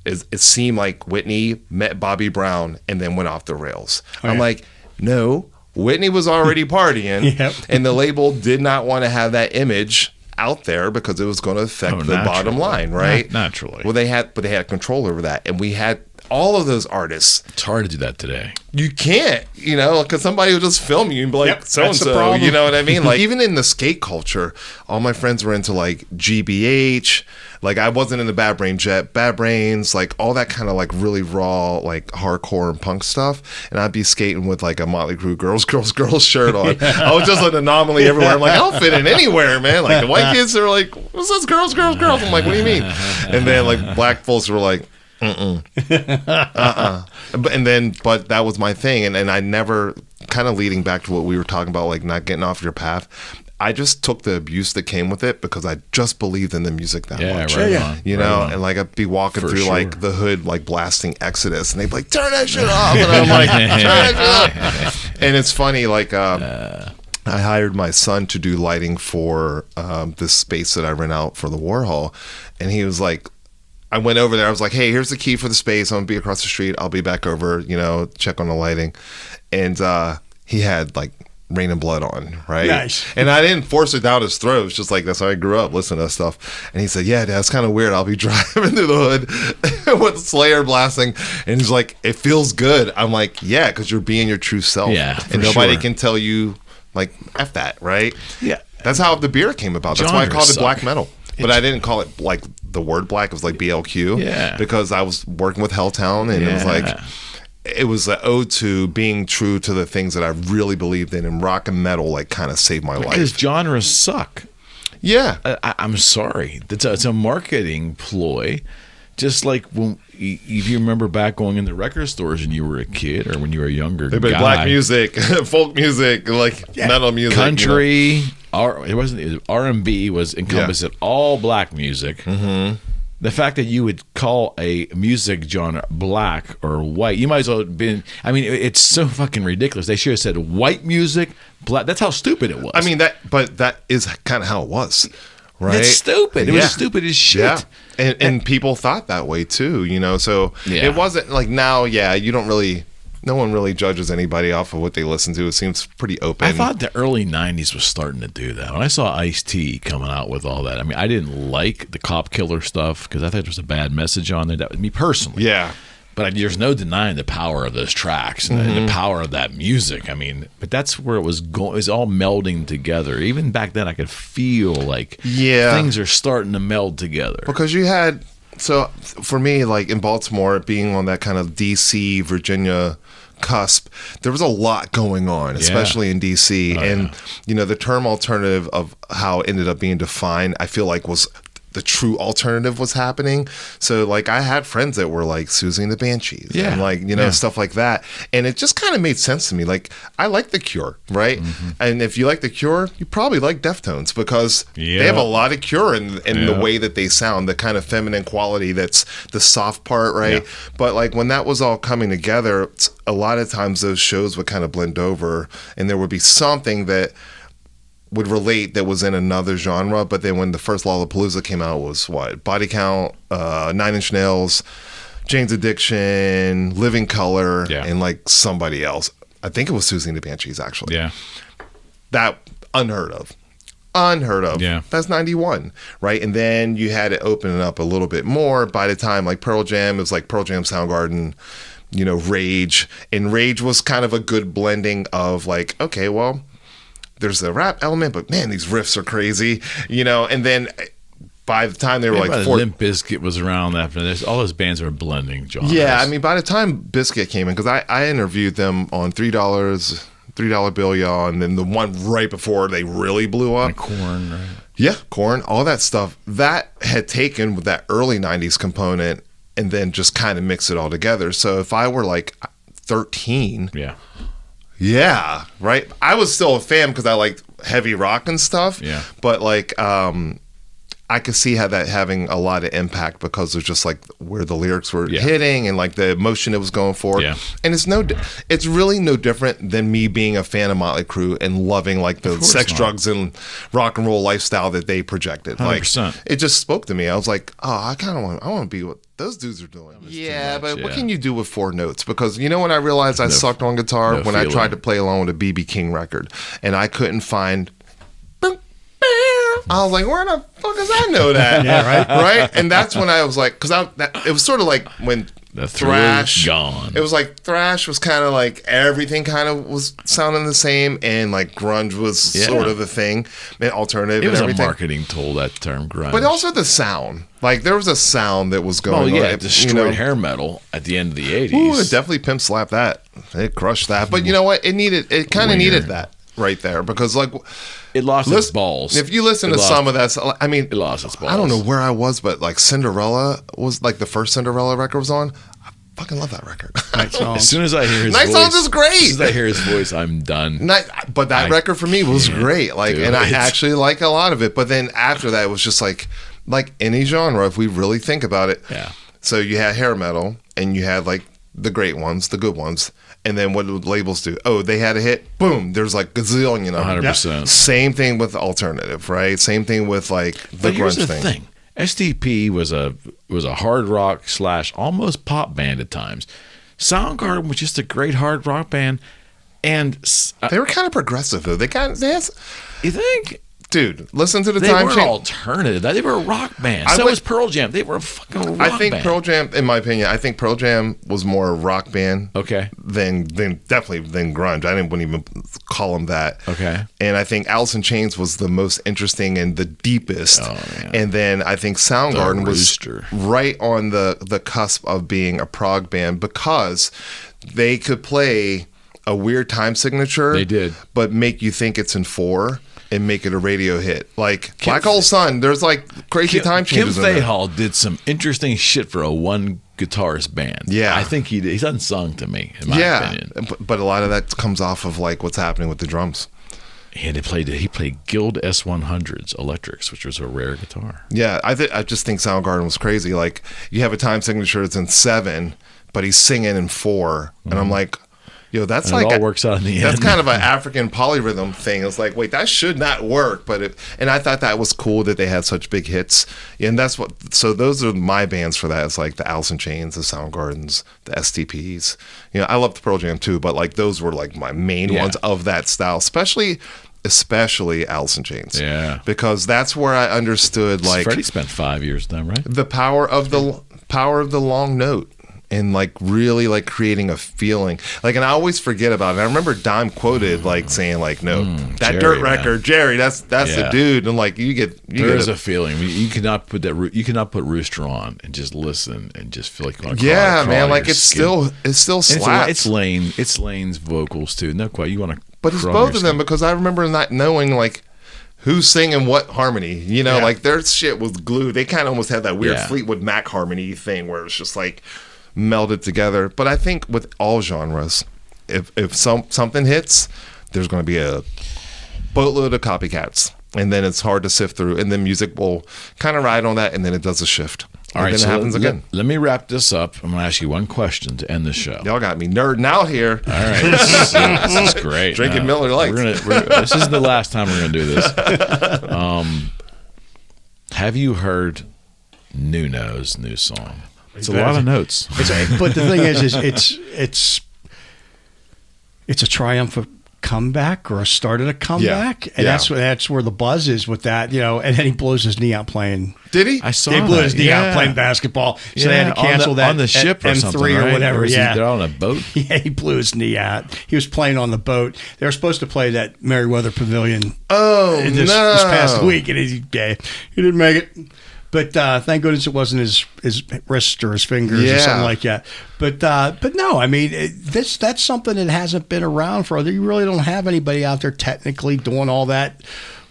it seemed like Whitney met Bobby Brown and then went off the rails. I'm like, no, Whitney was already partying and the label did not want to have that image out there because it was going to affect the bottom line, right? Naturally. Well, they had control over that, and we had all of those artists. It's hard to do that today. You can't, because somebody will just film you and be like, so-and-so, you know what I mean? Like, even in the skate culture, all my friends were into, like, GBH. Like, I wasn't into Bad Brains yet. Bad Brains, like, all that kind of, like, really raw, like, hardcore and punk stuff. And I'd be skating with, like, a Mötley Crüe girls shirt on. I was just an anomaly everywhere. I'm like, I don't fit in anywhere, man. Like, the white kids are like, what's this? Girls. I'm like, what do you mean? And then, like, black folks were like, but that was my thing, and I never, kind of leading back to what we were talking about, like not getting off your path, I just took the abuse that came with it because I just believed in the music that much. And like I'd be walking through like the hood, like blasting Exodus, and they'd be like, turn that shit off, and I'm like, turn that shit off. And it's funny, like I hired my son to do lighting for this space that I rent out for the Warhol, and he was like, I went over there. I was like, hey, here's the key for the space. I'm going to be across the street. I'll be back over, check on the lighting. And he had like Rain and Blood on, right? Nice. And I didn't force it down his throat. It's just like, that's how I grew up, listening to that stuff. And he said, yeah, Dad, it's kind of weird. I'll be driving through the hood with Slayer blasting. And he's like, it feels good. I'm like, yeah, because you're being your true self. Yeah, and nobody can tell you, like, F that, right? Yeah. That's how the beer came about. That's why I called it black metal. But I didn't call it like the word black. It was like BLQ because I was working with Helltown, and it was like, it was an ode to being true to the things that I really believed in, and rock and metal like kind of saved my life. Because genres suck. Yeah. I'm sorry. It's a marketing ploy. Just like when, if you remember back going in the record stores and you were a kid or when you were a younger guy. Black music, folk music, like metal music. Country, R&B was encompassed in all black music. Mm-hmm. The fact that you would call a music genre black or white, you might as well have been, it's so fucking ridiculous. They should have said white music, black. That's how stupid it was. But that is kind of how it was. Right? It's stupid. It was stupid as shit. Yeah. And people thought that way too, so it wasn't like now, you don't really no one really judges anybody off of what they listen to. It seems pretty open. I thought the early 90s was starting to do that. When I saw Ice-T coming out with all that, I mean, I didn't like the cop killer stuff because I thought there was a bad message on there. That was me personally. Yeah. But there's no denying the power of those tracks and the power of that music. I mean, but that's where it was going. It was all melding together. Even back then, I could feel like things are starting to meld together. Because you had, so for me, like in Baltimore, being on that kind of DC, Virginia cusp, there was a lot going on, especially in DC. You know, the term alternative of how it ended up being defined, I feel like was the true alternative was happening. So like I had friends that were like Susie and the Banshees and like, you know, stuff like that. And it just kind of made sense to me. Like I like The Cure, right? And if you like The Cure, you probably like Deftones because they have a lot of Cure in the way that they sound, the kind of feminine quality that's the soft part, right? But like when that was all coming together, a lot of times those shows would kind of blend over and there would be something that would relate that was in another genre, but then when the first Lollapalooza came out, it was what? Body Count, 9 Inch Nails, Jane's Addiction, Living Color, and like somebody else. I think it was Susie and the Banshees, actually. Yeah. That unheard of. Unheard of. Yeah. That's 91, right? And then you had it open up a little bit more by the time like Pearl Jam, it was like Pearl Jam, Soundgarden, you know, Rage. And Rage was kind of a good blending of like, okay, well, there's the rap element, but man, these riffs are crazy, you know. And then by the time they were like Limp Bizkit was around after this, all those bands are blending genres. Yeah, I mean, by the time Bizkit came in, because I interviewed them on $3 Bill, y'all, and then the one right before they really blew up, like Korn, right? Yeah, Korn, all that stuff that had taken with that early '90s component and then just kind of mixed it all together. So if I were like 13, yeah, right. I was still a fan because I liked heavy rock and stuff. Yeah. But like, I could see how that having a lot of impact because of just like where the lyrics were hitting and like the emotion it was going for. Yeah. And it's really no different than me being a fan of Mötley Crüe and loving like the sex, drugs, and rock and roll lifestyle that they projected. 100%. Like it just spoke to me. I was like, oh, I want to be what those dudes are doing. But what can you do with 4 notes? Because you know when I realized I sucked on guitar when I tried to play along with a BB King record and I couldn't find. I was like, where the fuck does I know that? Right? And that's when I was like, because it was sort of like when the thrash gone. It was like thrash was kind of like everything kind of was sounding the same, and like grunge was sort of the thing, and alternative. It was and everything. a marketing tool, that term grunge, but also the sound. Like there was a sound that was going. Oh yeah, it destroyed hair metal at the end of the '80s. Ooh, it definitely pimp slapped that. It crushed that. But you know what? It kind of needed that right there because like. It lost its balls. If you listen to some of that, I mean, it lost its balls. I don't know where I was, but like Cinderella was like the first Cinderella record was on. I fucking love that record. As soon as I hear his Night voice, Songs is great. As soon as I hear his voice, I'm done. But that record for me was great. Like, and I actually like a lot of it. But then after that, it was just like any genre, if we really think about it. Yeah. So you had hair metal, and you had like the great ones, the good ones. And then what do labels do? Oh, they had a hit. Boom. There's like gazillion of them. 100%. Same thing with alternative, right? Same thing with like the grunge thing. STP was a hard rock / almost pop band at times. Soundgarden was just a great hard rock band, and they were kind of progressive though. You think? Dude, listen to the they time change. They were alternative. They were a rock band. So was Pearl Jam. They were a fucking rock band. I think Pearl Jam, in my opinion, Pearl Jam was more a rock band. Okay. Than grunge. I wouldn't even call them that. Okay. And I think Alice in Chains was the most interesting and the deepest. Oh, man. And then I think Soundgarden was right on the cusp of being a prog band because they could play a weird time signature. They did. But make you think it's in 4. And make it a radio hit. Like Black Hole Sun, there's like crazy time changes. Kim Fahall did some interesting shit for a one guitarist band. Yeah. I think he did. He's unsung to me, in my opinion. But a lot of that comes off of like what's happening with the drums. And he played Guild S100s electrics, which was a rare guitar. Yeah, I just think Soundgarden was crazy. Like you have a time signature that's in 7, but he's singing in 4. And I'm like, That's And like it all works out in the end. That's kind of an African polyrhythm thing. It's like, wait, that should not work, and I thought that was cool that they had such big hits, and that's what. So those are my bands for that. It's like the Alice in Chains, the Soundgardens, the STPs. I love the Pearl Jam too, but like those were like my main ones of that style, especially Alice in Chains. Yeah, because that's where I understood like Freddie spent 5 years then, right? The power of the long note. And like really like creating a feeling like, and I always forget about it. I remember Dime quoted like saying like, no, that Jerry, Dirt record, Jerry, that's the dude. And like there is a feeling. I mean, you cannot put Rooster on and just listen and just feel like you want to crawl man. Crawl like it's still slaps. It's Lane's vocals too. No, quite. You want to, but it's both of them because I remember not knowing like who's singing what harmony. Like their shit was glued. They kind of almost had that weird Fleetwood Mac harmony thing where it's just like melded together. But I think with all genres, if something hits, there's going to be a boatload of copycats, and then it's hard to sift through, and then music will kind of ride on that, and then it does a shift. All right, then so it happens again. Let me wrap this up. I'm going to ask you one question to end the show. Y'all got me nerding out here. All right, this is great. Drinking Miller Lights. This is the last time we're going to do this. Have you heard Nuno's new song? It's a lot of notes. But the thing is it's a triumphant comeback or a start of a comeback, and that's where the buzz is with that, And then he blows his knee out playing. Did he? I saw. He blew his knee out playing basketball, so they had to cancel that on the ship or M3 something, right? or whatever. Or they're on a boat. Yeah, he blew his knee out. He was playing on the boat. They were supposed to play that Merriweather Pavilion. This past week, and he didn't make it. But thank goodness it wasn't his wrist or his fingers or something like that. But no, I mean that's something that hasn't been around for. You really don't have anybody out there technically doing all that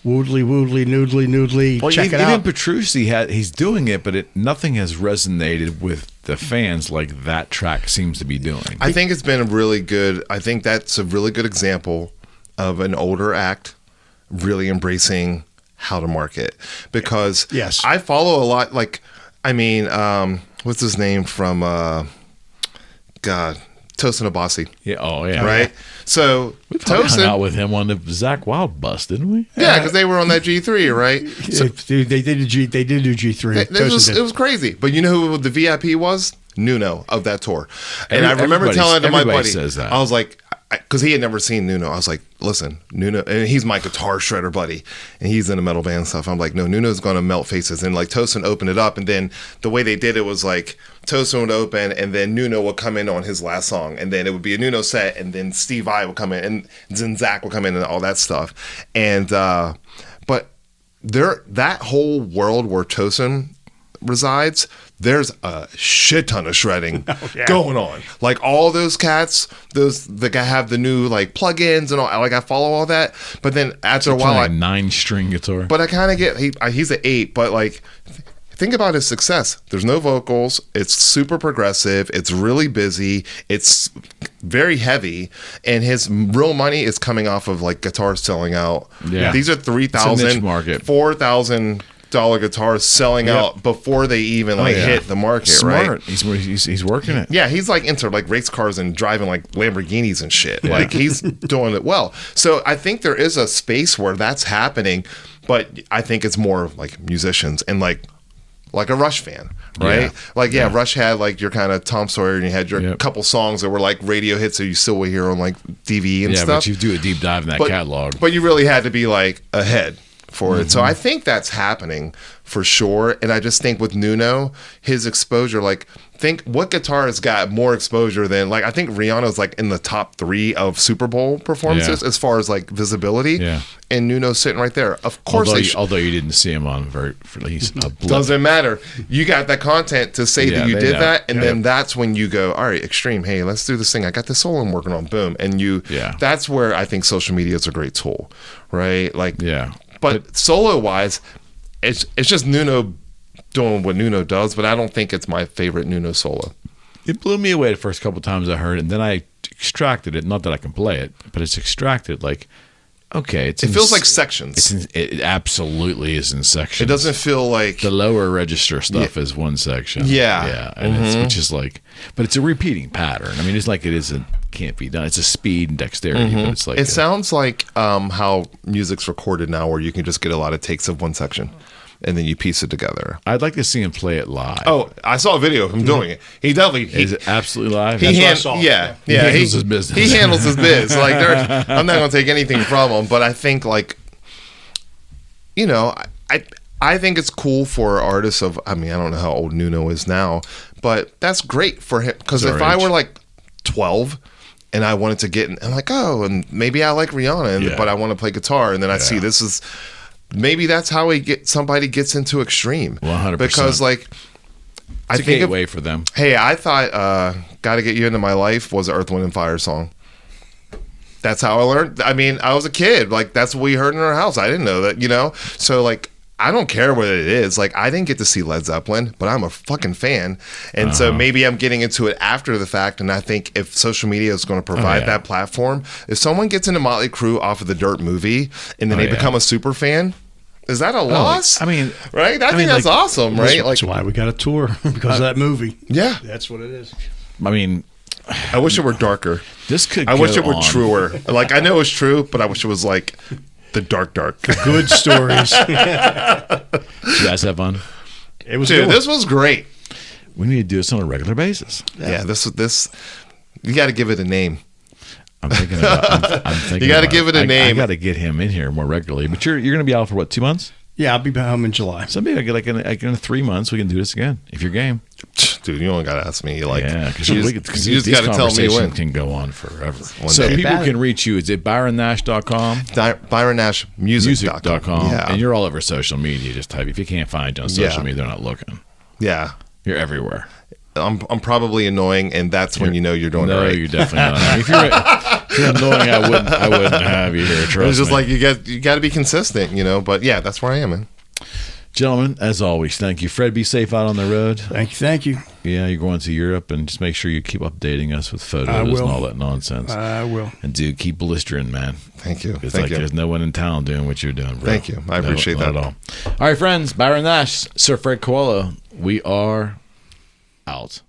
woodly, noodly. Well, check it out. Even Petrucci he's doing it, but nothing has resonated with the fans like that track seems to be doing. I think it's been a really good. I think that's a really good example of an older act really embracing how to market, because I follow a lot. Like, I mean, what's his name from Tosin Abasi? Yeah. Oh yeah. Right. So we hung out with him on the Zakk bus, didn't we? Yeah, because they were on that G3, right? So they did do G3. It was crazy. But you know who the VIP was? Nuno of that tour. And I remember telling to my buddy, says that. I was like, because he had never seen Nuno. I was like, listen, Nuno, and he's my guitar shredder buddy, and he's in the metal band stuff. I'm like, no, Nuno's going to melt faces. And like Tosin opened it up, and then the way they did it was like Tosin would open, and then Nuno would come in on his last song, and then it would be a Nuno set, and then Steve Vai would come in, and then Zakk would come in, and all that stuff. And but that whole world where Tosin resides, there's a shit ton of shredding going on. Like all those cats, the guy have the new like plugins and all. Like I follow all that, but then after a while, a 9-string guitar. But I kind of get he's an 8, but like. Think about his success. There's no vocals. It's super progressive. It's really busy. It's very heavy. And his real money is coming off of like guitars selling out. Yeah. These are $3,000, $4,000 guitars selling out before they even hit the market. Smart. Right? He's working it. Yeah, he's like into like race cars and driving like Lamborghinis and shit. Yeah. Like he's doing it well. So I think there is a space where that's happening, but I think it's more like musicians and like a Rush fan, right? Rush had like your kind of Tom Sawyer, and you had your couple songs that were like radio hits that you still would hear on like TV and stuff. Yeah, but you do a deep dive in that catalog. But you really had to be like ahead for it. So I think that's happening for sure. And I just think with Nuno, his exposure, like think what guitar has got more exposure than like I think Rihanna's like in the top 3 of Super Bowl performances as far as like visibility. Yeah. And Nuno's sitting right there. Of course, although you didn't see him on he's a blip. Doesn't matter. You got that content to say that you did that, and then that's when you go, all right, Extreme. Hey, let's do this thing. I got this solo I'm working on. Boom, and that's where I think social media is a great tool, right? Like, but solo wise, it's just Nuno doing what Nuno does, but I don't think it's my favorite Nuno solo. It blew me away the first couple times I heard it, and then I extracted it. Not that I can play it, but it's extracted like, Okay, It feels like sections. it absolutely is in sections. It doesn't feel like the lower register stuff is one section. Yeah. and it's which is like, but it's a repeating pattern. I mean, it's like it isn't can't be done. It's a speed and dexterity, but it's like it sounds like how music's recorded now, where you can just get a lot of takes of one section, and then you piece it together. I'd like to see him play it live. Oh, I saw a video of him doing it. He definitely Is it absolutely live? He handles his business. He handles his biz. Like, I'm not gonna take anything from him, but I think, like, you know, I think it's cool for artists of. I mean, I don't know how old Nuno is now, but that's great for him, because if I were like 12 and I wanted to get in, and like, oh, and maybe I like Rihanna, but I want to play guitar, and then I see this is. Maybe that's how somebody gets into extreme. 100%. Because, like, it's a gateway for them. Hey, I thought "Gotta Get You Into My Life" was an Earth, Wind, and Fire song. That's how I learned. I mean, I was a kid. Like, that's what we heard in our house. I didn't know that, you know? So, like, I don't care what it is. Like, I didn't get to see Led Zeppelin, but I'm a fucking fan. And so maybe I'm getting into it after the fact. And I think if social media is going to provide that platform, if someone gets into Mötley Crüe off of the Dirt movie and then they become a super fan, is that a loss? I mean, right? I think that's like, awesome, right? That's why we got a tour, because of that movie. Yeah. That's what it is. I mean, I wish it were darker. I wish it were truer. Like, I know it was true, but I wish it was like the dark. Good stories. Did you guys have fun? It was Dude, this was great. We need to do this on a regular basis. Yeah, this you got to give it a name. I'm thinking about. I'm thinking you got to give it a name. I got to get him in here more regularly. But you're going to be out for what, 2 months? Yeah, I'll be home in July. So maybe in 3 months we can do this again if you're game. Dude, you only got to ask me. Like, yeah, because you just got to tell me when. Can go on forever. So people can reach you. Is it ByronNash.com? ByronNashMusic.com. Yeah, and you're all over social media. Just type. If you can't find you on social media, they're not looking. Yeah, you're everywhere. I'm probably annoying, and that's when you know you're doing it right. No, you're definitely not. I mean, if you're annoying, I wouldn't have you here. Trust me. It's just like you got to be consistent, you know. But yeah, that's where I am, man. Gentlemen, as always, thank you. Fred, be safe out on the road. Thank you. Yeah, you're going to Europe, and just make sure you keep updating us with photos and all that nonsense. I will. And dude, keep blistering, man. Thank you. It's like there's no one in town doing what you're doing, bro. Thank you. I appreciate that. Not at all. All right, friends. Byron Nash, Sir Fred Kowalo. We are out.